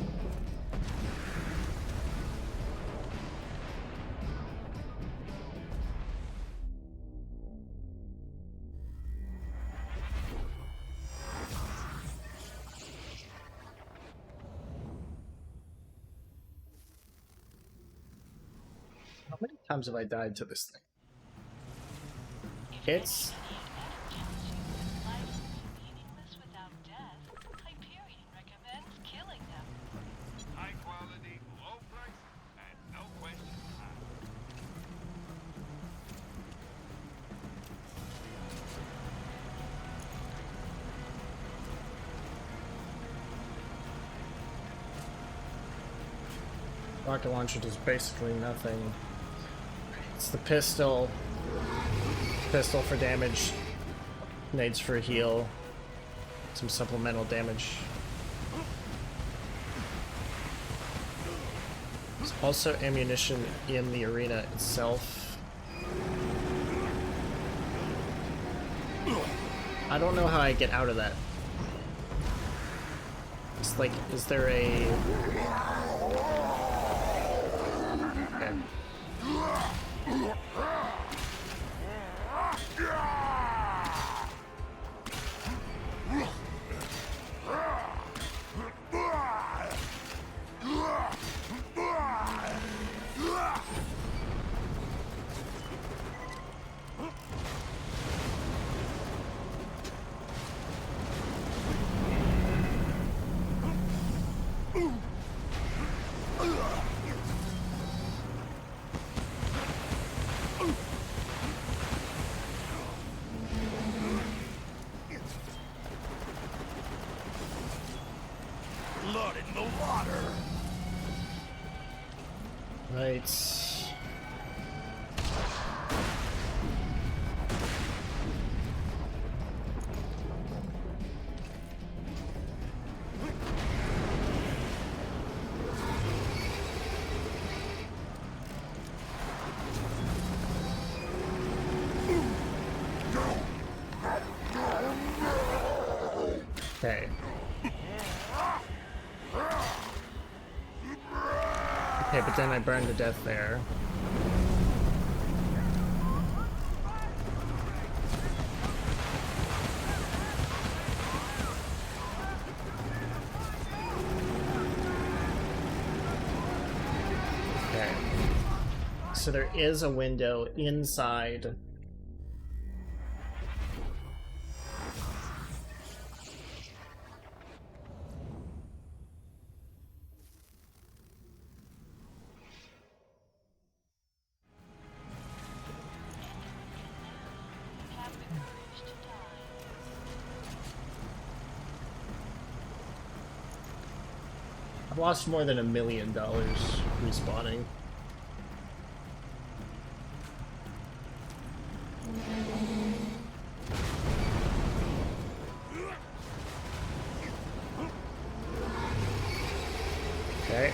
Speaker 1: How many times have I died to this thing? It's... Rocket launcher does basically nothing. It's the pistol. Pistol for damage. Nades for heal. Some supplemental damage. There's also ammunition in the arena itself. I don't know how I get out of that. It's like, is there a... Okay. Okay. Okay, but then I burned to death there. Okay. So there is a window inside. I've lost more than $1 million respawning. Okay.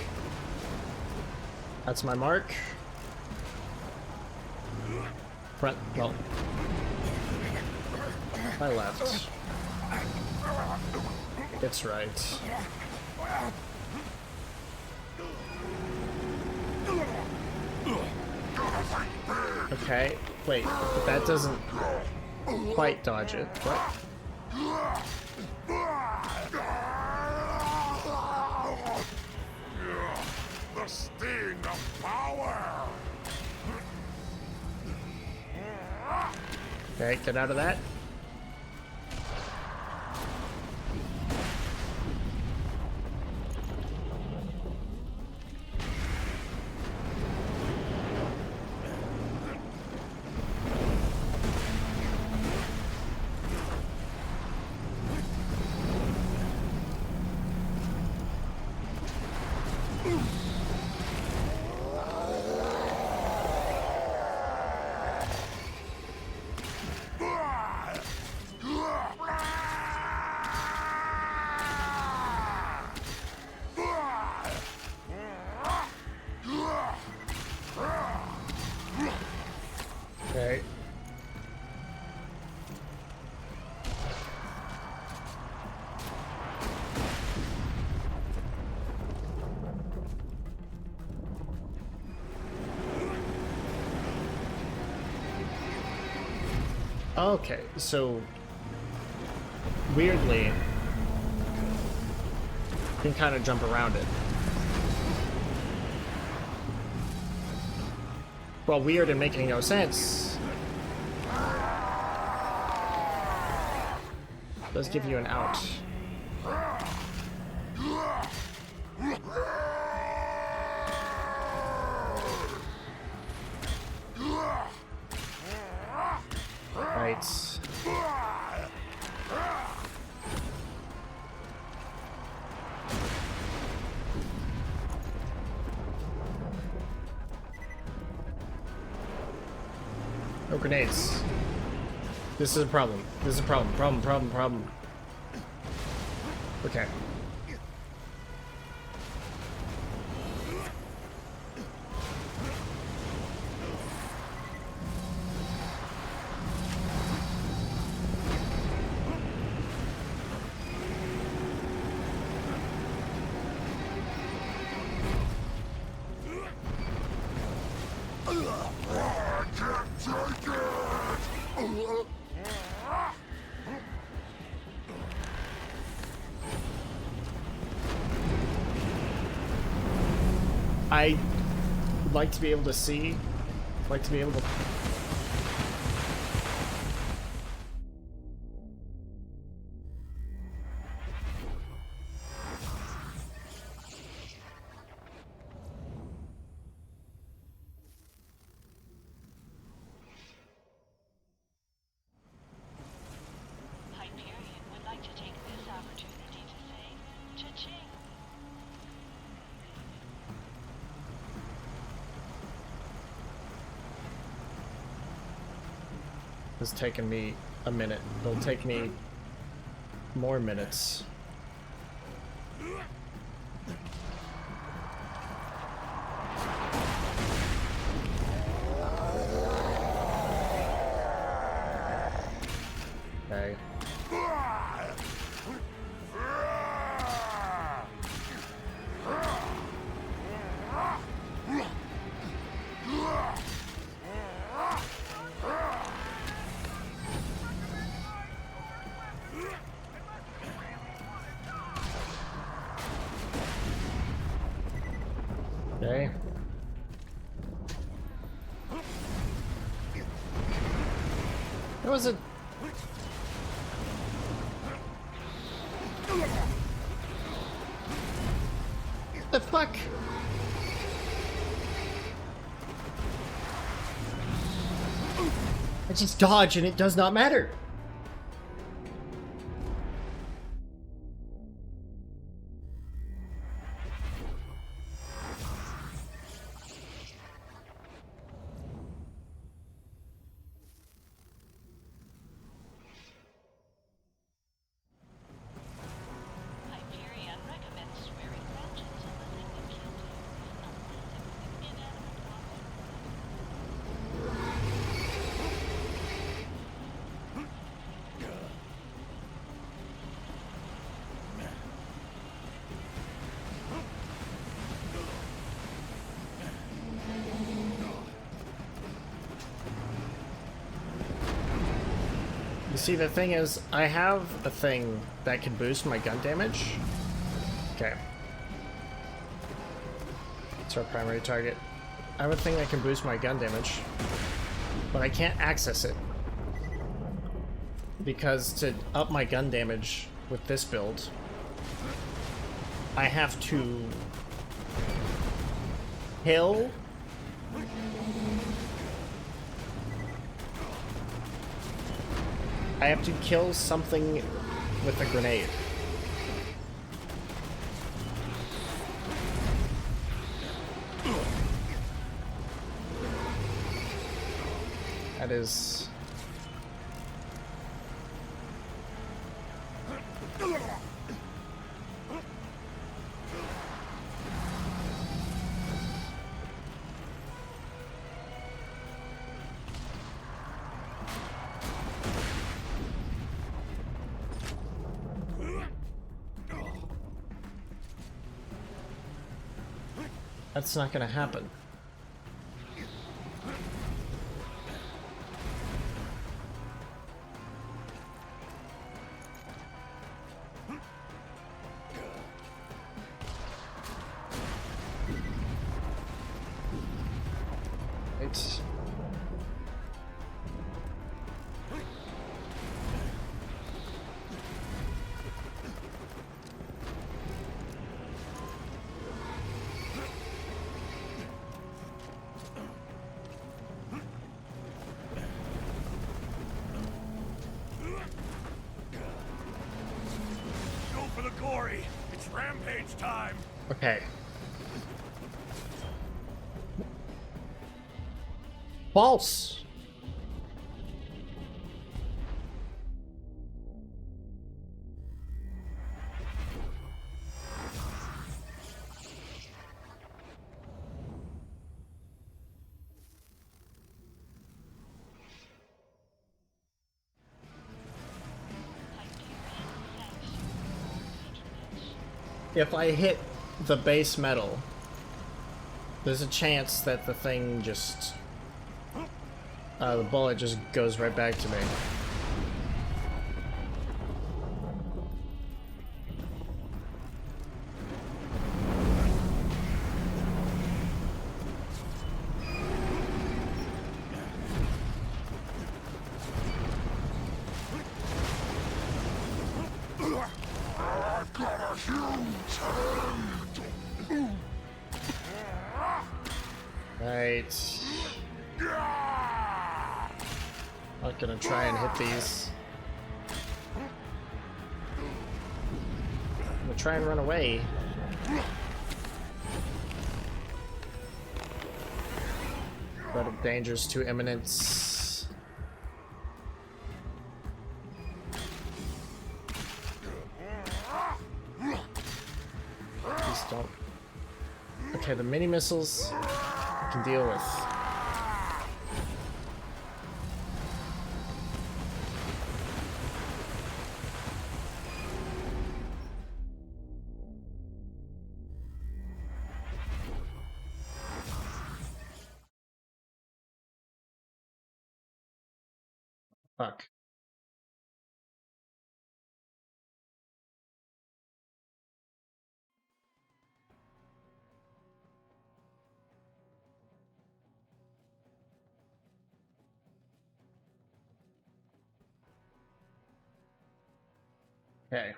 Speaker 1: That's my mark. Front, well. My left. It's right. Okay, wait, but that doesn't quite dodge it. What?
Speaker 3: The sting of power!
Speaker 1: Okay, get out of that. Okay. Okay, so weirdly, you can kind of jump around it. Well, weird and making no sense. Does give you an out. Right. No grenades. This is a problem. This is a problem. Problem. Okay. I would like to be able to see, like to be able to...
Speaker 7: Hyperion would like to take this opportunity to say cha-ching.
Speaker 1: It's taken me a minute. It'll take me more minutes. Okay. Okay. That was a... The fuck? I just dodge and it does not matter.
Speaker 7: Hyperion recommends swearing vengeance on the thing that killed you, unless it was an inanimate object.
Speaker 1: You see, the thing is, I have a thing that can boost my gun damage. Okay. It's our primary target. I have a thing that can boost my gun damage, but I can't access it. Because to up my gun damage with this build, I have to kill something with a grenade. That is... That's not gonna happen. It's...
Speaker 5: Go for the glory. It's rampage time.
Speaker 1: Okay. False! If I hit the base metal, there's a chance that the thing just... the bullet just goes right back to me.
Speaker 3: I've got a huge hand.
Speaker 1: Right. Not gonna try and hit these. I'm gonna try and run away. But if danger's too imminent. Please don't. Okay, the mini missiles I can deal with. Fuck. Okay.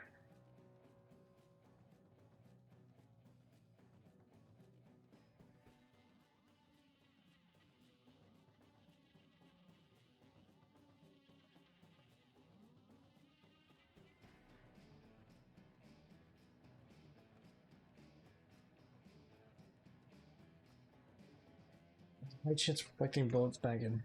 Speaker 1: High chance reflecting bullets back in.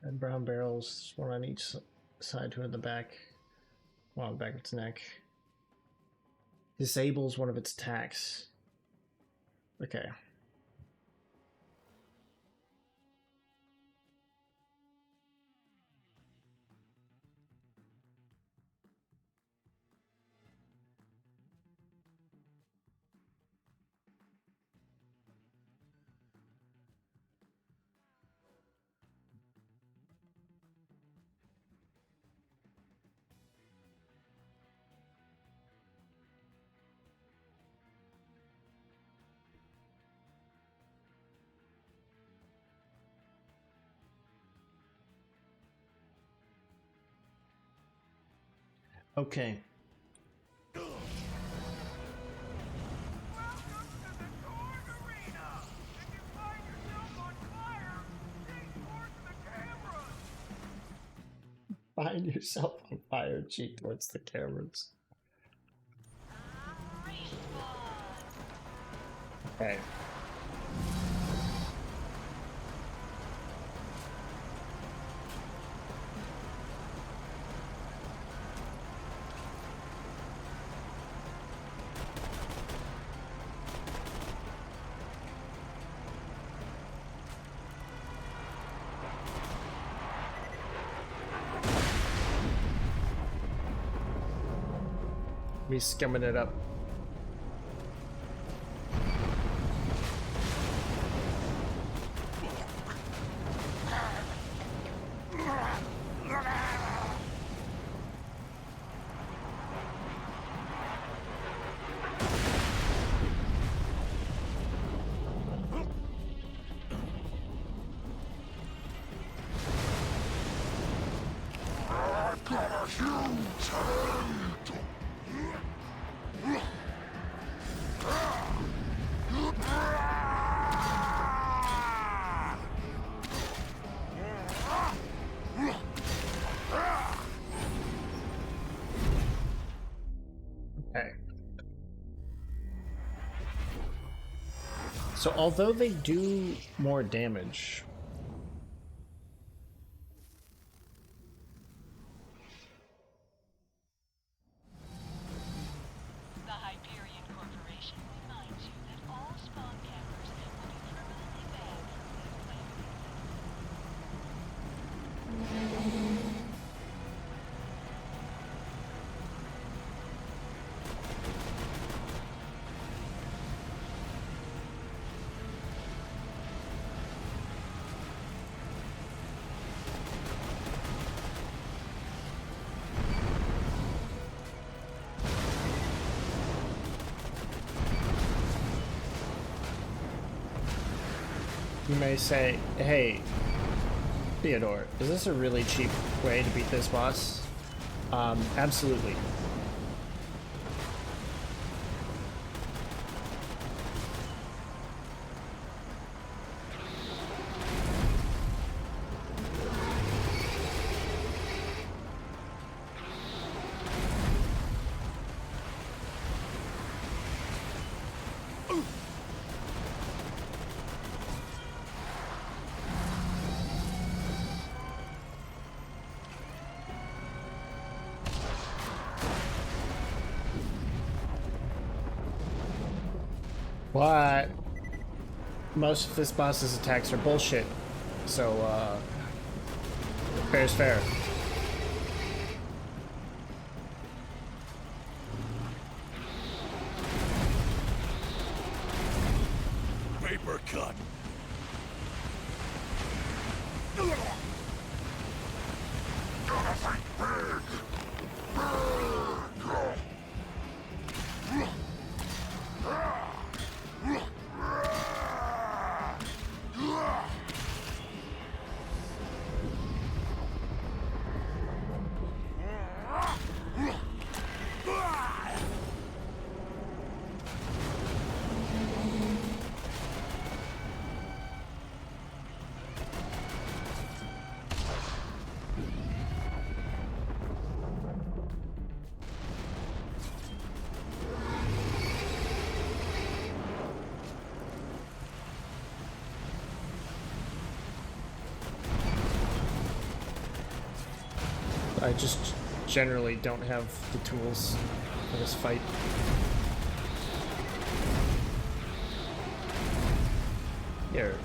Speaker 1: And brown barrels, one on each side, two in the back. One on the back of its neck. Disables one of its attacks. Okay. Okay. Find yourself on fire, cheek towards the cameras. Okay. Me skimming it up. Okay. So although they do more damage,
Speaker 7: The Hyperion Corporation reminds you that all spawn campers will be permanently banned from this planet.
Speaker 1: you may say, hey, Theodore, is this a really cheap way to beat this boss? Absolutely. But most of this boss's attacks are bullshit, so fair's fair.
Speaker 3: Paper cut. Gotta fight big.
Speaker 1: I just generally don't have the tools for this fight. Here.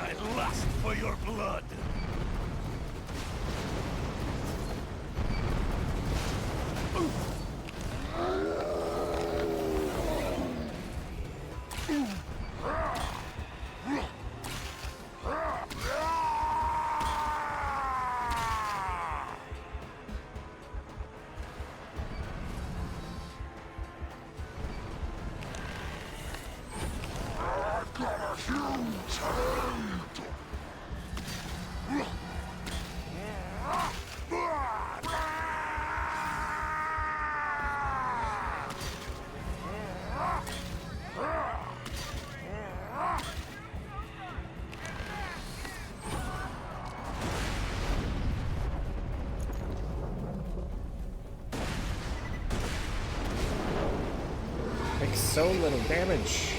Speaker 5: I lust for your blood.
Speaker 1: Like so little damage.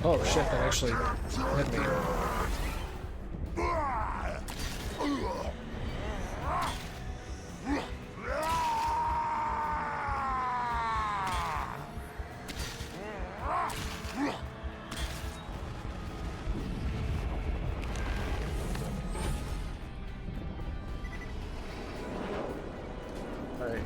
Speaker 1: Oh shit, that actually hit me. Alright.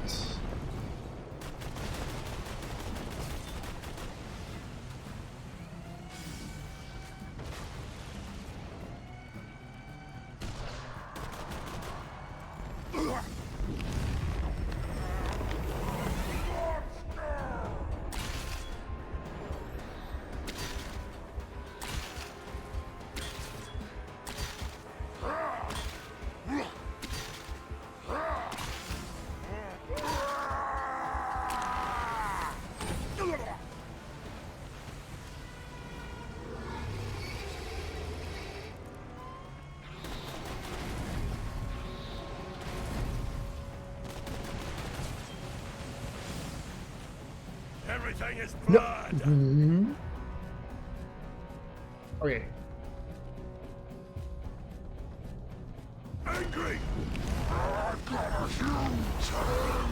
Speaker 5: Everything is blood.
Speaker 1: Mm-hmm. Okay.
Speaker 5: Angry.
Speaker 3: I've got a huge head.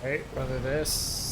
Speaker 1: Right, whether this.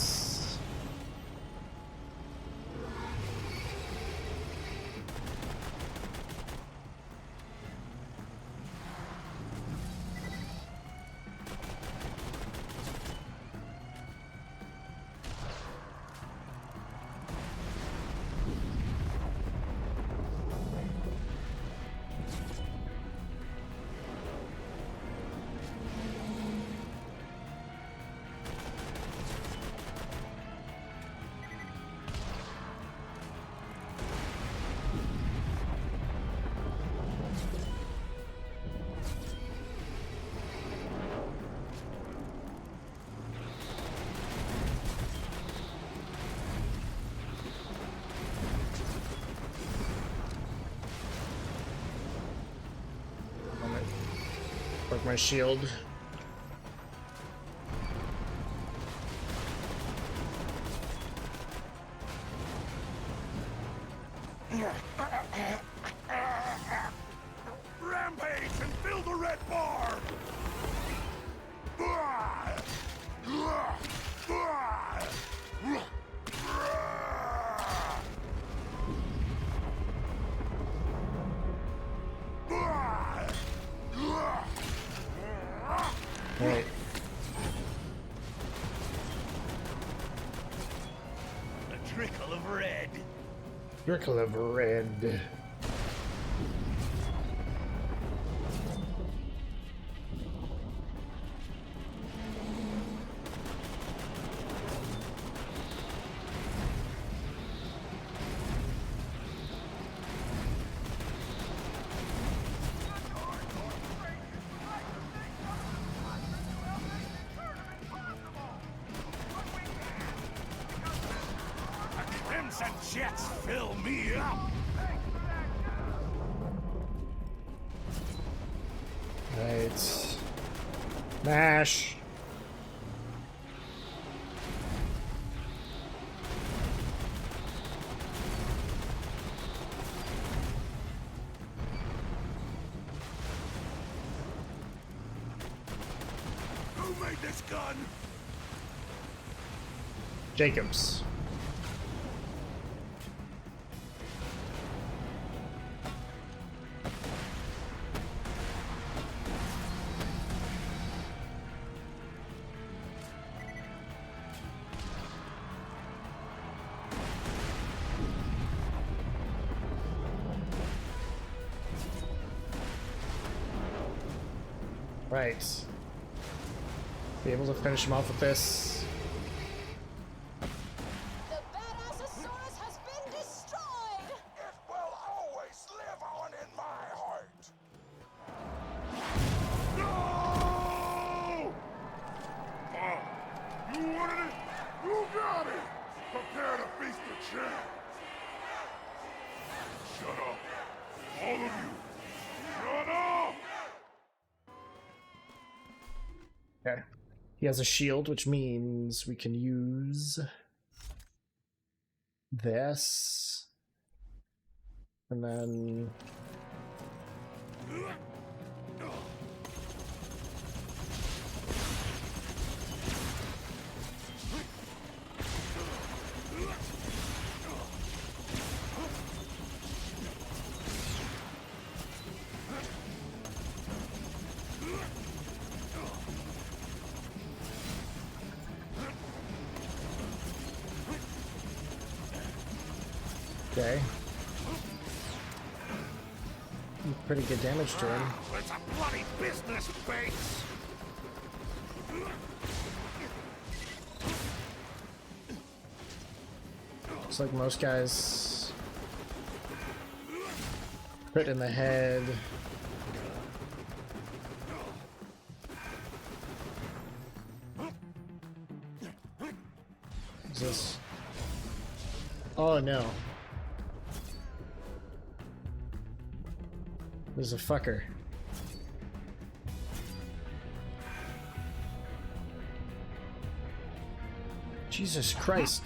Speaker 1: Work my shield. circle of red.
Speaker 5: Crimson jets fill me up.
Speaker 1: Right. Mash.
Speaker 5: Who made this gun?
Speaker 1: Jacobs. Right. Be able to finish him off with this.
Speaker 2: The Badassosaurus has been destroyed!
Speaker 3: It will always live on in my heart.
Speaker 5: No! You wanted it? You got it! Prepare to feast the champ! Shut up! All of you! Shut up!
Speaker 1: Okay. He has a shield, which means we can use this. And then... Okay. Pretty good damage to him.
Speaker 5: It's a bloody business base!
Speaker 1: Looks like most guys crit in the head. What's this? Oh no. There's a fucker. Jesus Christ.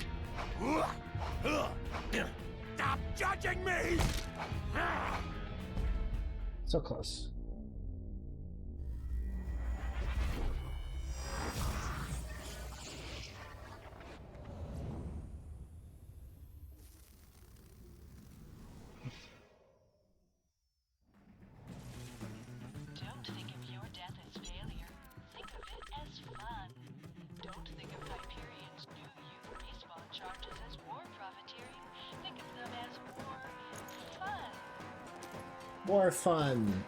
Speaker 5: Stop judging me!
Speaker 1: So close.
Speaker 7: Don't think of your death as failure. Think of it as fun. Don't think of Hyperion's new you respawn charges as war profiteering. Think of them as war fun.
Speaker 1: More fun.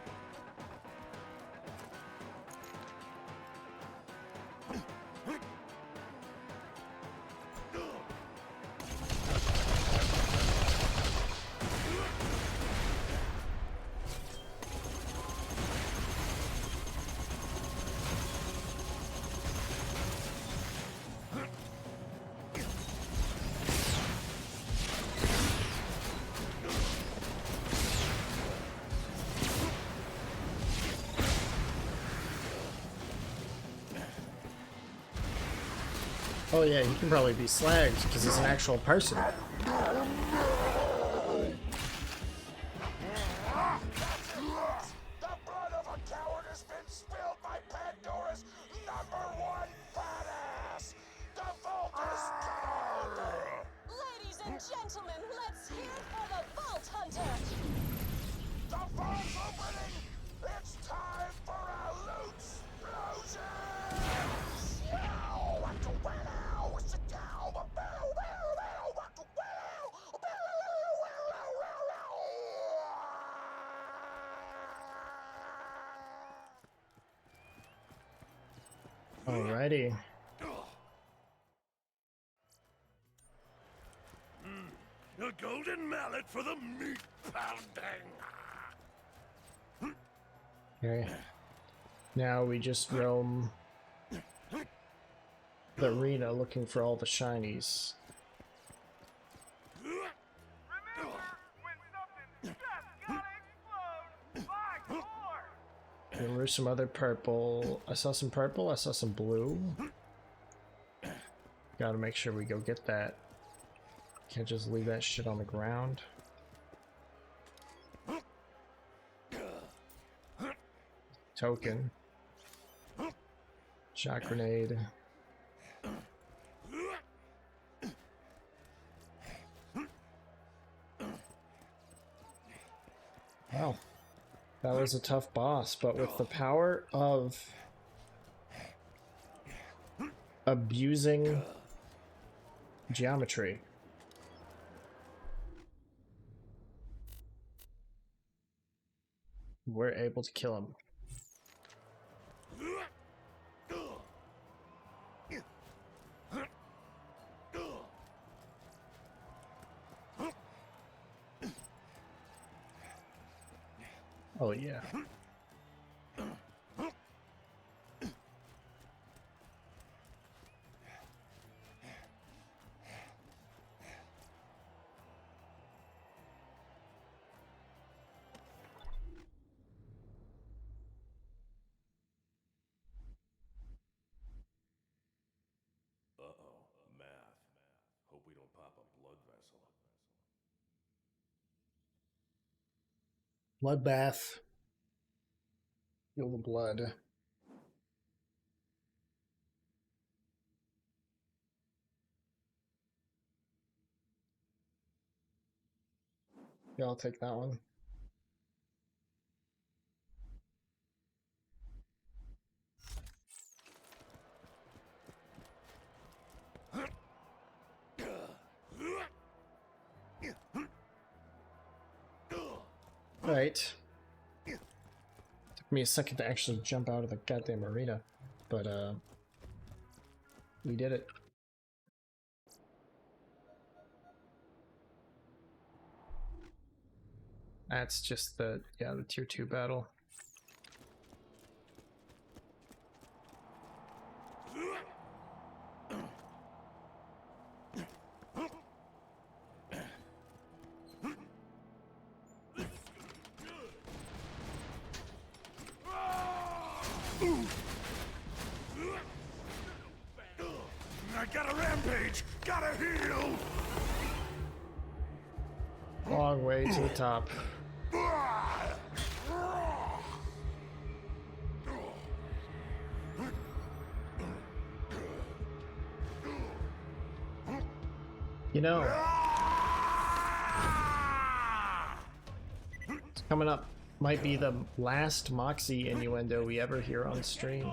Speaker 1: Oh yeah, he can probably be slagged because he's an actual person.
Speaker 3: The blood of a coward has been spilled by Pandora's #1 badass! The vault is covered!
Speaker 13: Ladies and gentlemen, let's hear it for the Vault Hunter!
Speaker 3: The vault's opening! It's time for a loot explosion! Yow! What the wow! Sit down!
Speaker 1: Alrighty.
Speaker 6: A golden mallet for the meat pounding.
Speaker 1: Okay. Now we just roam the arena looking for all the shinies. And there's some other purple. I saw some purple, I saw some blue. Gotta make sure we go get that. Can't just leave that shit on the ground. Token. Shot grenade. Wow. That was a tough boss, but with the power of abusing geometry, we're able to kill him. Oh yeah.
Speaker 6: Uh-oh, math. Hope we don't pop a blood vessel.
Speaker 1: Bloodbath. Feel the blood. Yeah, I'll take that one. Right. Took me a second to actually jump out of the goddamn arena, but we did it. That's just the tier 2 battle.
Speaker 6: I got a rampage! Gotta heal!
Speaker 1: Long way to the top. You know, it's coming up. Might be the last Moxie innuendo we ever hear on stream.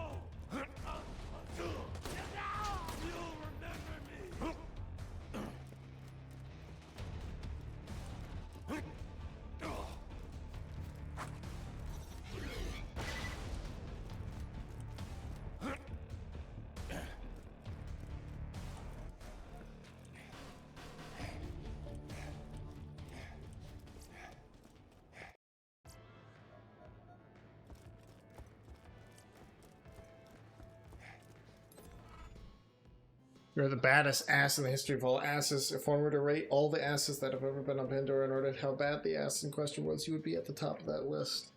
Speaker 1: You're the baddest ass in the history of all asses. If one were to rate all the asses that have ever been on Pandora and ordered how bad the ass in question was, you would be at the top of that list.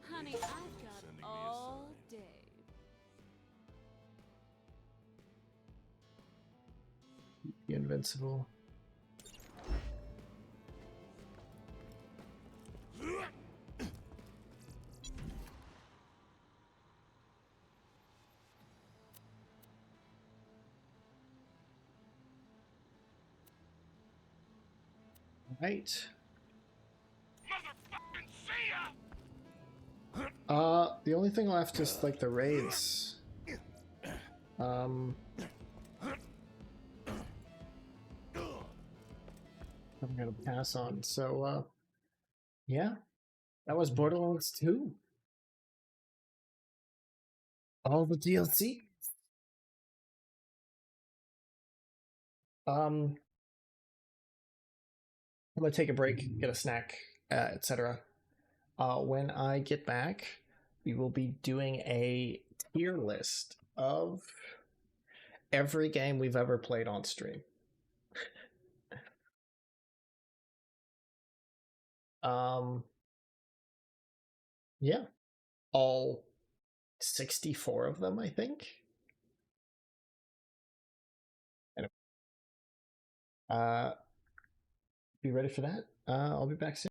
Speaker 4: Honey, I've got all day.
Speaker 1: Be invincible. Right. The only thing left is like the raids. I'm gonna pass on. So yeah. That was Borderlands 2. All the DLC. I'm gonna take a break, get a snack, etc. When I get back, we will be doing a tier list of every game we've ever played on stream. Yeah, all 64 of them, I think. Anyway, be ready for that. I'll be back soon.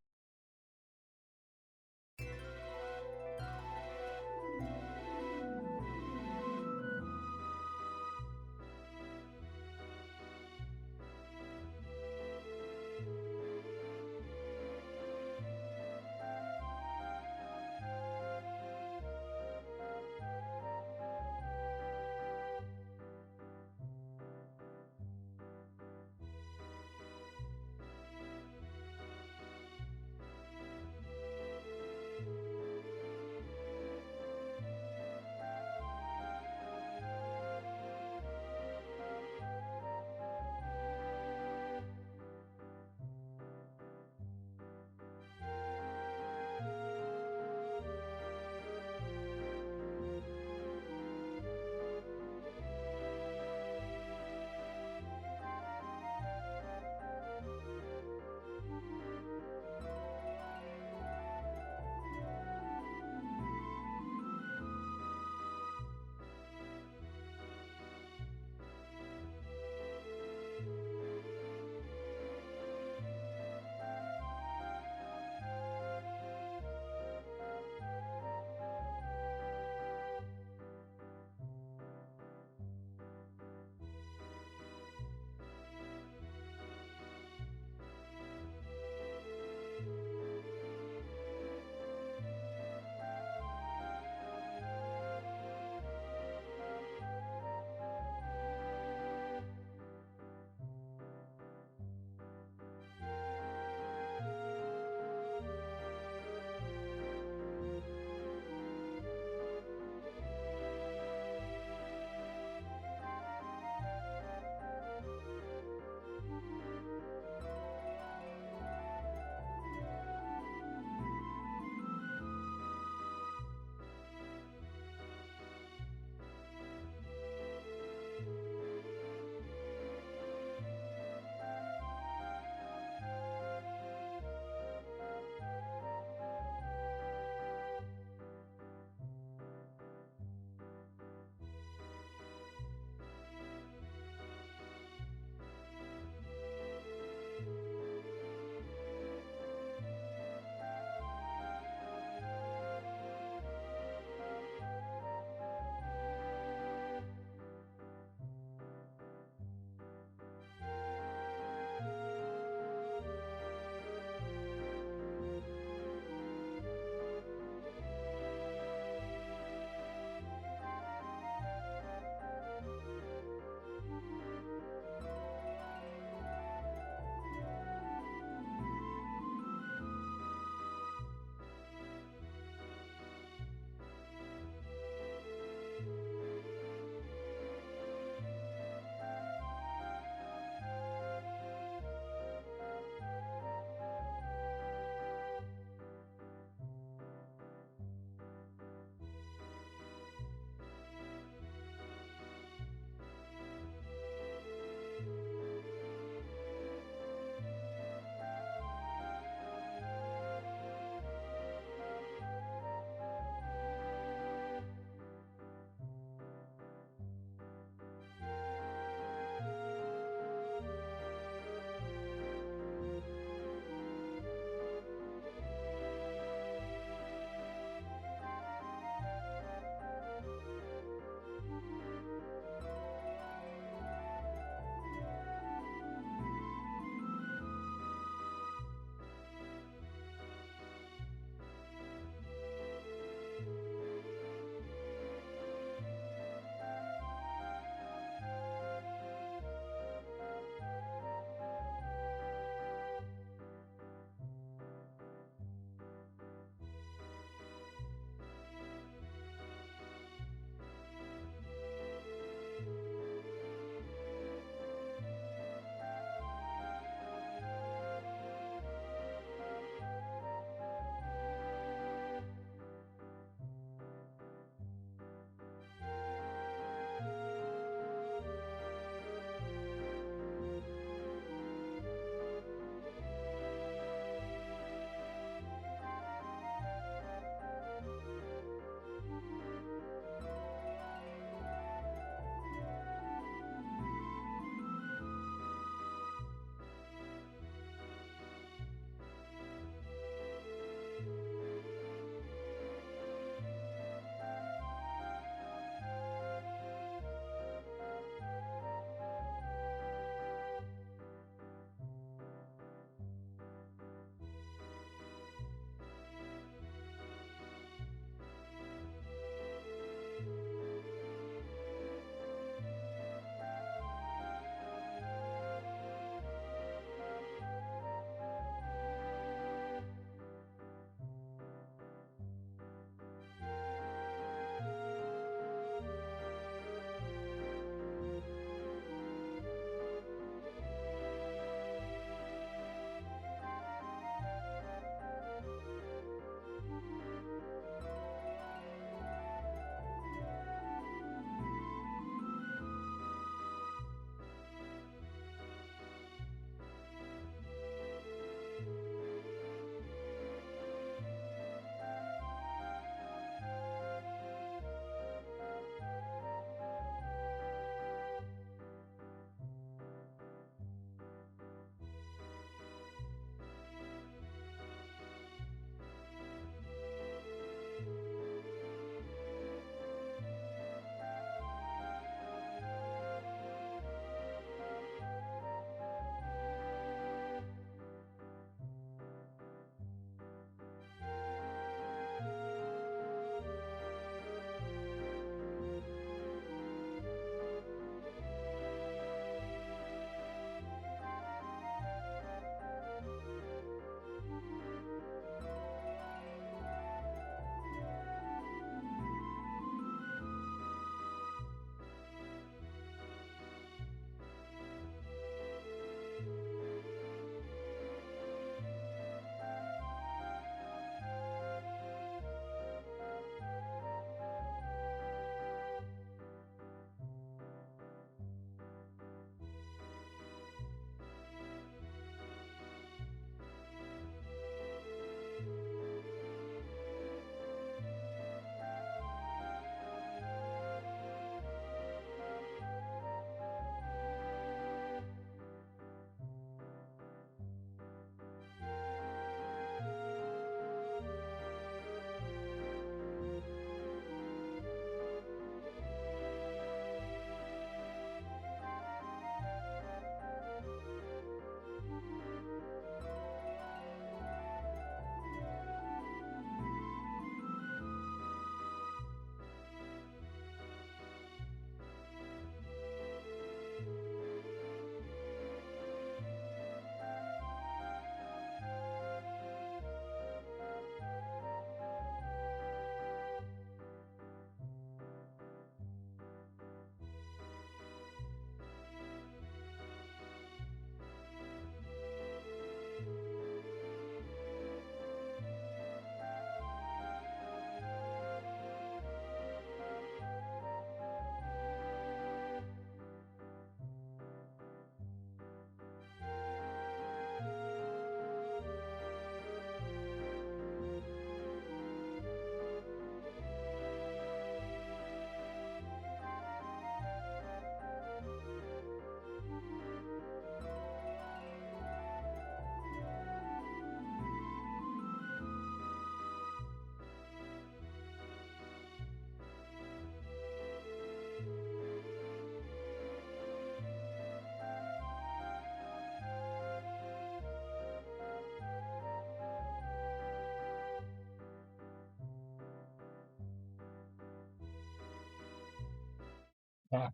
Speaker 1: Ah.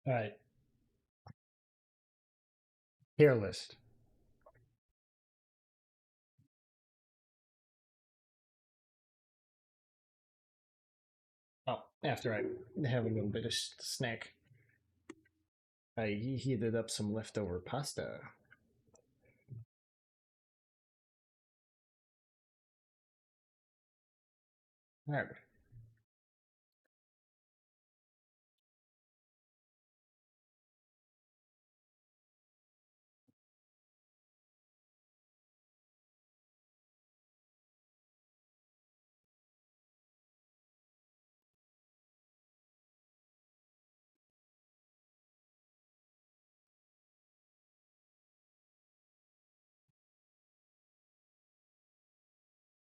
Speaker 1: All right. Tier list. Oh, after I have a little bit of snack, I heated up some leftover pasta. All right.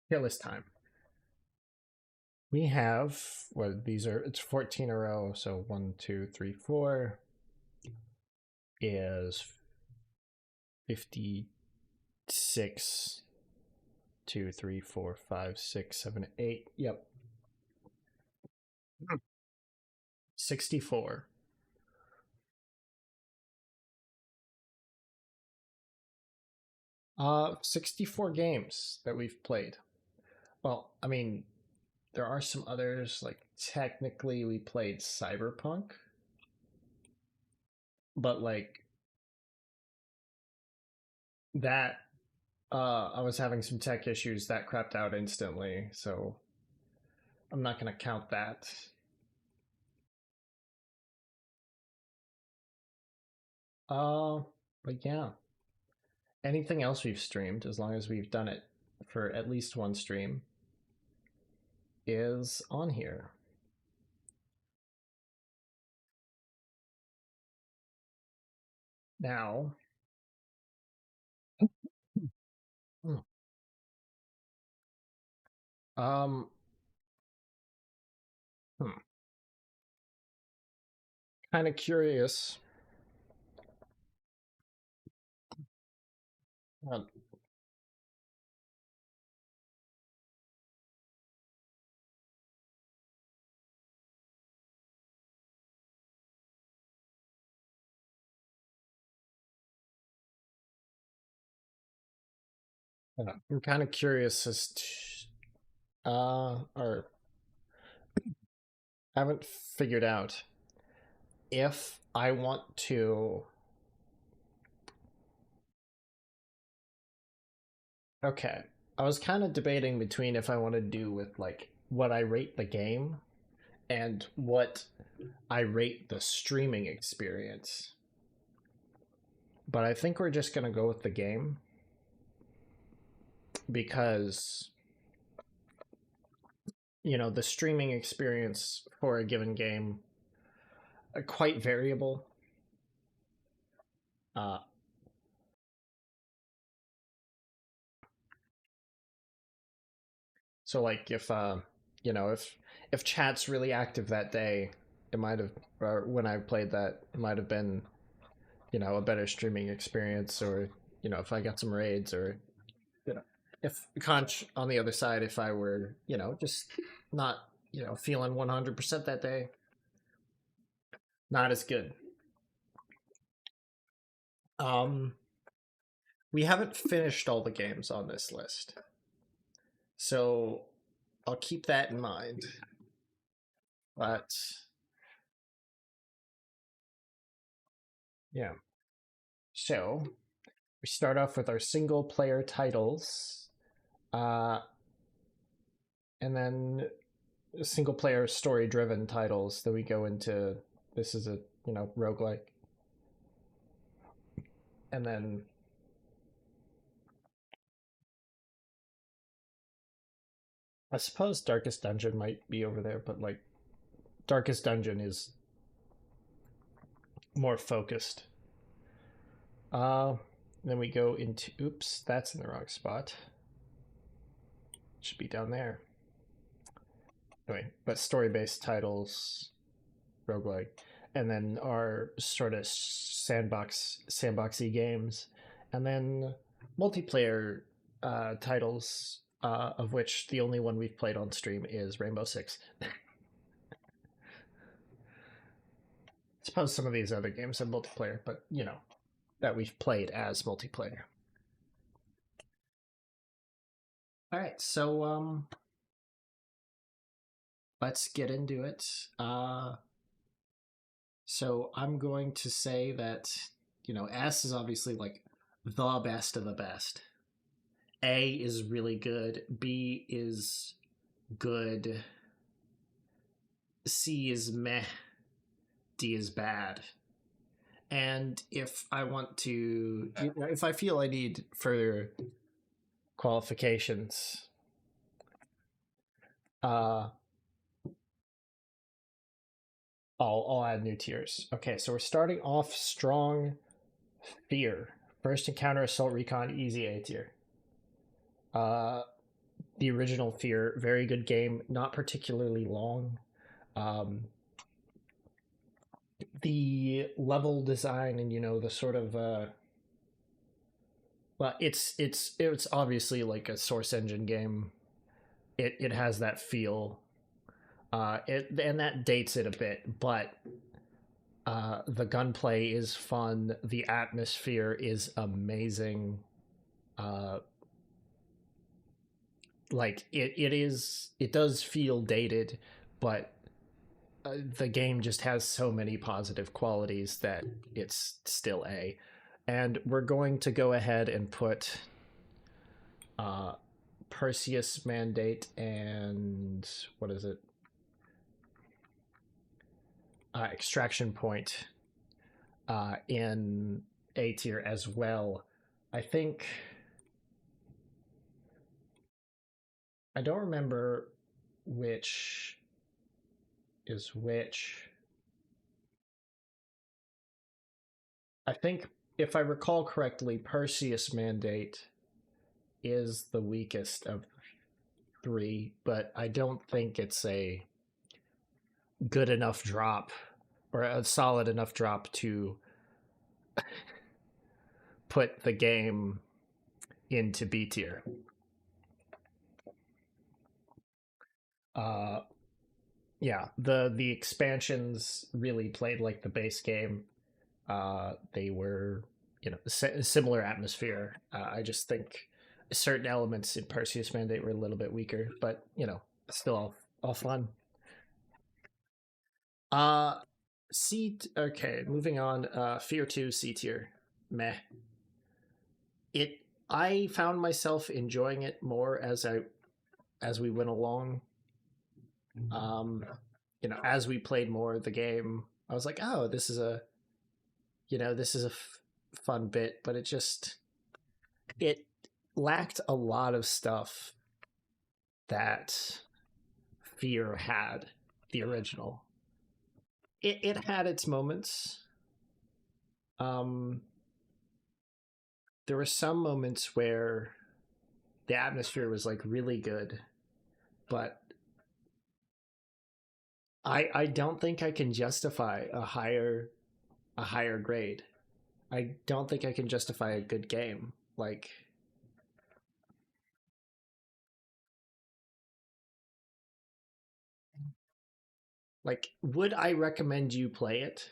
Speaker 1: Tier list time. We have what these are. It's 14 in a row. So 1, 2, 3, 4 is 56. 2, 3, 4, 5, 6, 7, 8. Yep. 64. 64 games that we've played. Well, I mean, there are some others. Like technically, we played Cyberpunk, but like that, I was having some tech issues that crapped out instantly, so I'm not gonna count that. But yeah, anything else we've streamed, as long as we've done it for at least one stream, is on here. Now, um, kind of curious. Uh, I'm kind of curious as to, or haven't figured out if I want to. Okay, I was kind of debating between if I want to do with like what I rate the game and what I rate the streaming experience. But I think we're just gonna go with the game because the streaming experience for a given game are quite variable. So like if chat's really active that day, it might have, or when I played that, it might have been a better streaming experience, or if I got some raids, or if Conch on the other side, if I were just not feeling 100% that day, not as good. We haven't finished all the games on this list, so I'll keep that in mind. But yeah, so we start off with our single player titles, and then single player story driven titles. Then we go into this is a roguelike, and then I suppose Darkest Dungeon might be over there, but like Darkest Dungeon is more focused. Then we go into oops, that's in the wrong spot. Should be down there. Anyway, but story-based titles, roguelike, and then our sort of sandboxy games, and then multiplayer titles, of which the only one we've played on stream is Rainbow Six. suppose some of these other games have multiplayer, but you know, that we've played as multiplayer. All right, so let's get into it. So I'm going to say that, you know, S is obviously like the best of the best. A is really good. B is good. C is meh. D is bad. And if I want to, you know, if I feel I need further qualifications, I'll add new tiers. Okay, so we're starting off strong. Fear. First encounter, assault recon, easy A tier. The original Fear, very good game, not particularly long. The level design and, you know, the sort of well, it's obviously like a Source Engine game. It has that feel. And that dates it a bit, but the gunplay is fun. The atmosphere is amazing. Like it does feel dated, but the game just has so many positive qualities that it's still A. And we're going to go ahead and put Perseus Mandate and what is it? Extraction Point in A tier as well. I think I don't remember which is which. I think if I recall correctly, Perseus Mandate is the weakest of 3, but I don't think it's a good enough drop or a solid enough drop to put the game into B tier. Yeah, the expansions really played like the base game. They were, you know, similar atmosphere. I just think certain elements in Perseus Mandate were a little bit weaker, but you know, still all fun. C. Okay, moving on. Fear 2 C tier. Meh. I found myself enjoying it more as we went along. You know, as we played more of the game, I was like, oh, this is a fun bit, but it lacked a lot of stuff that Fear had, the original. It had its moments. There were some moments where the atmosphere was like really good, but I don't think I can justify a higher grade. I don't think I can justify a good game. Like, would I recommend you play it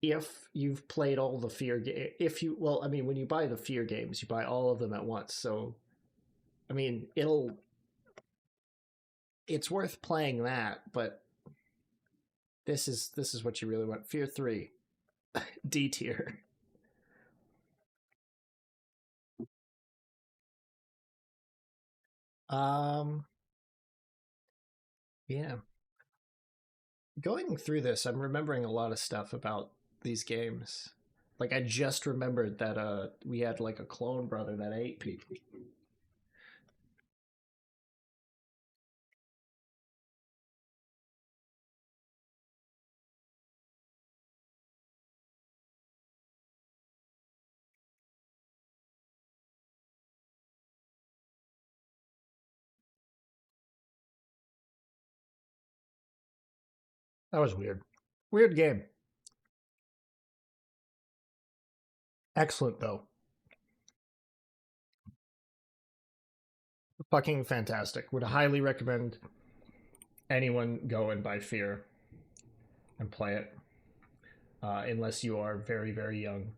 Speaker 1: if you've played all the Fear if you, well, I mean, when you buy the Fear games, you buy all of them at once. So, I mean, it's worth playing that, but this is what you really want. Fear 3, D tier. Yeah. Going through this, I'm remembering a lot of stuff about these games. Like, I just remembered that we had like a clone brother that ate people. That was weird. Weird game. Excellent, though. Fucking fantastic. Would highly recommend anyone go and buy Fear and play it. unless you are very, very young.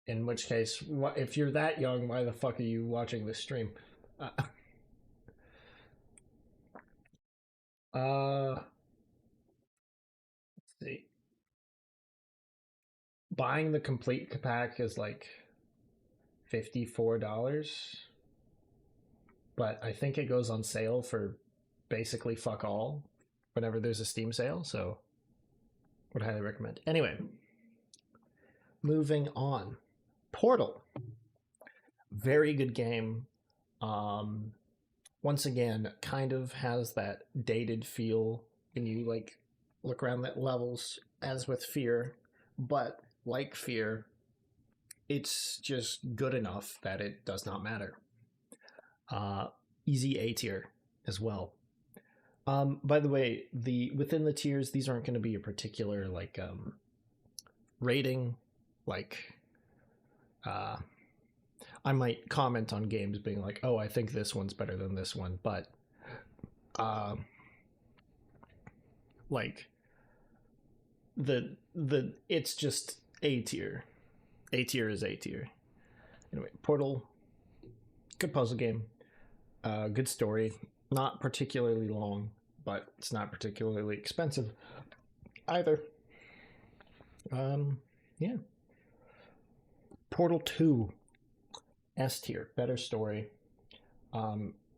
Speaker 1: In which case, if you're that young, why the fuck are you watching this stream? Let's see. Buying the complete pack is like $54, but I think it goes on sale for basically fuck all whenever there's a Steam sale, so would highly recommend. Anyway, moving on. Portal. Very good game. Once again, kind of has that dated feel when you like look around the levels as with Fear, but like Fear, it's just good enough that it does not matter. Easy A tier as well. By the way, within the tiers, these aren't going to be a particular like rating. Like, I might comment on games being like, "Oh, I think this one's better than this one," but like the it's just A tier. A tier is A tier. Anyway, Portal, good puzzle game, good story, not particularly long, but it's not particularly expensive either. Yeah. Portal 2, S tier, better story,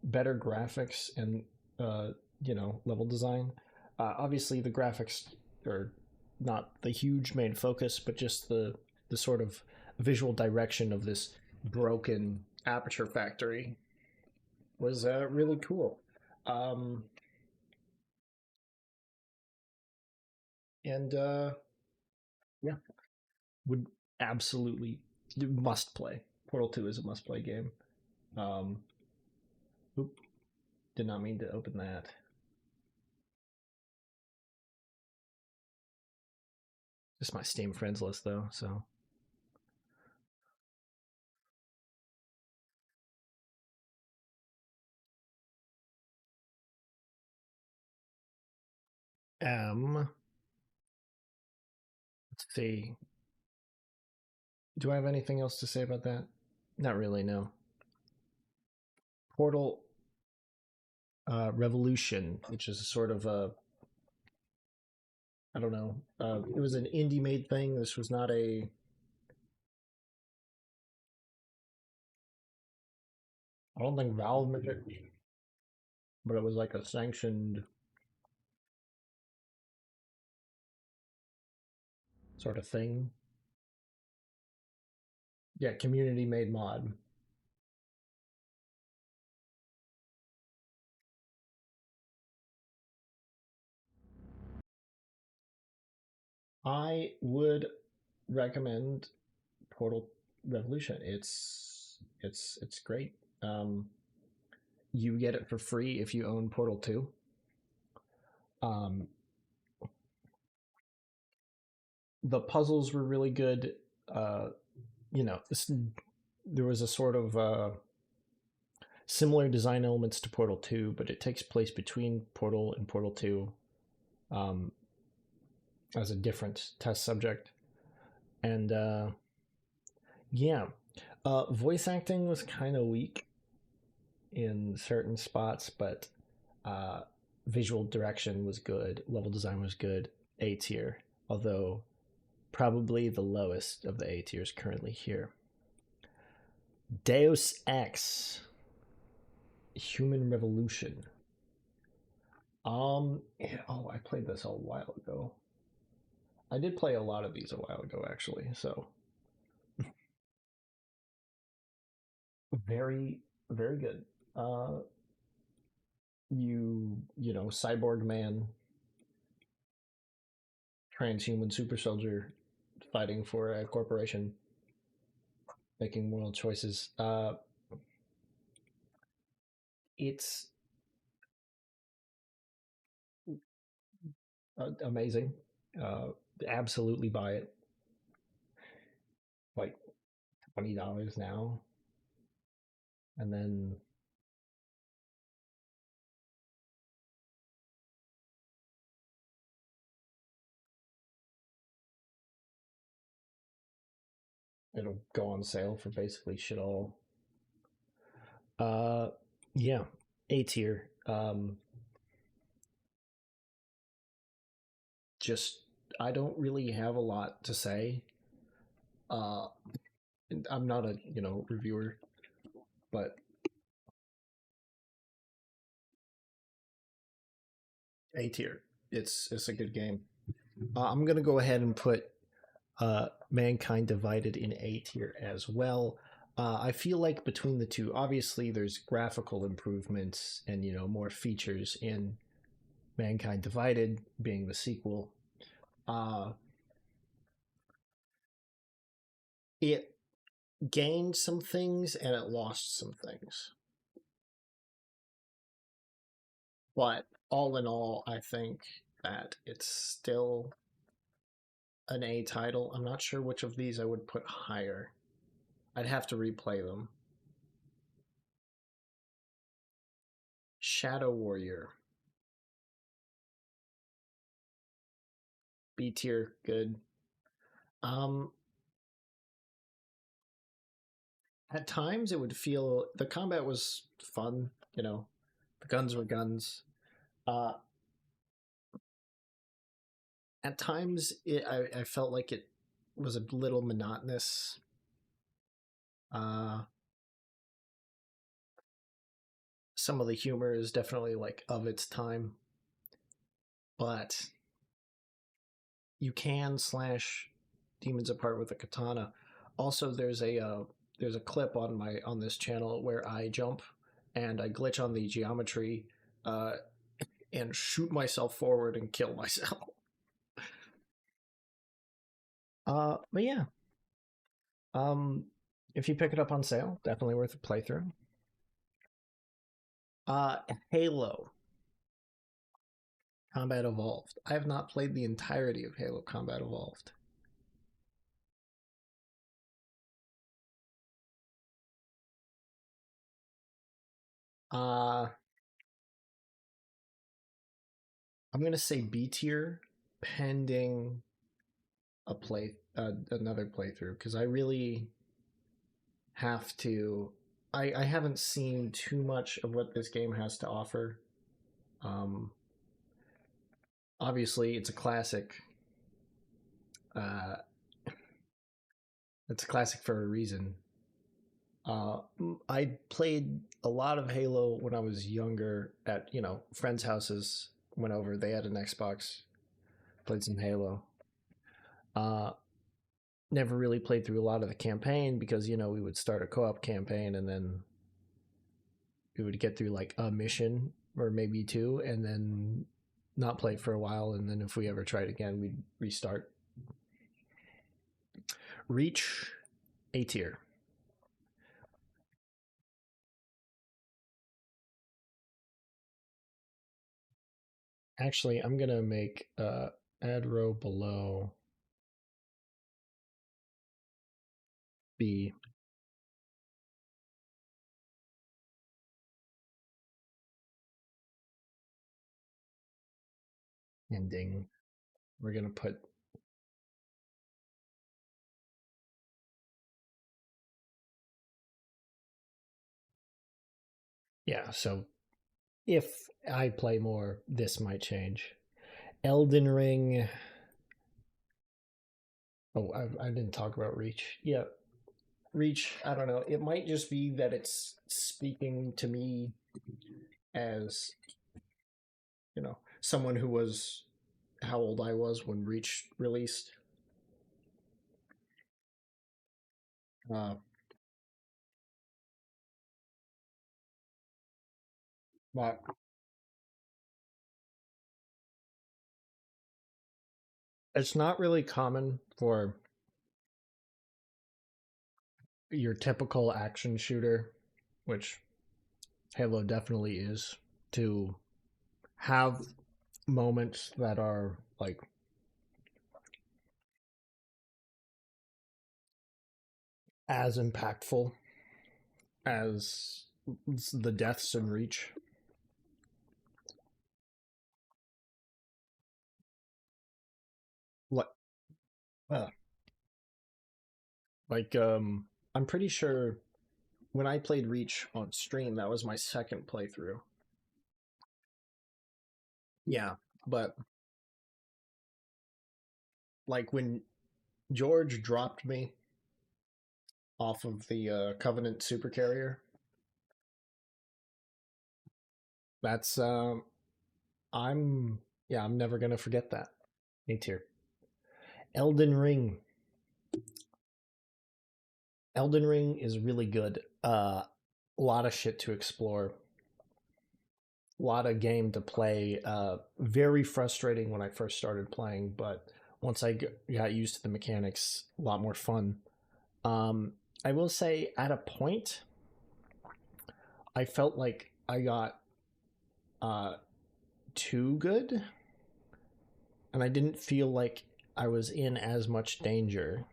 Speaker 1: better graphics and level design. Obviously, the graphics are not the huge main focus, but just the sort of visual direction of this broken aperture factory was really cool. And yeah, would absolutely must play. Portal 2 is a must play game. Did not mean to open that. Just my Steam friends list though, so. Let's see. Do I have anything else to say about that? Not really, no. Portal Revolution, which is a sort of a, I don't know. It was an indie made thing. This was not a. I don't think Valve made it, but it was like a sanctioned sort of thing. Yeah, community made mod. I would recommend Portal Revolution. It's great. You get it for free if you own Portal 2. The puzzles were really good. There was a sort of similar design elements to Portal 2, but it takes place between Portal and Portal 2 as a different test subject. And voice acting was kind of weak in certain spots, but visual direction was good, level design was good, A tier, although probably the lowest of the A tiers currently here. Deus Ex Human Revolution. I played this a while ago. I did play a lot of these a while ago, actually, so very, very good. Cyborg man, transhuman super soldier fighting for a corporation, making moral choices. It's amazing. Absolutely buy it. Like $20 now, and then it'll go on sale for basically shit all. Yeah, A tier. Just I don't really have a lot to say. Uh, I'm not a reviewer, but A tier. It's a good game. I'm gonna go ahead and put Mankind Divided in A tier as well. I feel like between the two, obviously there's graphical improvements and more features in Mankind Divided being the sequel. It gained some things and it lost some things. But all in all, I think that it's still an A title. I'm not sure which of these I would put higher. I'd have to replay them. Shadow Warrior. B tier, good. At times it would feel the combat was fun, the guns were guns. At times I felt like it was a little monotonous. Some of the humor is definitely like of its time, but you can slash demons apart with a katana. Also, there's a clip on this channel where I jump and I glitch on the geometry and shoot myself forward and kill myself. But yeah, if you pick it up on sale, definitely worth a playthrough. Halo Combat Evolved. I have not played the entirety of Halo Combat Evolved. I'm gonna say B tier, pending another playthrough, because I really have to. I haven't seen too much of what this game has to offer. Obviously, it's a classic. It's a classic for a reason. I played a lot of Halo when I was younger at friends' houses. Went over, they had an Xbox, played some Halo. Never really played through a lot of the campaign because we would start a co-op campaign and then we would get through like a mission or maybe two and then not play for a while, and then if we ever tried again we'd restart. Reach, A tier. Actually, I'm gonna make add row below B. Ending. We're gonna put yeah. So if I play more, this might change. Elden Ring. Oh, I didn't talk about Reach. Yeah, Reach. I don't know. It might just be that it's speaking to me as someone who was how old I was when Reach released. But it's not really common for your typical action shooter, which Halo definitely is, to have moments that are like as impactful as the deaths in Reach. What? Like, I'm pretty sure when I played Reach on stream, that was my second playthrough. Yeah, but like when George dropped me off of the Covenant supercarrier, that's I'm I'm never gonna forget that. A tier. Elden Ring. Elden Ring is really good. A lot of shit to explore. A lot of game to play. Very frustrating when I first started playing, but once I got used to the mechanics, a lot more fun. I will say, at a point, I felt like I got too good, and I didn't feel like I was in as much danger.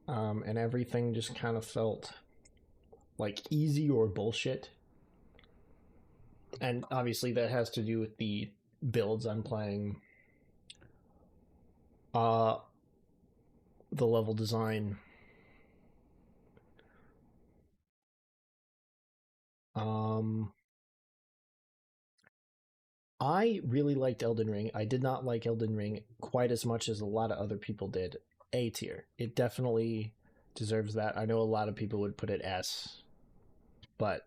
Speaker 1: And everything just kind of felt like easy or bullshit. And obviously that has to do with the builds I'm playing. The level design. I really liked Elden Ring. I did not like Elden Ring quite as much as a lot of other people did. A tier. It definitely deserves that. I know a lot of people would put it S, but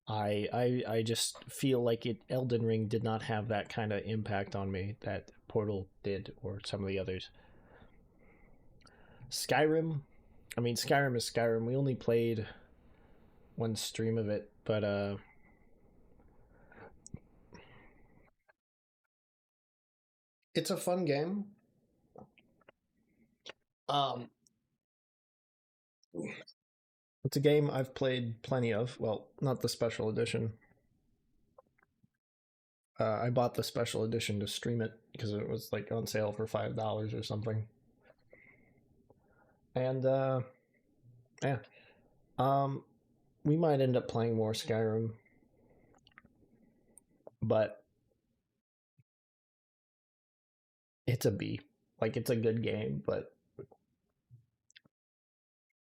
Speaker 1: I just feel like Elden Ring did not have that kind of impact on me that Portal did or some of the others. Skyrim. I mean, Skyrim is Skyrim. We only played one stream of it, but it's a fun game. It's a game I've played plenty of. Well, not the special edition. I bought the special edition to stream it because it was like on sale for $5 or something. And yeah, we might end up playing more Skyrim, but it's a B. Like, it's a good game, but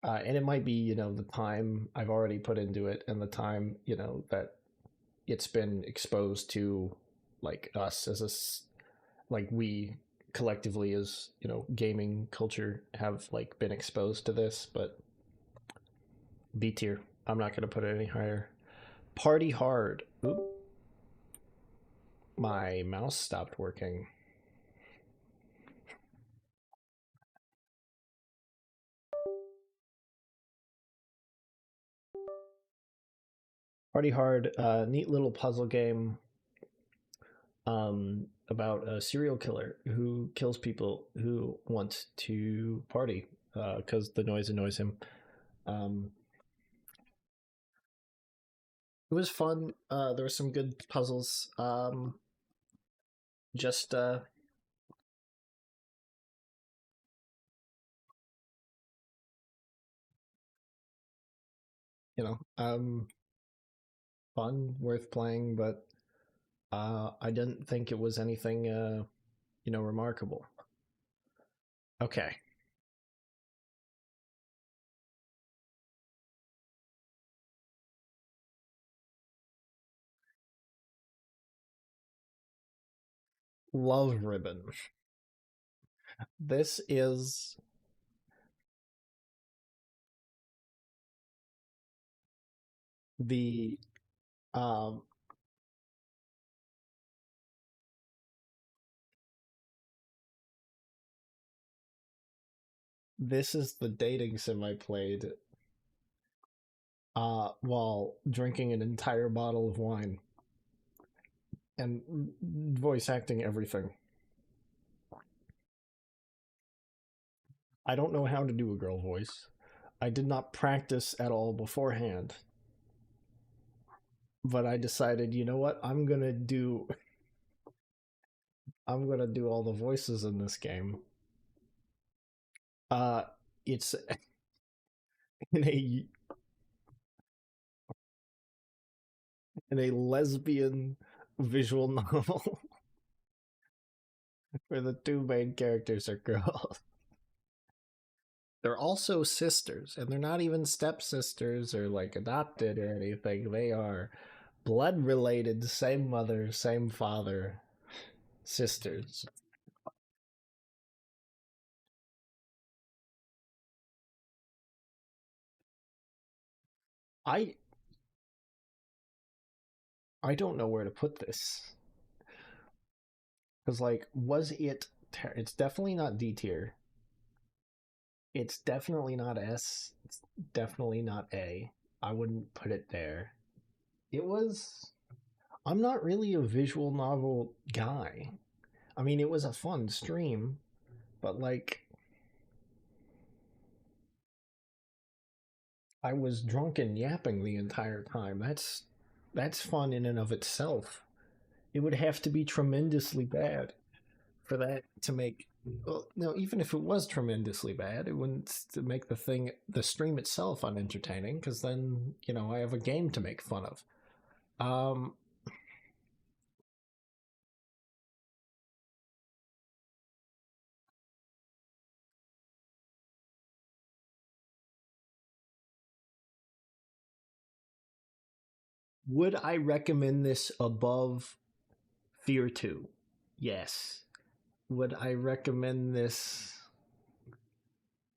Speaker 1: and it might be, the time I've already put into it and the time, that it's been exposed to, like, us as like we collectively as, gaming culture have like been exposed to this, but B tier. I'm not going to put it any higher. Party Hard. Oop. My mouse stopped working. Party Hard, neat little puzzle game about a serial killer who kills people who want to party because the noise annoys him. It was fun. There were some good puzzles. Just fun, worth playing, but I didn't think it was anything remarkable. Okay. Love Ribbon. This is the this is the dating sim I played while drinking an entire bottle of wine and voice acting everything. I don't know how to do a girl voice. I did not practice at all beforehand. But I decided, you know what? I'm going to do all the voices in this game. It's in a lesbian visual novel where the two main characters are girls. they're also sisters, and they're not even stepsisters or like adopted or anything. They are blood related, same mother, same father, sisters. I I don't know where to put this because like was it? It's definitely not D tier. It's definitely not S. It's definitely not A. I wouldn't put it there. It was. I'm not really a visual novel guy. I mean, it was a fun stream, but like I was drunk and yapping the entire time. That's fun in and of itself. It would have to be tremendously bad for that to make. Well, no, even if it was tremendously bad, it wouldn't to make the stream itself unentertaining. Because then I have a game to make fun of. Um, would I recommend this above Fear 2? Yes. Would I recommend this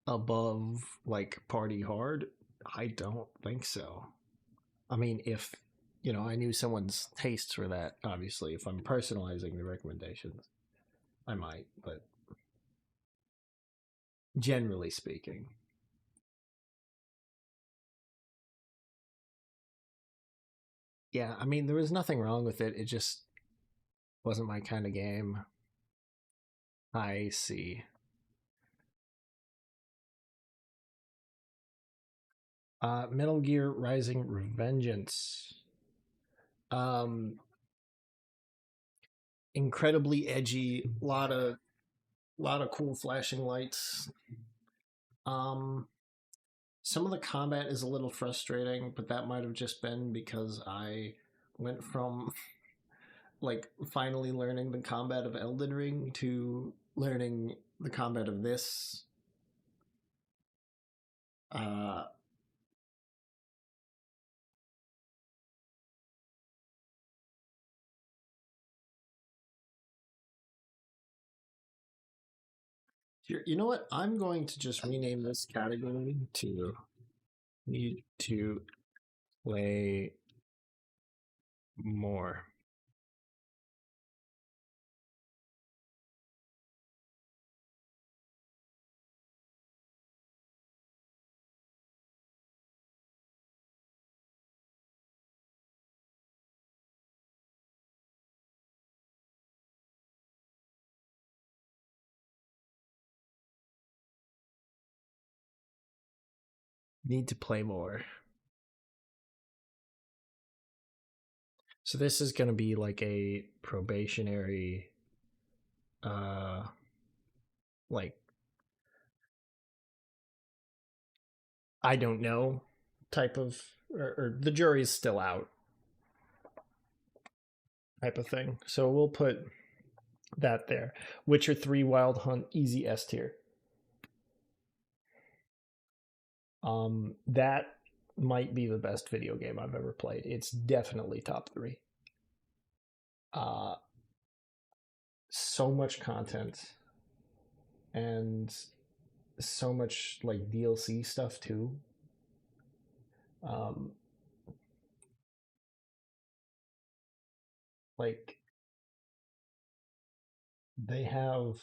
Speaker 1: above like Party Hard? I don't think so. I mean, if I knew someone's tastes for that, obviously, if I'm personalizing the recommendations, I might, but generally speaking. Yeah, I mean, there was nothing wrong with it. It just wasn't my kind of game. I see. Metal Gear Rising Revengeance. Incredibly edgy, lot of cool flashing lights. Some of the combat is a little frustrating, but that might have just been because I went from like finally learning the combat of Elden Ring to learning the combat of this. Uh, you know what? I'm going to just rename this category to need to play more. Need to play more. So this is going to be like a probationary like I don't know type of or the jury's still out type of thing. So we'll put that there. Witcher 3 Wild Hunt easy S tier. That might be the best video game I've ever played. It's definitely top 3. So much content and so much like DLC stuff too. Like they have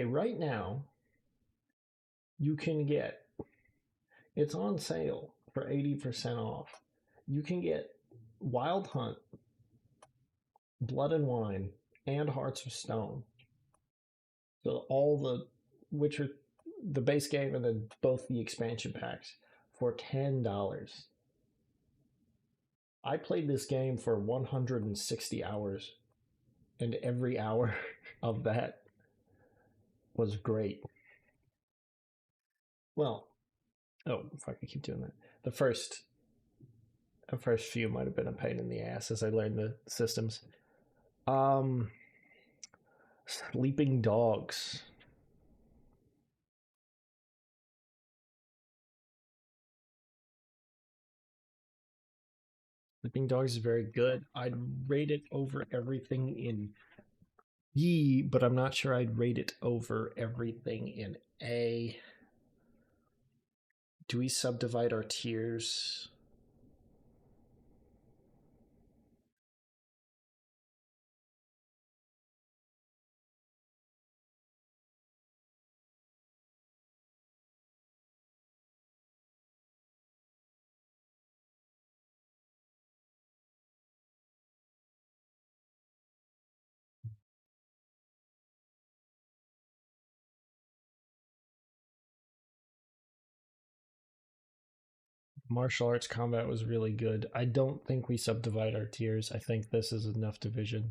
Speaker 1: right now you can get it's on sale for 80% off. You can get Wild Hunt, Blood and Wine, and Hearts of Stone. So all the Witcher, the base game, and then both the expansion packs for $10. I played this game for 160 hours, and every hour of that was great. Well, if I could keep doing that. The first few might have been a pain in the ass as I learned the systems. Sleeping Dogs. Sleeping Dogs is very good. I'd rate it over everything in B, but I'm not sure I'd rate it over everything in A. Do we subdivide our tiers? Martial arts combat was really good. I don't think we subdivide our tiers. I think this is enough division.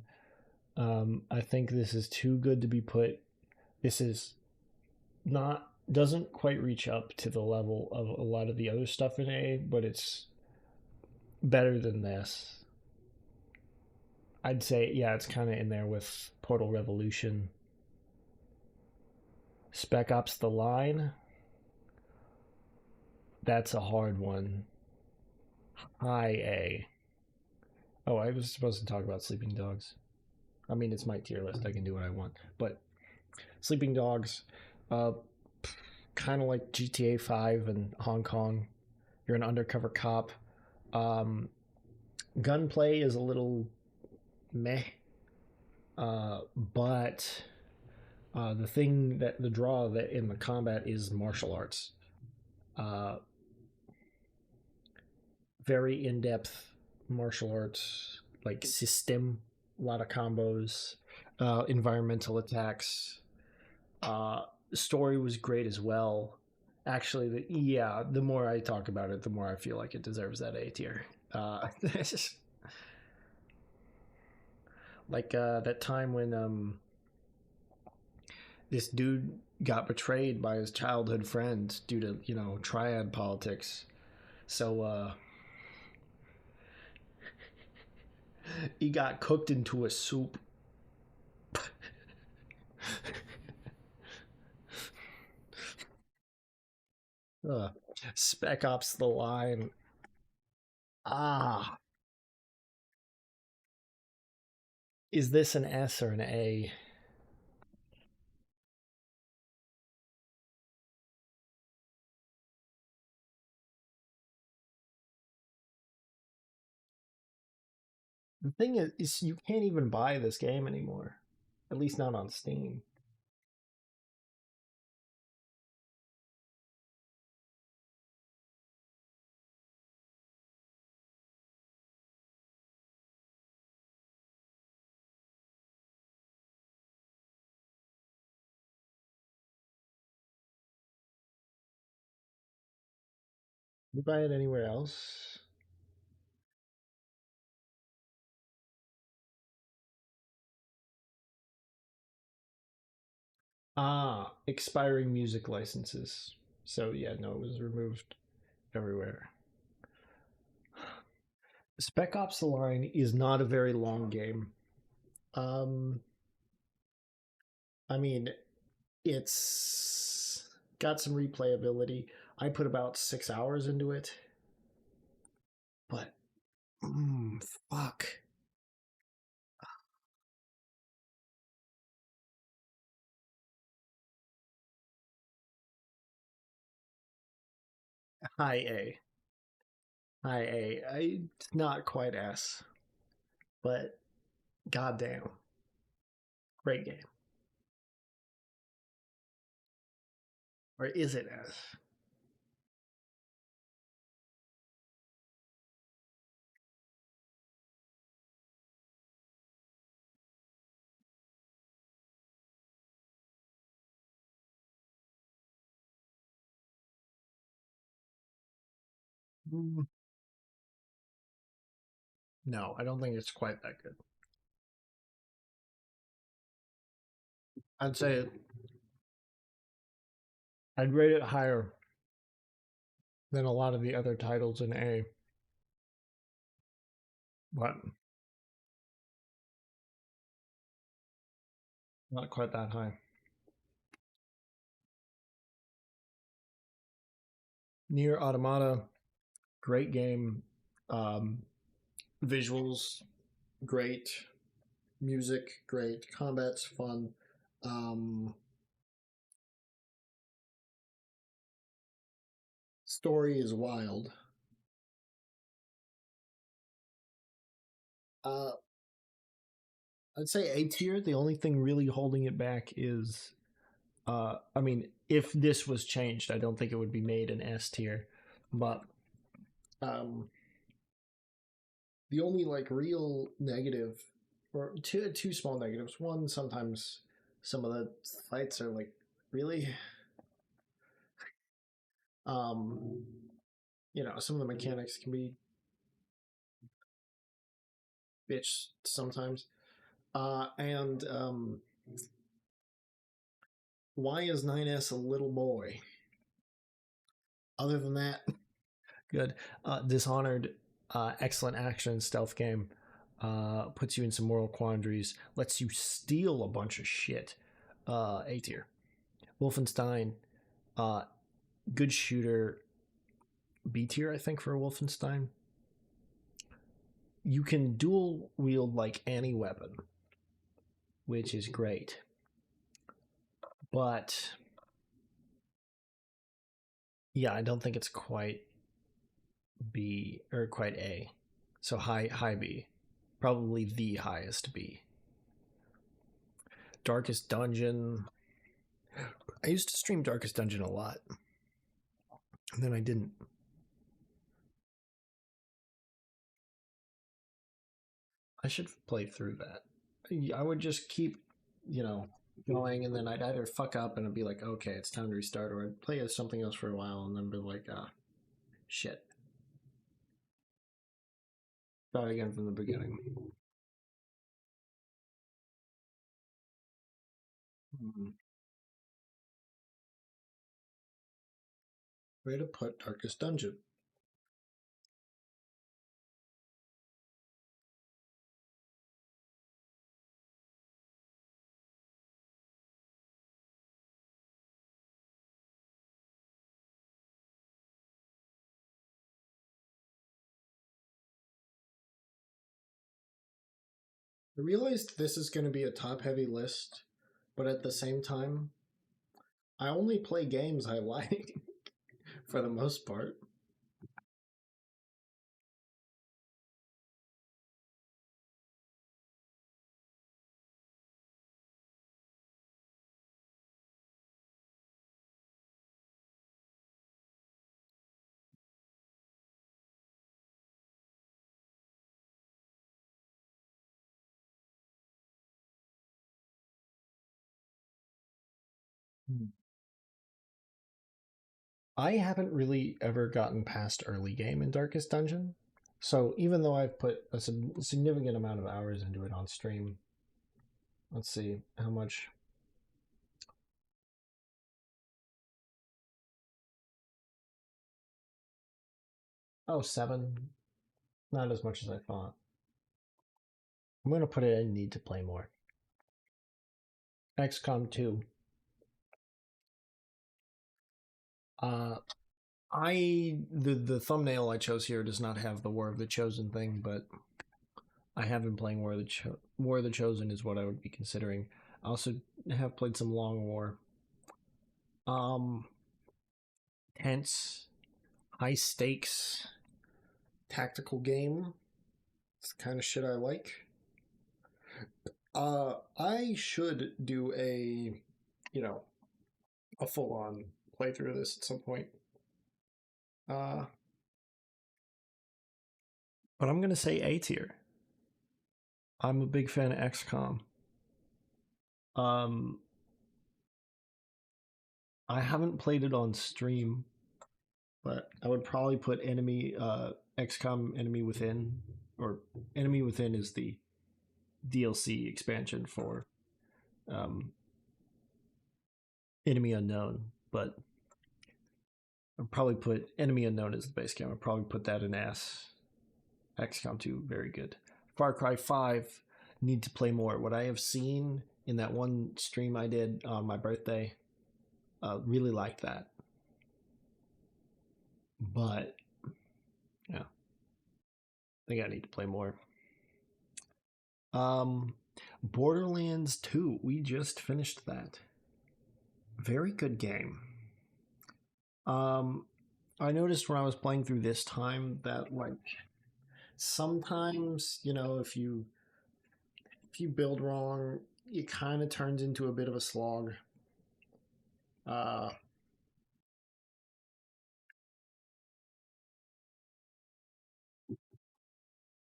Speaker 1: I think this is too good to be put. This is not doesn't quite reach up to the level of a lot of the other stuff in A, but it's better than this. I'd say, yeah, it's kind of in there with Portal Revolution. Spec Ops The Line. That's a hard one. High A. Oh, I was supposed to talk about Sleeping Dogs. I mean, it's my tier list. I can do what I want. But Sleeping Dogs, kind of like GTA 5 and Hong Kong. You're an undercover cop. Gunplay is a little meh. But the draw that in the combat is martial arts. Very in-depth martial arts, like system, a lot of combos, environmental attacks. Story was great as well. Actually, the more I talk about it, the more I feel like it deserves that A tier. It's just like that time when this dude got betrayed by his childhood friend due to triad politics. So he got cooked into a soup. Spec Ops The Line. Is this an S or an A? The thing is you can't even buy this game anymore. At least not on Steam. Can you buy it anywhere else? Expiring music licenses. So yeah, no, it was removed everywhere. Spec Ops The Line is not a very long game. I mean, it's got some replayability. I put about 6 hours into it. But fuck. High A. High A. It's not quite S. But goddamn. Great game. Or is it S? No, I don't think it's quite that good. I'd say I'd rate it higher than a lot of the other titles in A. But not quite that high. Nier Automata, great game. Visuals, great. Music, great. Combat's fun. Story is wild. I'd say A tier. The only thing really holding it back is, I mean, if this was changed, I don't think it would be made an S tier. But the only like real negative, or two small negatives. One, sometimes some of the fights are like really, some of the mechanics can be bitch sometimes. And why is 9S a little boy? Other than that, good. Dishonored, excellent action stealth game. Puts you in some moral quandaries. Lets you steal a bunch of shit. A tier. Wolfenstein, good shooter. B tier, I think, for Wolfenstein. You can dual wield like any weapon, which is great. But yeah, I don't think it's quite B or quite A. So high B. Probably the highest B. Darkest Dungeon. I used to stream Darkest Dungeon a lot. And then I didn't. I should play through that. I would just keep, going, and then I'd either fuck up and I'd be like, okay, it's time to restart, or I'd play as something else for a while and then be like, shit. Start again from the beginning. Where to put Darkest Dungeon? I realized this is going to be a top-heavy list, but at the same time, I only play games I like, for the most part. I haven't really ever gotten past early game in Darkest Dungeon. So even though I've put a significant amount of hours into it on stream, let's see how much. Oh, 7. Not as much as I thought. I'm going to put it in need to play more. XCOM 2. The thumbnail I chose here does not have the War of the Chosen thing, but I have been playing War of the Chosen is what I would be considering. I also have played some Long War. Tense, high stakes, tactical game. It's the kind of shit I like. I should do a full-on playthrough of this at some point. But I'm going to say A tier. I'm a big fan of XCOM. I haven't played it on stream, but I would probably put XCOM Enemy Within, or Enemy Within is the DLC expansion for Enemy Unknown, but I'd probably put Enemy Unknown as the base game. I'd probably put that in S. XCOM 2, very good. Far Cry 5, need to play more. What I have seen in that one stream I did on my birthday, really liked that. But, yeah. think I need to play more. Borderlands 2. We just finished that. Very good game. I noticed when I was playing through this time that like sometimes, you know, if you build wrong, it kind of turns into a bit of a slog.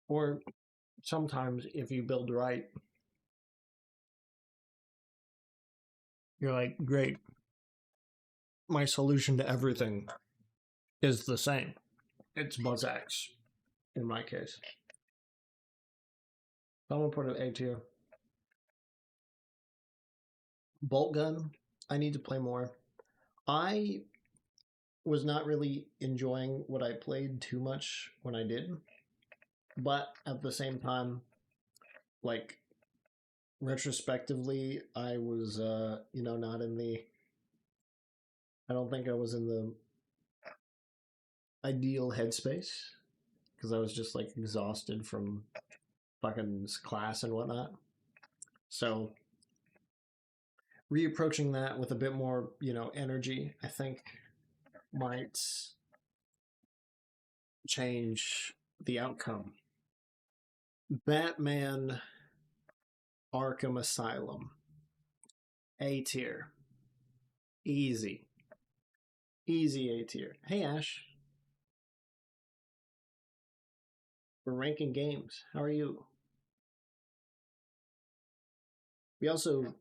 Speaker 1: Or sometimes if you build right, you're like, great, my solution to everything is the same. It's BuzzX, in my case. Someone put an A tier. Bolt Gun, I need to play more. I was not really enjoying what I played too much when I did, but at the same time, like, retrospectively, I was, not in the... I don't think I was in the ideal headspace, because I was just, like, exhausted from fucking class and whatnot. So, reapproaching that with a bit more, energy, I think might change the outcome. Batman Arkham Asylum. A tier. Easy. Easy A tier. Hey, Ash. We're ranking games. How are you? We also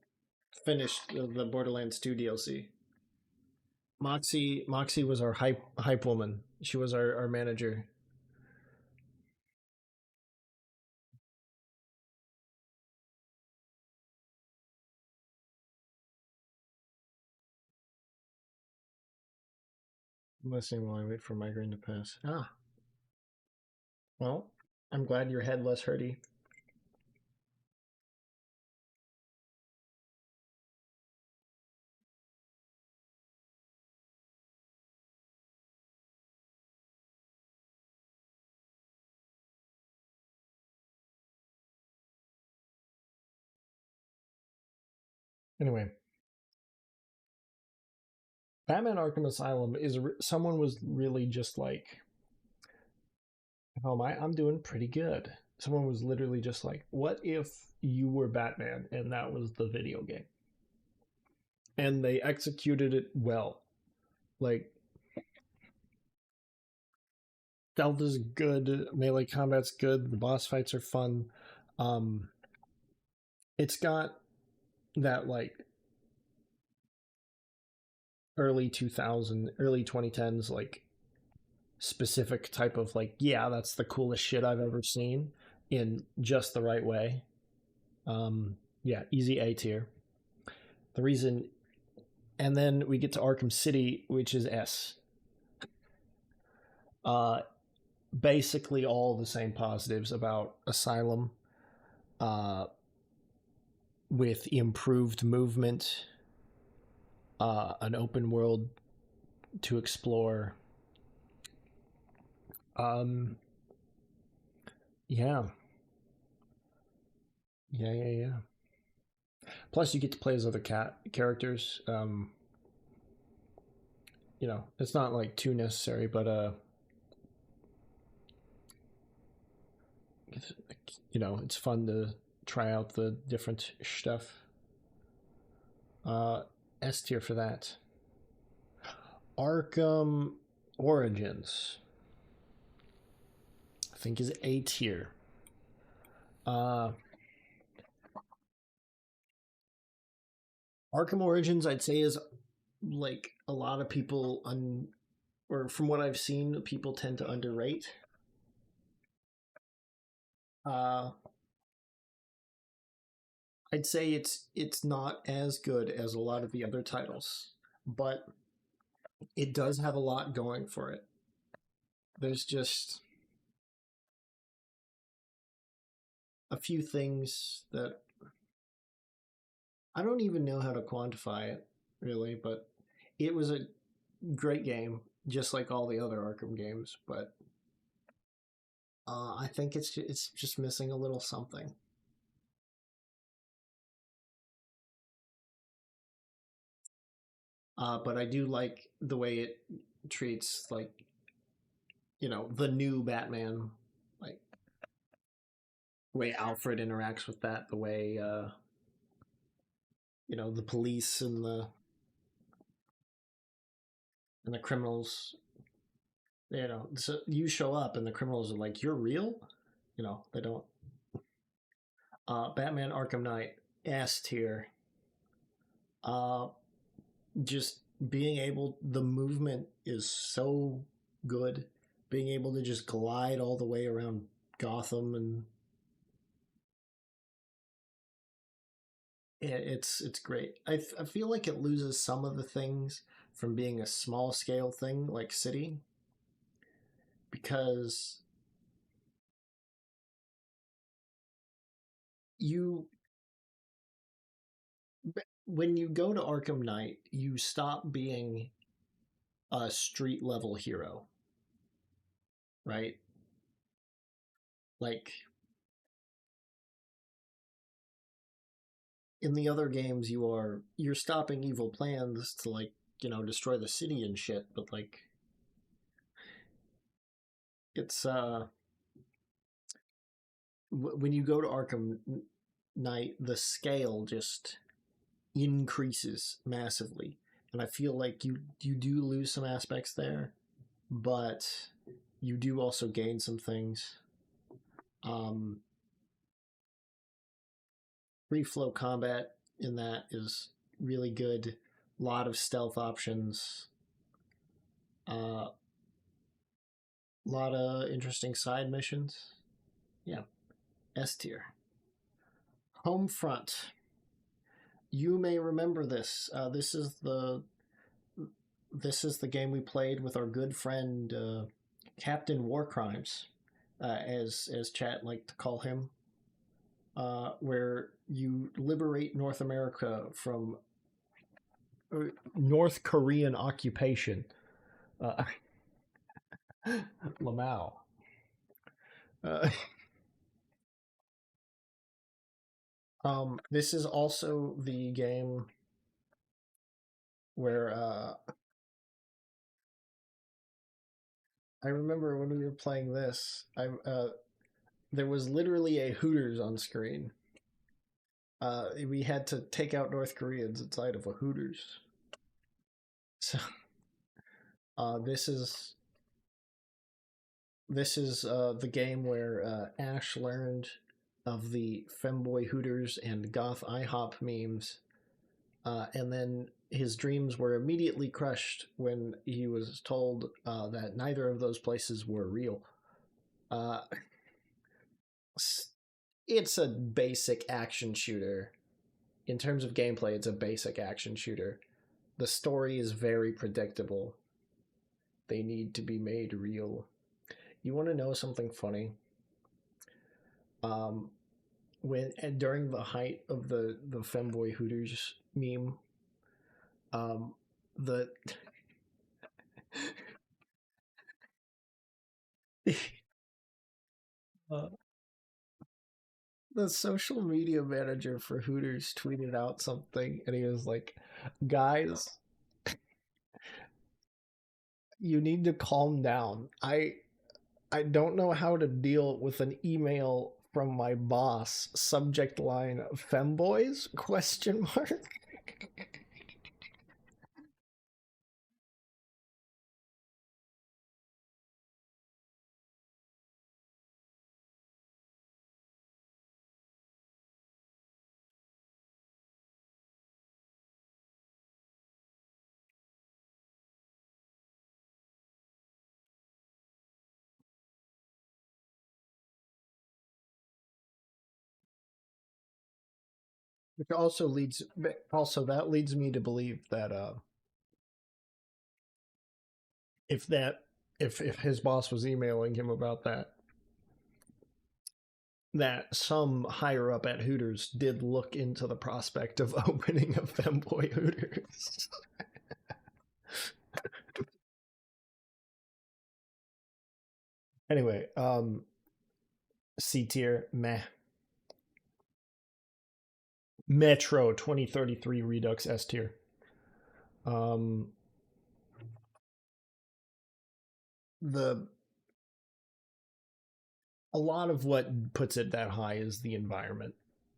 Speaker 1: finished the Borderlands 2 DLC. Moxie was our hype woman. She was our manager. I'm listening while I wait for migraine to pass. Ah. Well, I'm glad your head less hurty. Anyway, Batman Arkham Asylum is someone was really just like, oh my, I'm doing pretty good. Someone was literally just like, what if you were Batman and that was the video game? And they executed it well. Like, stealth is good, melee combat's good, the boss fights are fun. It's got that like early 2010s like specific type of like, yeah, that's the coolest shit I've ever seen in just the right way. Yeah, easy A tier. The reason, and then we get to Arkham City, which is S. Basically all the same positives about Asylum, with improved movement, an open world to explore. Yeah. Plus, you get to play as other characters. It's not like too necessary, but it's fun to try out the different stuff. S tier for that. Arkham Origins, I think, is A tier. Arkham Origins, I'd say, is like a lot of people or from what I've seen, people tend to underrate. I'd say it's not as good as a lot of the other titles, but it does have a lot going for it. There's just a few things that I don't even know how to quantify it, really, but it was a great game, just like all the other Arkham games, but I think it's just missing a little something. But I do like the way it treats, like, the new Batman, like the way Alfred interacts with that, the way the police and the criminals. So you show up and the criminals are like, "You're real," they don't. Batman Arkham Knight S tier. Just being able, the movement is so good. Being able to just glide all the way around Gotham, and it's great. I feel like it loses some of the things from being a small scale thing like City, because when you go to Arkham Knight, you stop being a street level hero, right? Like in the other games, you're stopping evil plans to, like, destroy the city and shit, but like it's when you go to Arkham Knight, the scale just increases massively, and I feel like you do lose some aspects there, but you do also gain some things. Free flow combat in that is really good. A lot of stealth options. A lot of interesting side missions. Yeah, S tier. Homefront. You may remember this. This is the game we played with our good friend Captain Warcrimes, as chat liked to call him, where you liberate North America from North Korean occupation. Lamau. This is also the game where I remember when we were playing this, there was literally a Hooters on screen. We had to take out North Koreans inside of a Hooters. So, this is the game where Ash learned of the femboy Hooters and goth IHOP memes, and then his dreams were immediately crushed when he was told that neither of those places were real. It's a basic action shooter. In terms of gameplay, it's a basic action shooter. The story is very predictable. They need to be made real. You want to know something funny? During the height of the femboy Hooters meme, the the social media manager for Hooters tweeted out something, and he was like, "Guys, you need to calm down. I don't know how to deal with an email from my boss. Subject line: femboys? Question mark." Which also that leads me to believe that if his boss was emailing him about that some higher up at Hooters did look into the prospect of opening a femboy Hooters. Anyway, C tier, meh. Metro 2033 Redux S tier. The a lot of what puts it that high is the environment.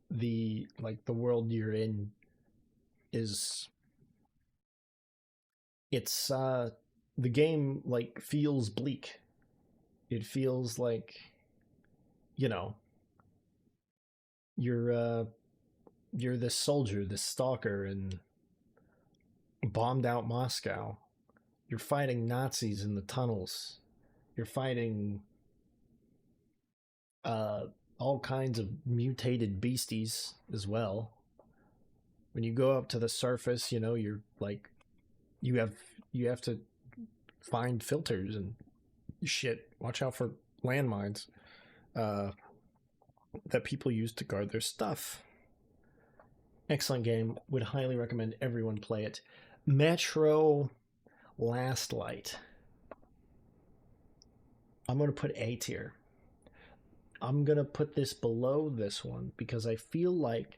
Speaker 1: The world you're in is it's the game like feels bleak. It feels like, you know, you're this soldier, this stalker in bombed out Moscow. You're fighting Nazis in the tunnels. You're fighting all kinds of mutated beasties as well. When you go up to the surface, you're like you have to find filters and shit. Watch out for landmines that people use to guard their stuff. Excellent game. Would highly recommend everyone play it. Metro Last Light. I'm going to put A tier. I'm going to put this below this one because I feel like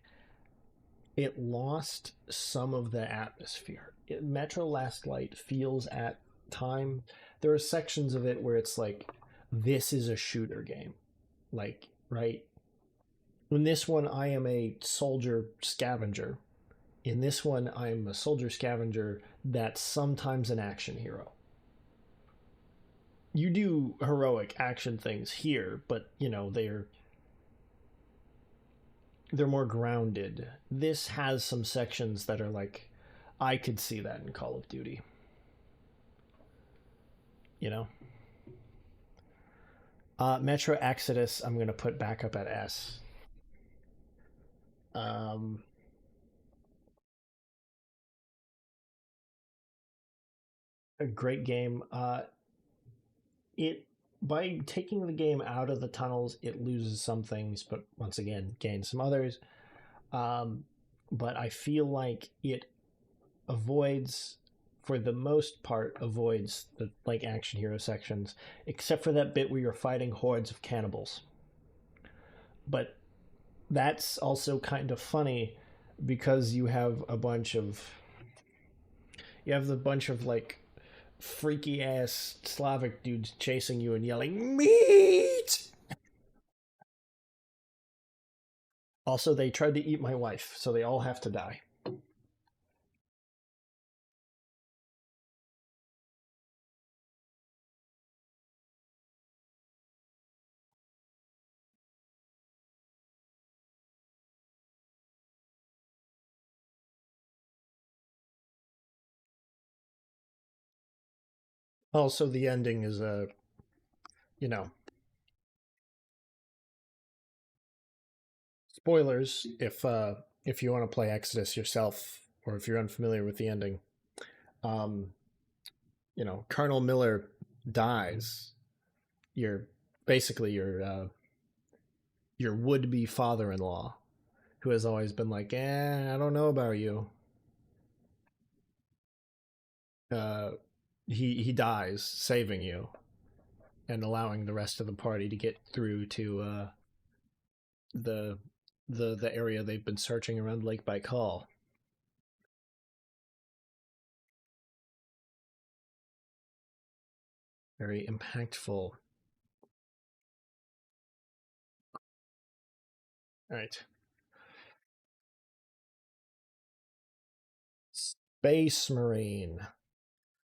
Speaker 1: it lost some of the atmosphere. Metro Last Light feels at time. There are sections of it where it's like, this is a shooter game. Like, right? In this one, I am a soldier scavenger. In this one, I'm a soldier scavenger that's sometimes an action hero. You do heroic action things here, but, they're more grounded. This has some sections that are like, I could see that in Call of Duty. Metro Exodus, I'm going to put back up at S. A great game. It by taking the game out of the tunnels, it loses some things, but once again, gains some others. But I feel like it avoids, for the most part, avoids the action hero sections, except for that bit where you're fighting hordes of cannibals. But that's also kind of funny because you have a bunch of freaky ass Slavic dudes chasing you and yelling meat. Also, they tried to eat my wife, so they all have to die. Also, the ending is spoilers if you want to play Exodus yourself, or if you're unfamiliar with the ending. Colonel Miller dies. You're basically your would-be father-in-law, who has always been like, I don't know about you. He dies saving you and allowing the rest of the party to get through to the area they've been searching around Lake Baikal. Very impactful. All right. Space Marine.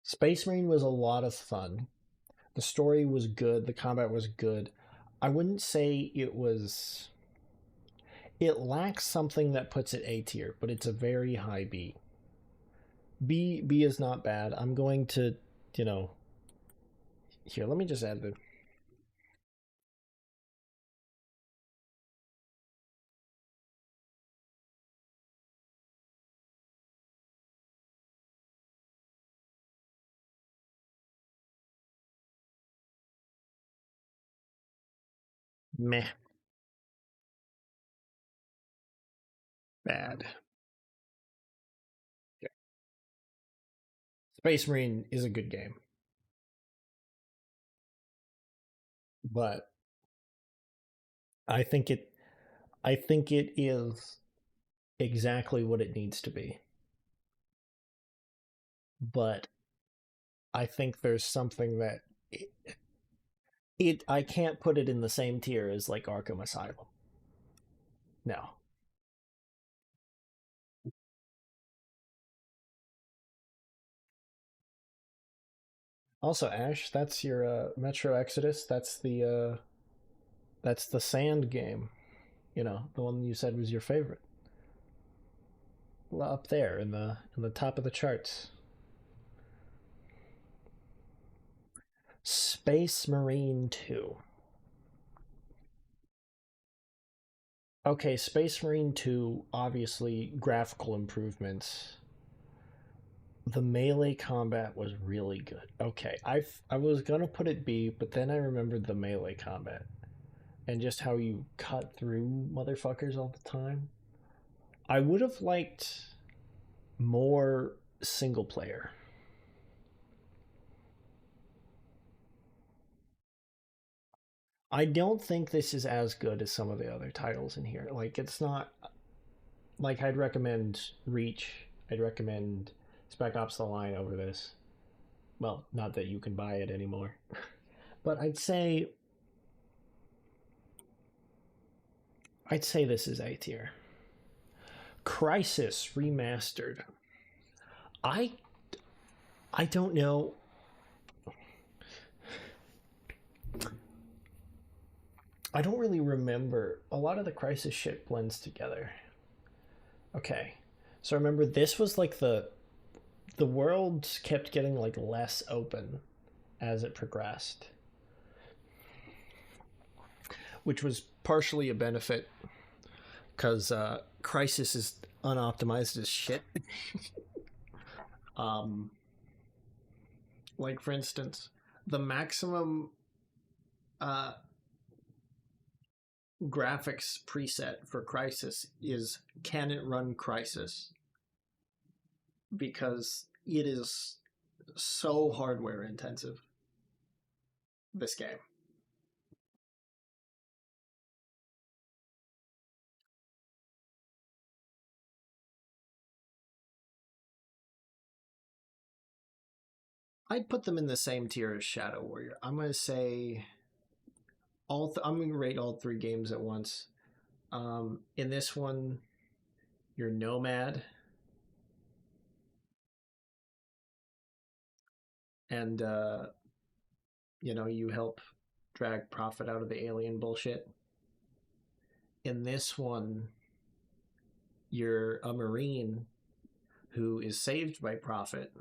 Speaker 1: Space Marine was a lot of fun. The story was good. The combat was good. I wouldn't say it was... It lacks something that puts it A tier, but it's a very high B. B is not bad. I'm going to, Here, let me just add the... Meh. Bad. Okay. Space Marine is a good game. But I think it is exactly what it needs to be. But I think there's something that I can't put it in the same tier as like Arkham Asylum. No. Also, Ash, that's your Metro Exodus. That's the sand game. You know, the one you said was your favorite. Up there in the top of the charts. Space Marine 2. Okay, Space Marine 2, obviously graphical improvements. The melee combat was really good. Okay, I was gonna put it B, but then I remembered the melee combat and just how you cut through motherfuckers all the time. I would have liked more single player. I don't think this is as good as some of the other titles in here. Like, it's not like I'd recommend Reach. I'd recommend Spec Ops: The Line over this. Well, not that you can buy it anymore. But I'd say this is A tier. Crisis Remastered. I don't know. I don't really remember. A lot of the Crisis shit blends together. Okay. So remember, this was like the world kept getting like less open as it progressed, which was partially a benefit because Crisis is unoptimized as shit. Like, for instance, the maximum graphics preset for Crisis is can it run Crisis, because it is so hardware intensive, this game. I'd put them in the same tier as Shadow Warrior. I'm gonna say I'm gonna rate all three games at once. In this one, you're Nomad, and you help drag Prophet out of the alien bullshit. In this one, you're a Marine who is saved by Prophet,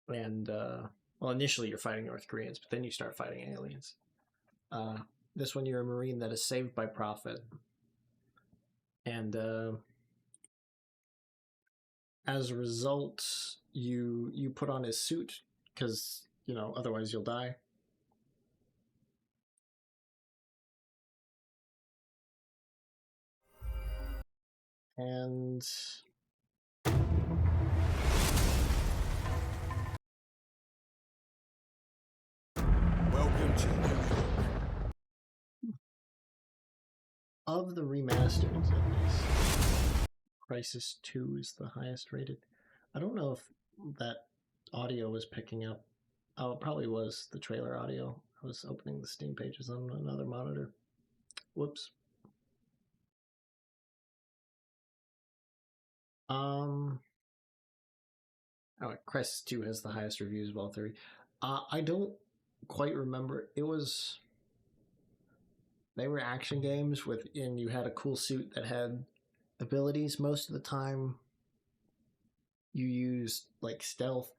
Speaker 1: and well, initially you're fighting North Koreans, but then you start fighting aliens. This one, you're a Marine that is saved by Prophet, and as a result, you put on his suit because otherwise you'll die. And
Speaker 11: welcome to
Speaker 1: of the remasters, at least, Crisis 2 is the highest rated. I don't know if that audio was picking up. Oh, it probably was the trailer audio. I was opening the Steam pages on another monitor. Whoops. Crisis 2 has the highest reviews of all three. I don't quite remember. They were action games and you had a cool suit that had abilities. Most of the time, you used like stealth.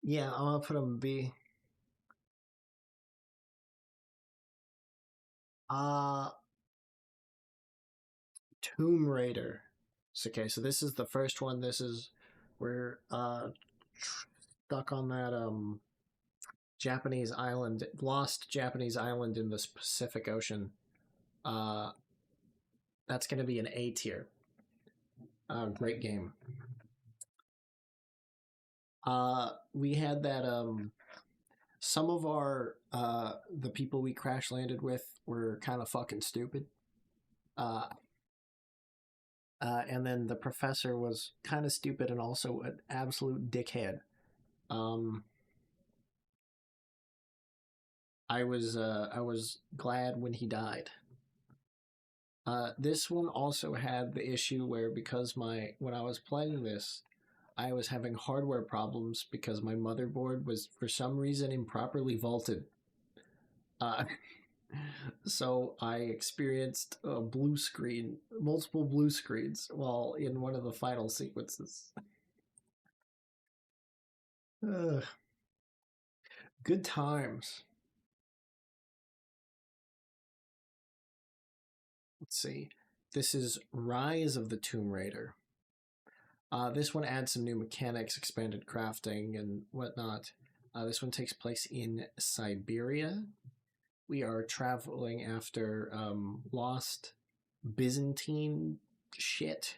Speaker 1: Yeah, I'm gonna put them B. Tomb Raider. Okay, so this is the first one. We're stuck on that Japanese island, lost Japanese island in the Pacific Ocean. That's going to be an A tier. Great game. We had that some of our the people we crash landed with were kind of fucking stupid. And then the professor was kind of stupid and also an absolute dickhead. I was glad when he died. This one also had the issue where because when I was playing this, I was having hardware problems because my motherboard was for some reason improperly vaulted. So I experienced a blue screen, multiple blue screens while in one of the final sequences. Good times. Let's see. This is Rise of the Tomb Raider. This one adds some new mechanics, expanded crafting, and whatnot. This one takes place in Siberia. We are traveling after lost Byzantine shit.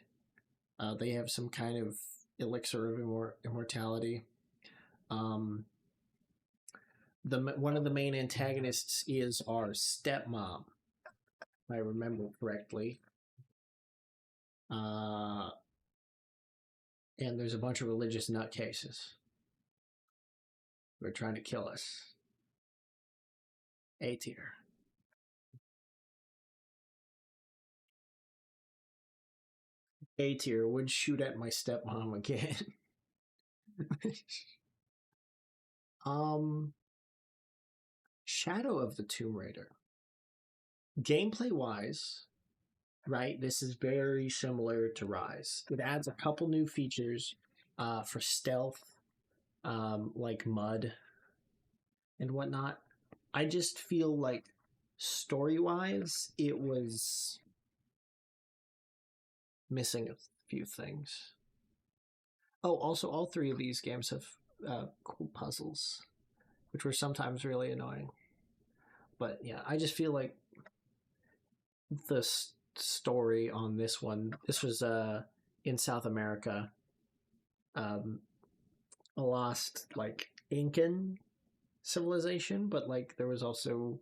Speaker 1: They have some kind of elixir of immortality. One of the main antagonists is our stepmom, if I remember correctly. And there's a bunch of religious nutcases who are trying to kill us. A tier. A tier would shoot at my stepmom again. Shadow of the Tomb Raider. Gameplay wise, right, this is very similar to Rise. It adds a couple new features for stealth, like mud and whatnot. I just feel like story-wise, it was missing a few things. Oh, also, all three of these games have cool puzzles, which were sometimes really annoying. But yeah, I just feel like the story on this one, this was in South America, a lost like Incan civilization, but like there was also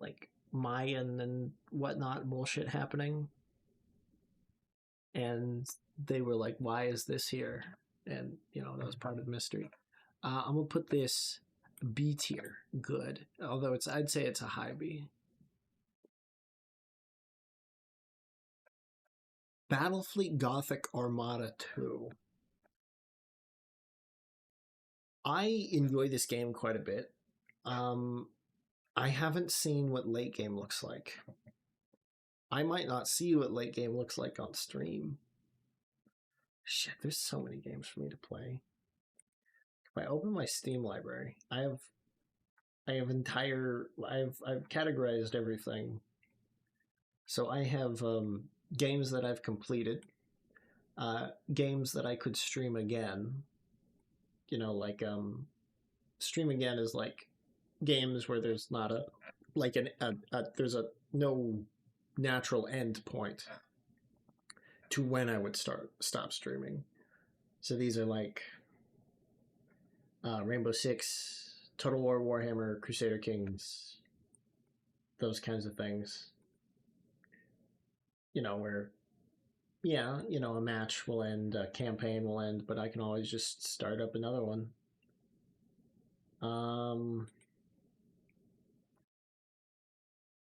Speaker 1: like Mayan and whatnot bullshit happening, and they were like, why is this here? And that was part of the mystery. I'm gonna put this B tier, good, although I'd say it's a high B. Battlefleet Gothic Armada 2. I enjoy this game quite a bit. I haven't seen what late game looks like. I might not see what late game looks like on stream. Shit, there's so many games for me to play. If I open my Steam library, I've categorized everything. So I have games that I've completed, games that I could stream again. Stream again is like games where there's not there's no natural end point to when I would stop streaming. So these are like Rainbow Six, Total War Warhammer, Crusader Kings, those kinds of things. Where a match will end, a campaign will end, but I can always just start up another one.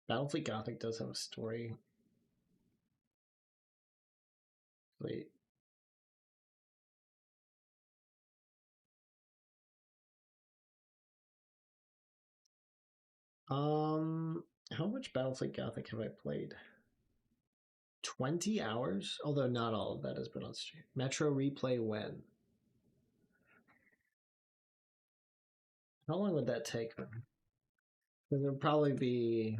Speaker 1: Battlefleet Gothic does have a story. Wait. How much Battlefleet Gothic have I played? 20 hours? Although not all of that has been on stream. Metro Replay when? How long would that take them? Because it would probably be,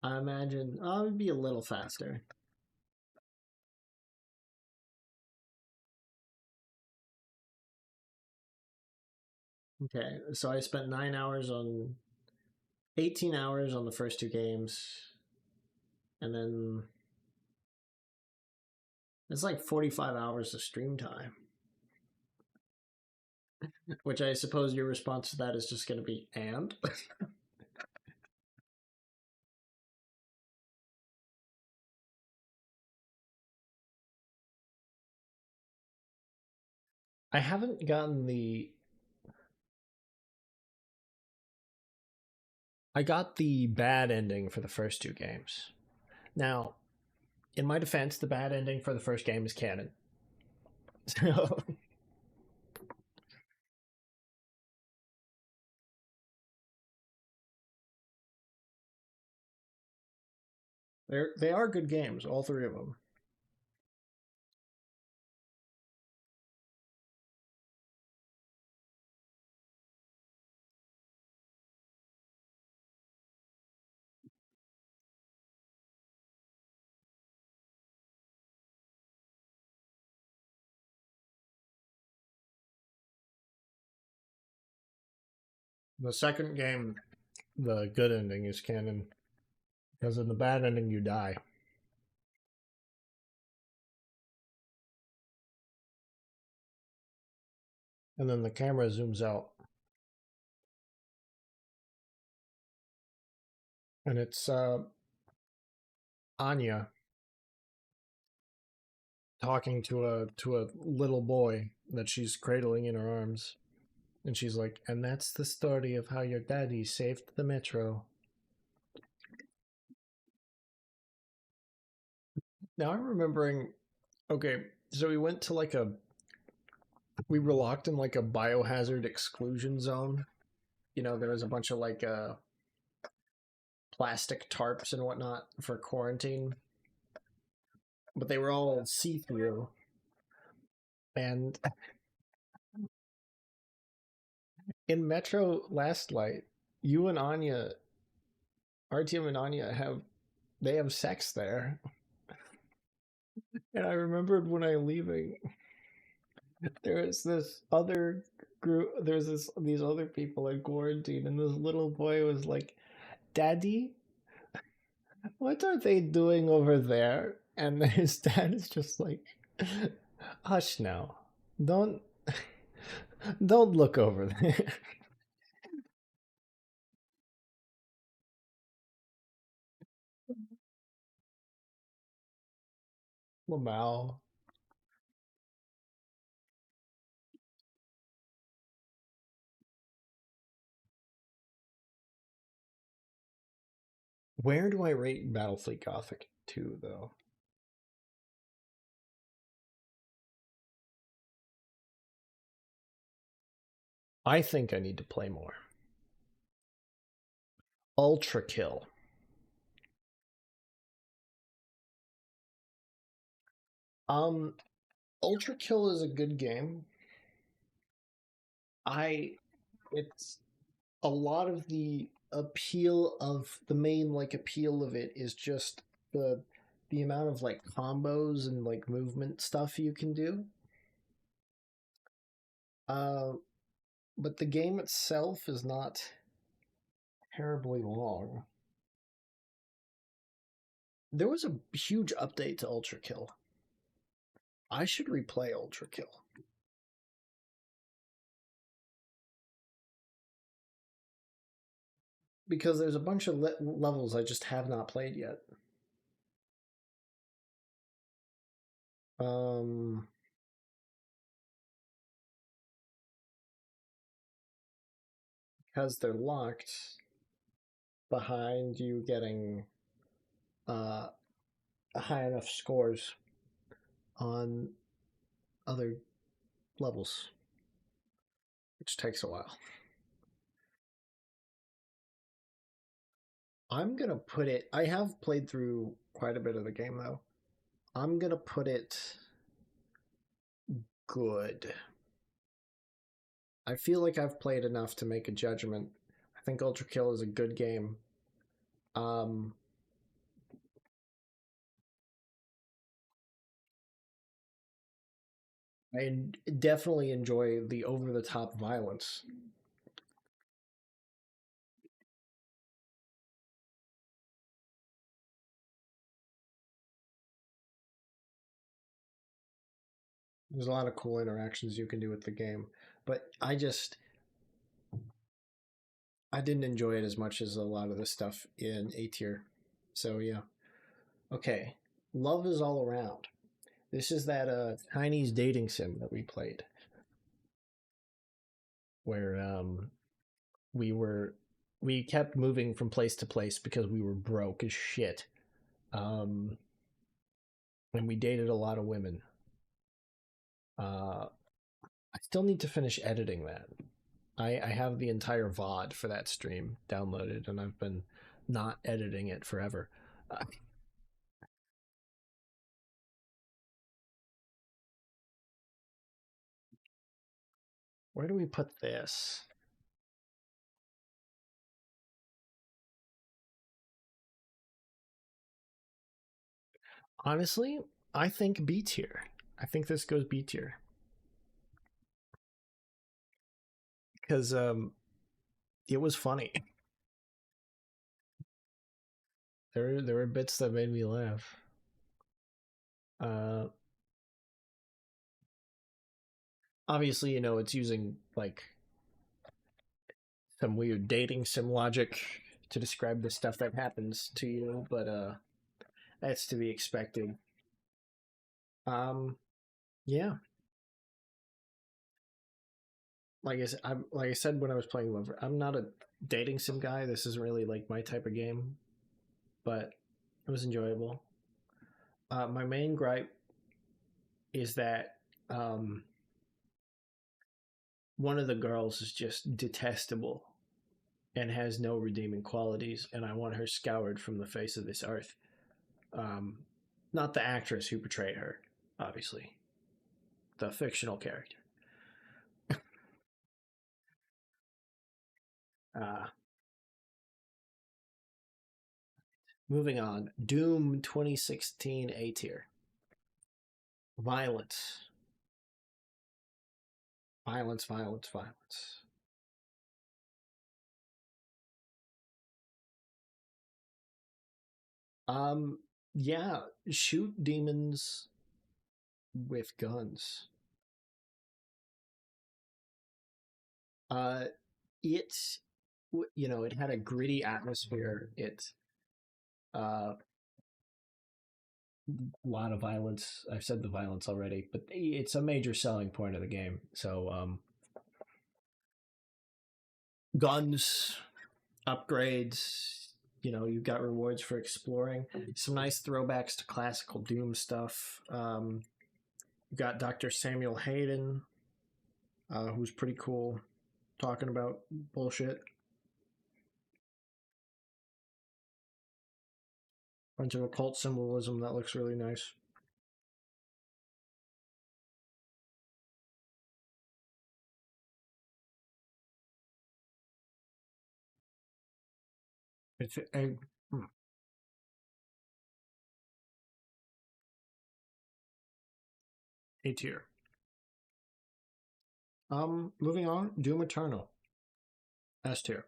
Speaker 1: I imagine, it would be a little faster. Okay, so I spent 18 hours on the first two games, and then it's like 45 hours of stream time. Which I suppose your response to that is just going to be, and? I haven't gotten the... I got the bad ending for the first two games. Now, in my defense, the bad ending for the first game is canon. So... They are good games, all three of them. The second game, the good ending is canon, because in the bad ending you die. And then the camera zooms out. And it's Anya talking to a little boy that she's cradling in her arms. And she's like, and that's the story of how your daddy saved the metro. Now I'm remembering, okay, so we went to we were locked in like a biohazard exclusion zone. You know, there was a bunch of like plastic tarps and whatnot for quarantine, but they were all see-through. And in Metro Last Light, you and Anya, Artyom and Anya have sex there. And I remembered when I leaving, there was this other group, these other people in quarantine, and this little boy was like, "Daddy, what are they doing over there?" And his dad is just like, "Hush now, don't don't look over there." Lamau. Where do I rate Battlefleet Gothic 2, though? I think I need to play more. Ultra Kill. Ultra Kill is a good game. It's a lot of the appeal of the main appeal of it is just the amount of combos and movement stuff you can do. But the game itself is not terribly long. There was a huge update to Ultra Kill. I should replay Ultra Kill. Because there's a bunch of levels I just have not played yet. Because they're locked behind you getting high enough scores on other levels, which takes a while. I'm gonna put it. I have played through quite a bit of the game though. I'm gonna put it good. I feel like I've played enough to make a judgment. I think Ultra Kill is a good game. I definitely enjoy the over-the-top violence. There's a lot of cool interactions you can do with the game. but I didn't enjoy it as much as a lot of the stuff in A tier. So yeah. Okay. Love is all around. This is that Chinese dating sim that we played. Where we kept moving from place to place because we were broke as shit. And we dated a lot of women. I still need to finish editing that. I have the entire VOD for that stream downloaded, and I've been not editing it forever. Where do we put this? Honestly, I think B tier. I think this goes B tier. Because it was funny. There were bits that made me laugh. Obviously, you know, it's using like some weird dating sim logic to describe the stuff that happens to you, but that's to be expected. Yeah. Like I said when I was playing Lover, I'm not a dating sim guy. This isn't really like my type of game, but it was enjoyable. My main gripe is that one of the girls is just detestable and has no redeeming qualities, and I want her scoured from the face of this earth. Not the actress who portrayed her, obviously. The fictional character. Moving on. Doom 2016 A tier. Violence. Violence, violence, violence. Yeah, shoot demons with guns. It, you know, it had a gritty atmosphere. It, a lot of violence. I've said the violence already, but it's a major selling point of the game. So, guns, upgrades. You know, you got rewards for exploring. Some nice throwbacks to classical Doom stuff. You got Dr. Samuel Hayden, who's pretty cool, talking about bullshit. Bunch of occult symbolism that looks really nice. It's a A tier. Moving on, Doom Eternal. S tier.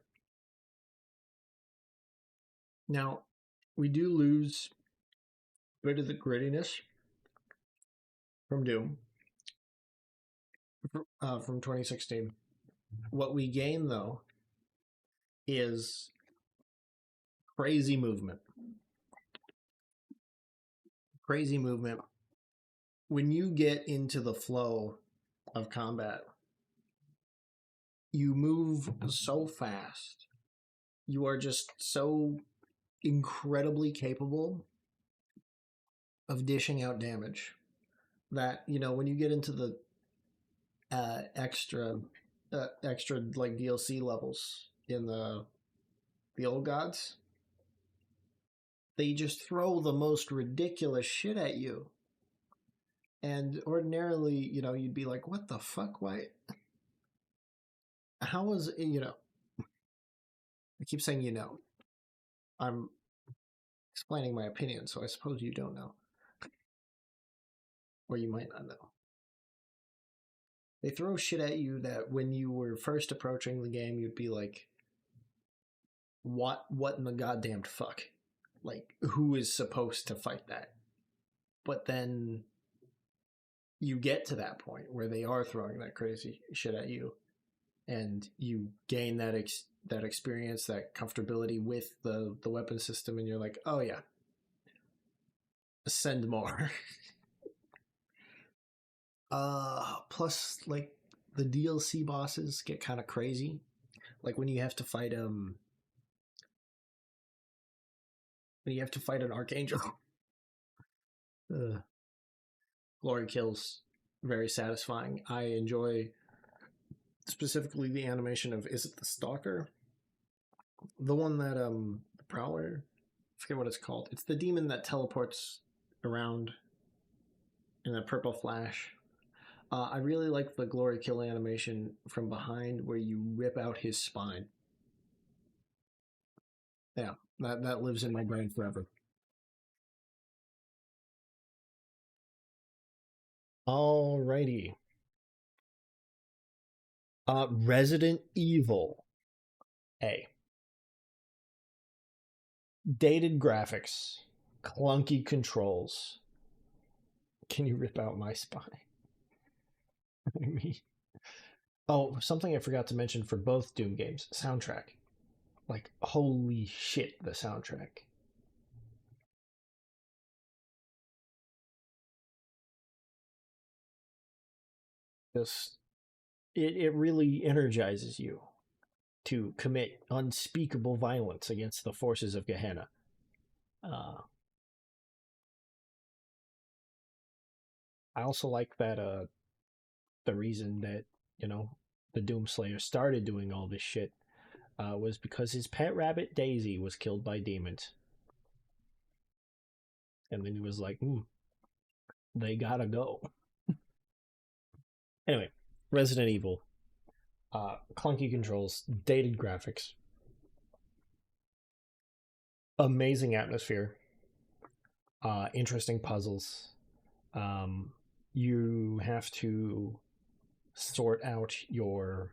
Speaker 1: Now, we do lose a bit of the grittiness from Doom from 2016. What we gain, though, is crazy movement. Crazy movement. When you get into the flow of combat, you move so fast. You are just so incredibly capable of dishing out damage that, you know, when you get into the extra like DLC levels in the old gods, they just throw the most ridiculous shit at you. And ordinarily, you know, you'd be like, what the fuck? Why? How was, you know, I keep saying, you know, I'm explaining my opinion, so I suppose you don't know. Or you might not know. They throw shit at you that when you were first approaching the game, you'd be like, what in the goddamn fuck? Like, who is supposed to fight that? But then you get to that point where they are throwing that crazy shit at you, and you gain that that experience, that comfortability with the weapon system, and you're like, oh yeah, send more. Plus, like, the DLC bosses get kind of crazy. Like when you have to fight an archangel. Glory kills, very satisfying. I enjoy specifically the animation of, is it the Stalker? The one that the Prowler, I forget what it's called. It's the demon that teleports around in a purple flash. I really like the glory kill animation from behind where you rip out his spine. Yeah, that lives in my brain forever. Alrighty. Resident Evil A. Dated graphics, clunky controls. Can you rip out my spine? I mean, oh, something I forgot to mention for both Doom games: soundtrack. Like, holy shit, the soundtrack. Just, it really energizes you to commit unspeakable violence against the forces of Gehenna. I also like that the reason that, the Doomslayer started doing all this shit was because his pet rabbit Daisy was killed by demons. And then he was like, they gotta go. Anyway, Resident Evil. Clunky controls, dated graphics, amazing atmosphere, interesting puzzles. You have to sort out your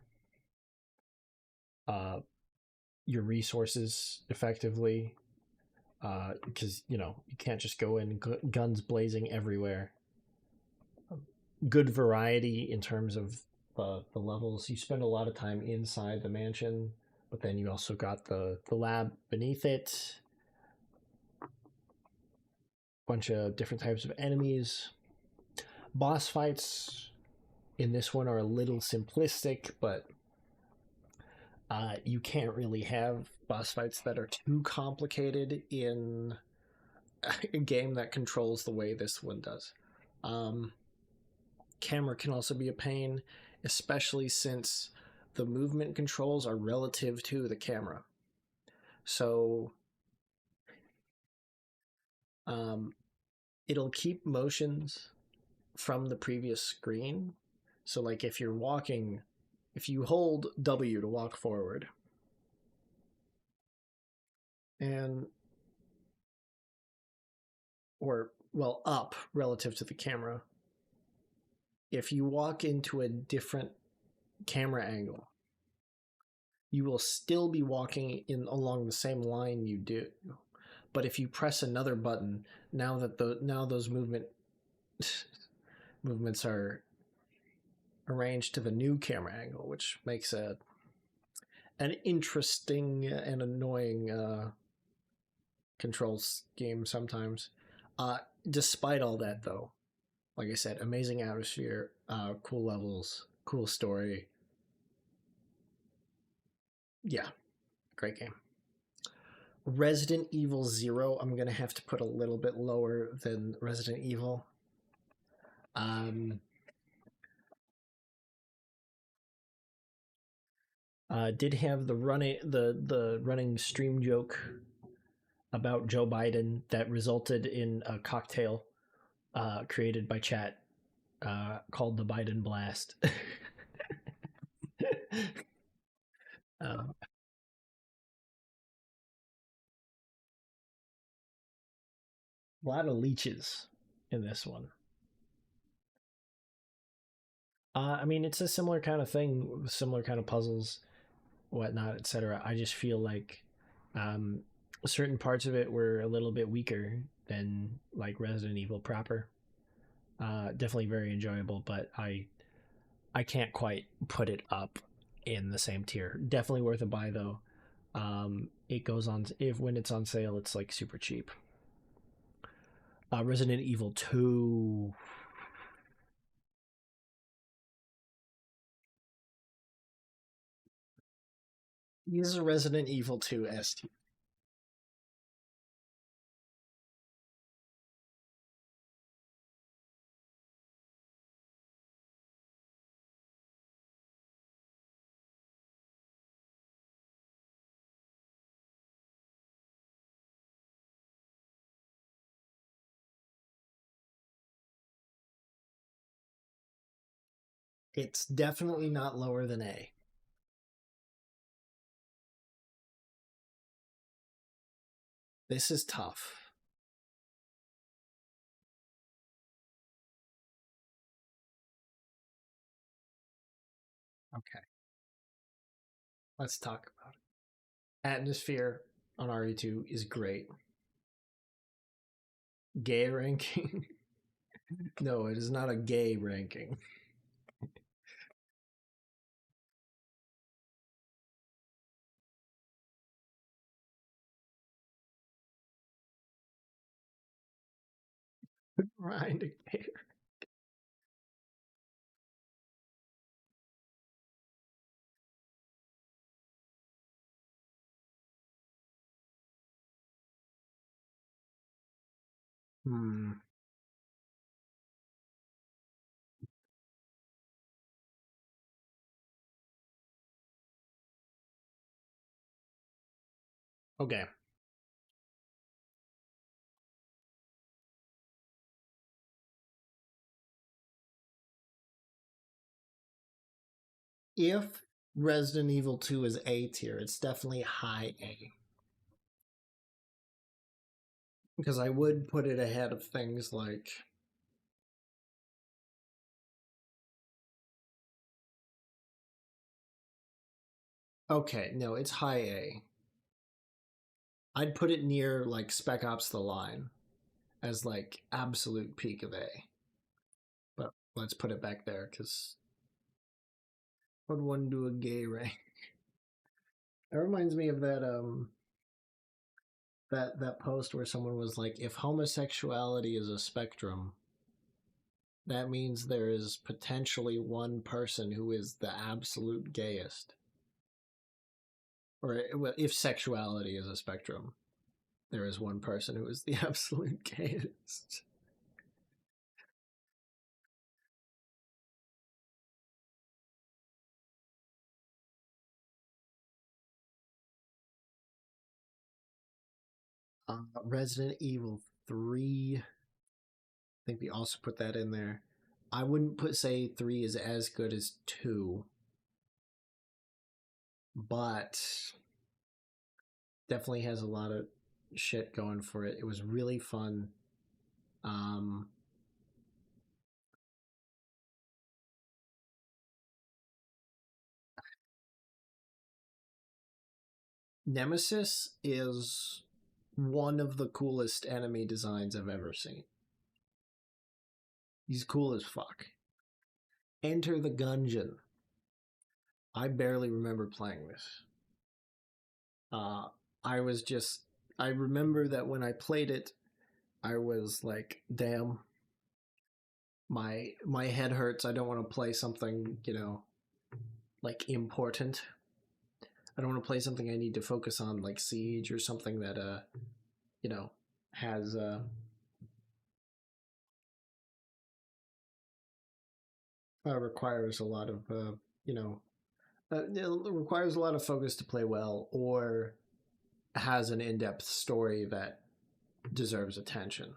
Speaker 1: resources effectively, because you can't just go in guns blazing everywhere. Good variety in terms of the levels. You spend a lot of time inside the mansion, but then you also got the lab beneath it. Bunch of different types of enemies. Boss fights in this one are a little simplistic, but you can't really have boss fights that are too complicated in a game that controls the way this one does. Camera can also be a pain, especially since the movement controls are relative to the camera. So it'll keep motions from the previous screen. So like if you're walking, if you hold W to walk forward and up relative to the camera, if you walk into a different camera angle, you will still be walking along the same line you do. But if you press another button, now those movements are arranged to the new camera angle, which makes an interesting and annoying control scheme sometimes. Despite all that, though, like I said, amazing atmosphere, cool levels, cool story. Yeah, great game. Resident Evil 0, I'm going to have to put a little bit lower than Resident Evil. Did have the running stream joke about Joe Biden that resulted in a cocktail created by chat called the Biden Blast. A lot of leeches in this one. I mean, it's a similar kind of thing, similar kind of puzzles, whatnot, etc. I just feel like certain parts of it were a little bit weaker than like Resident Evil proper. Definitely very enjoyable, but I can't quite put it up in the same tier. Definitely worth a buy though. It goes on when it's on sale, it's like super cheap. Resident Evil 2. This is a Resident Evil 2 S tier. It's definitely not lower than A. This is tough. Okay. Let's talk about it. Atmosphere on RE2 is great. Gay ranking? No, it is not a gay ranking. Rind a gay. Hmm. Okay. If Resident Evil 2 is A tier, it's definitely high A. Because I would put it ahead of things like okay, no, it's high A. I'd put it near like Spec Ops The Line as like absolute peak of A. But let's put it back there because would one do a gay rank? That reminds me of that post where someone was like, if homosexuality is a spectrum, that means there is potentially one person who is the absolute gayest. Or if sexuality is a spectrum, there is one person who is the absolute gayest. Resident Evil 3. I think we also put that in there. I wouldn't say 3 is as good as 2, but definitely has a lot of shit going for it. It was really fun. Nemesis is one of the coolest enemy designs I've ever seen. He's cool as fuck. Enter the Gungeon. I barely remember playing this. I remember that when I played it, I was like, damn, my head hurts. I don't want to play something, like important. I don't want to play something I need to focus on, like Siege or something that, has, requires a lot of, it requires a lot of focus to play well, or has an in-depth story that deserves attention.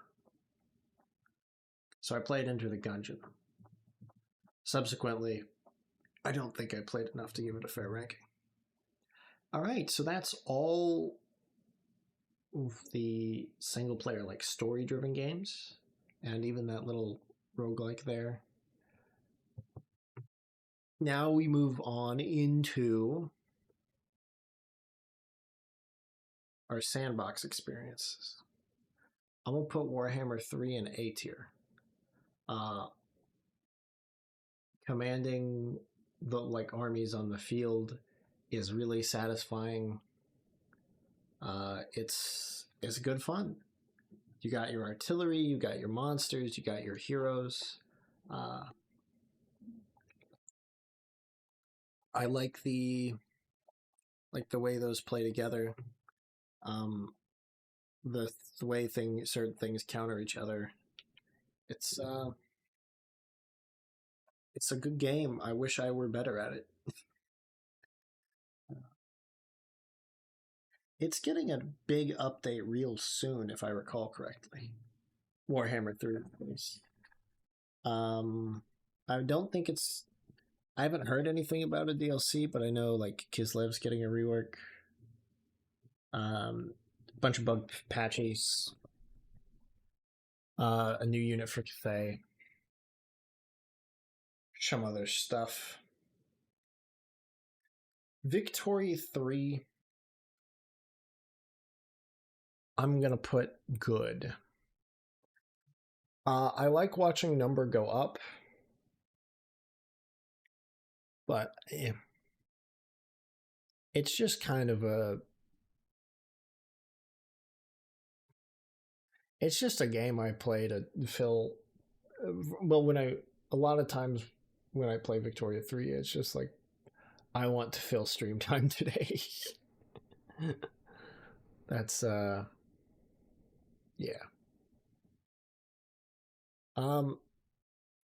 Speaker 1: So I played Enter the Gungeon. Subsequently, I don't think I played enough to give it a fair ranking. All right, so that's all of the single-player, like story-driven games, and even that little roguelike there. Now we move on into our sandbox experiences. I'm going to put Warhammer 3 in A tier. commanding the like armies on the field is really satisfying. It's good fun. You got your artillery, you got your monsters, you got your heroes. I like the way those play together. The way certain things counter each other. It's a good game. I wish I were better at it. It's getting a big update real soon, if I recall correctly. Warhammer 3, please. I don't think it's. I haven't heard anything about a DLC, but I know like Kislev's getting a rework. Bunch of bug patches. A new unit for Cathay. Some other stuff. Victoria 3. I'm gonna put good. I like watching number go up, but it's just kind of it's just a game I play to fill. Well, a lot of times when I play Victoria 3, it's just like I want to fill stream time today. That's yeah.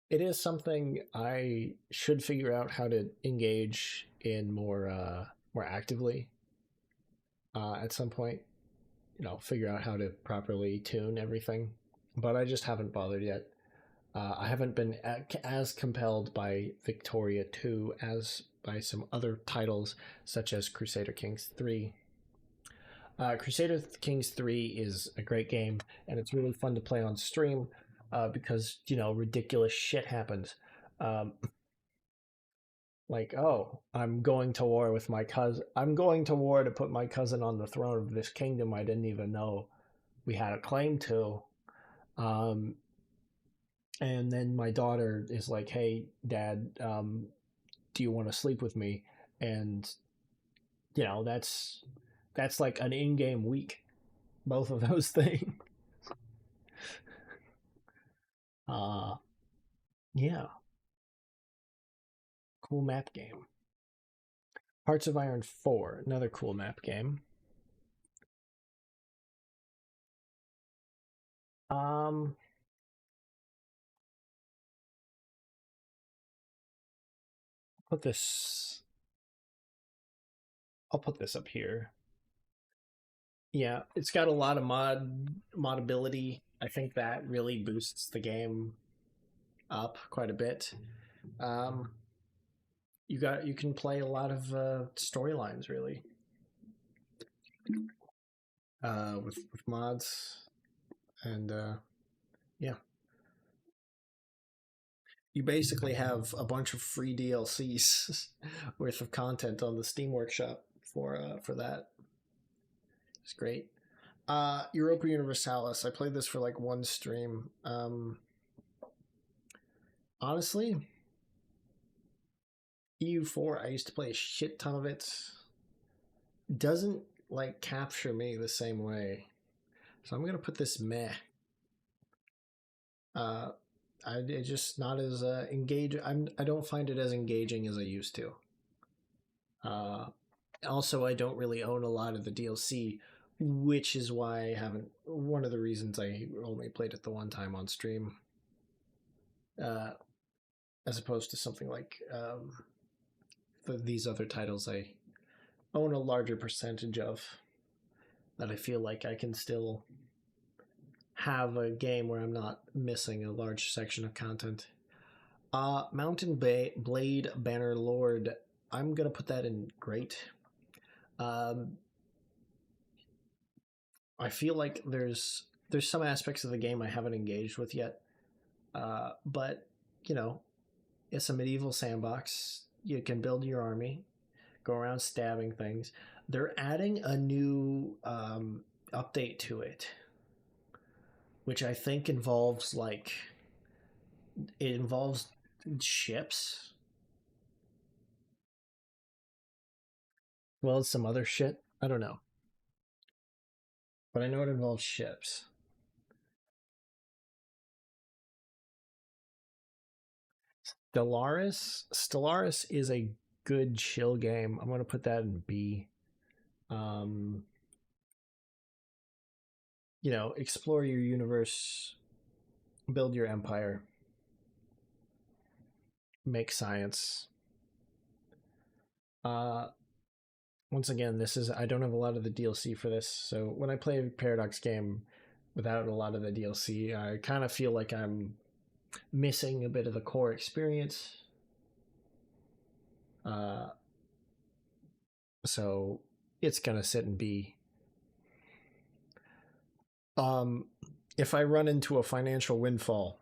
Speaker 1: It is something I should figure out how to engage in more actively at some point. Figure out how to properly tune everything, but I just haven't bothered yet. I haven't been as compelled by Victoria 2 as by some other titles, such as Crusader Kings 3. Crusader Kings 3 is a great game, and it's really fun to play on stream because, ridiculous shit happens. Like, oh, I'm going to war with my cousin. I'm going to war to put my cousin on the throne of this kingdom I didn't even know we had a claim to. And then my daughter is like, hey, Dad, do you want to sleep with me? And, that's like an in-game week. Both of those things. Yeah. Cool map game. Hearts of Iron 4, another cool map game. I'll put this up here. Yeah, it's got a lot of modability. I think that really boosts the game up quite a bit. You can play a lot of storylines really with mods, and yeah. You basically have a bunch of free DLCs worth of content on the Steam Workshop for that. It's great. Europa Universalis. I played this for like one stream. Honestly, EU4, I used to play a shit ton of it. Doesn't like capture me the same way. So I'm gonna put this meh. It's just not as engaging. I don't find it as engaging as I used to. Also, I don't really own a lot of the DLC, which is why I haven't. One of the reasons I only played it the one time on stream, as opposed to something like these other titles I own a larger percentage of, that I feel like I can still have a game where I'm not missing a large section of content. Mountain Blade Banner Lord. I'm gonna put that in great. I feel like there's some aspects of the game I haven't engaged with yet, but it's a medieval sandbox. You can build your army, go around stabbing things. They're adding a new update to it, which I think involves like it involves ships. Well, as some other shit. I don't know. But I know it involves ships. Stellaris is a good chill game. I'm going to put that in B. You know, explore your universe, build your empire, make science. Once again, I don't have a lot of the DLC for this, so when I play a Paradox game without a lot of the DLC, I kind of feel like I'm missing a bit of the core experience. So it's gonna sit in B. If I run into a financial windfall,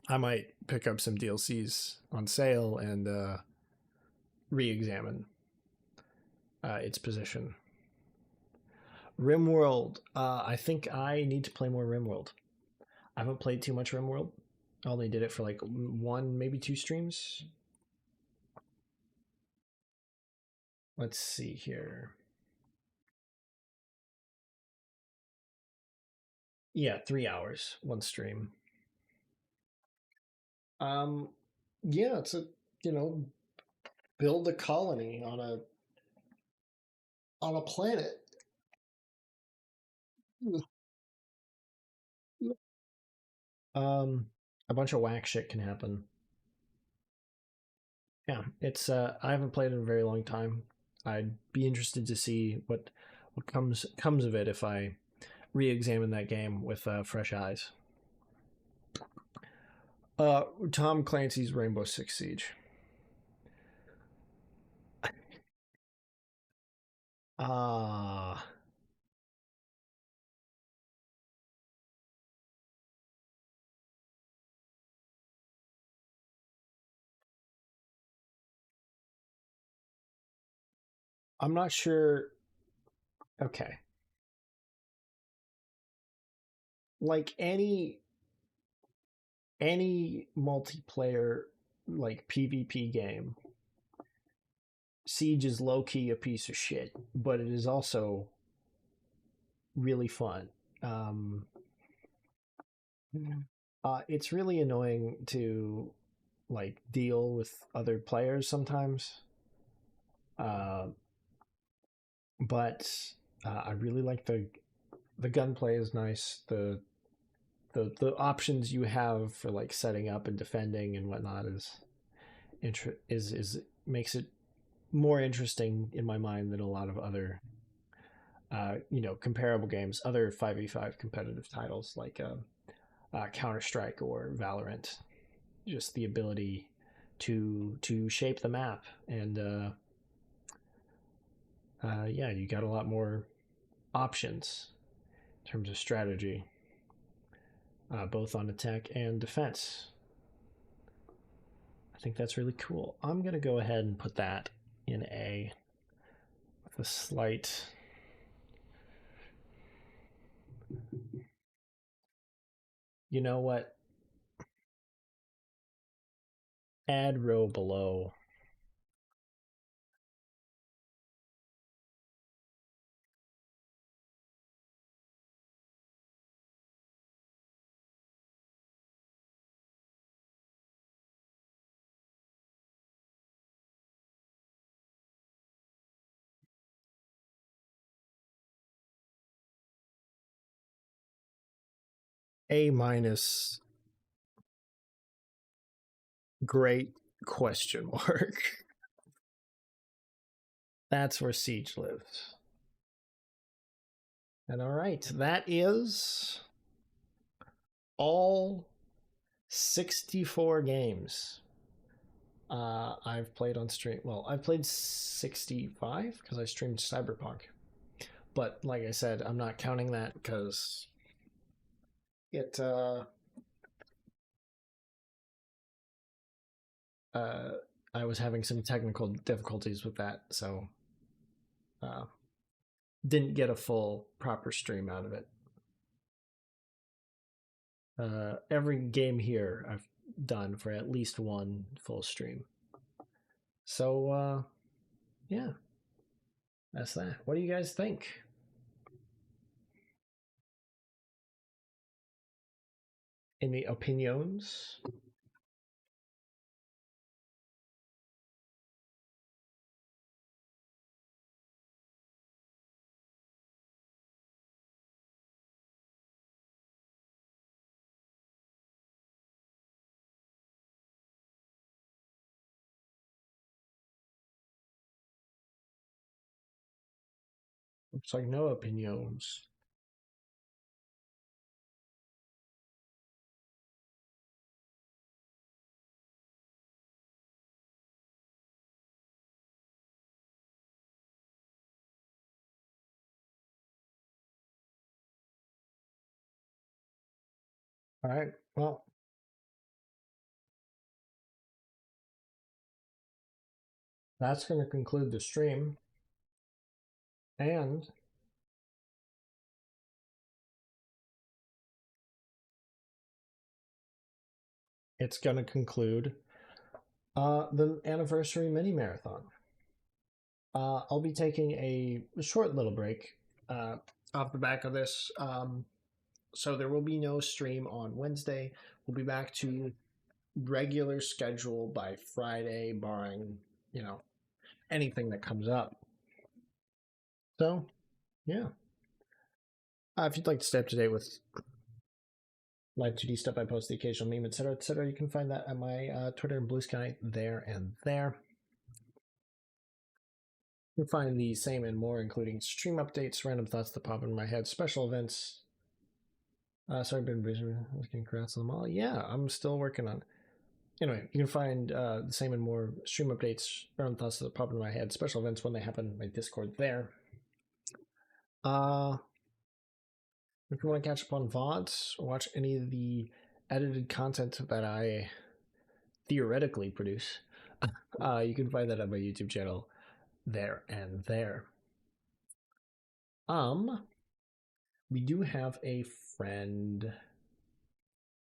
Speaker 1: I might pick up some DLCs on sale and re-examine its position. RimWorld. I think I need to play more RimWorld. I haven't played too much RimWorld. I only did it for like 1, maybe 2 streams. Let's see here. Yeah, 3 hours, 1 stream. Yeah, it's a, you know, build a colony on a planet. A bunch of whack shit can happen. Yeah, it's I haven't played in a very long time. I'd be interested to see what comes of it if I re-examine that game with fresh eyes. Tom Clancy's Rainbow Six Siege. I'm not sure. Okay. Like any multiplayer like PvP game, Siege is low-key a piece of shit, but it is also really fun. It's really annoying to like deal with other players sometimes. But I really like the gunplay is nice. The options you have for like setting up and defending and whatnot is makes it more interesting in my mind than a lot of other comparable games, other 5v5 competitive titles like Counter-Strike or Valorant. Just the ability to shape the map and yeah, you got a lot more options in terms of strategy, both on attack and defense. I think that's really cool. I'm going to go ahead and put that in A with a slight... You know what? Add row below. A minus. Great question mark. That's where Siege lives. And all right, that is all 64 games I've played on stream. Well, I've played 65 because I streamed Cyberpunk. But like I said, I'm not counting that because it I was having some technical difficulties with that, so didn't get a full proper stream out of it. Every game here I've done for at least one full stream. So, yeah, that's that. What do you guys think? Any opinions? Looks like no opinions. All right, well, that's going to conclude the stream. And it's going to conclude the anniversary mini marathon. I'll be taking a short little break off the back of this. So there will be no stream on Wednesday. We'll be back to regular schedule by Friday, barring, anything that comes up. So, yeah. If you'd like to stay up to date with live 2D stuff, I post the occasional meme, etc., etc., you can find that at my Twitter and Blue Sky there and there. You can find the same and more, including stream updates, random thoughts that pop in my head, special events. Sorry, been busy. I was getting congrats on them all. Yeah, I'm still working on it. Anyway, you can find the same and more stream updates, random thoughts that pop in my head, special events when they happen, my Discord there. If you want to catch up on VODs or watch any of the edited content that I theoretically produce, you can find that on my YouTube channel there and there. We do have a friend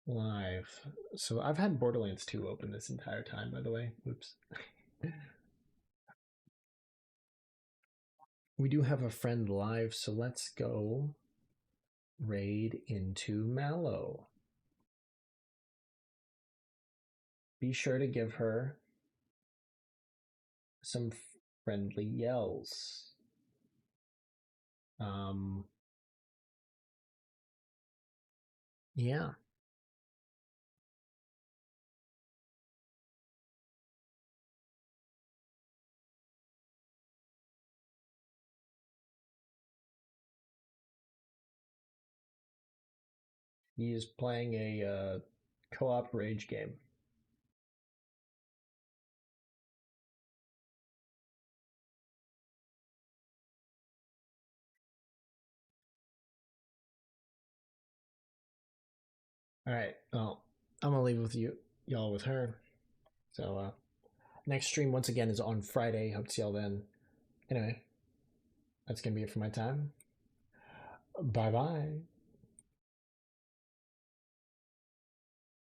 Speaker 1: live. So I've had Borderlands 2 open this entire time, by the way. Oops. We do have a friend live, so let's go raid into Mallow. Be sure to give her some friendly yells. Yeah. He is playing a co-op rage game. All right. Well, I'm gonna leave it with y'all with her. So next stream once again is on Friday. Hope to see y'all then. Anyway, that's gonna be it for my time. Bye bye.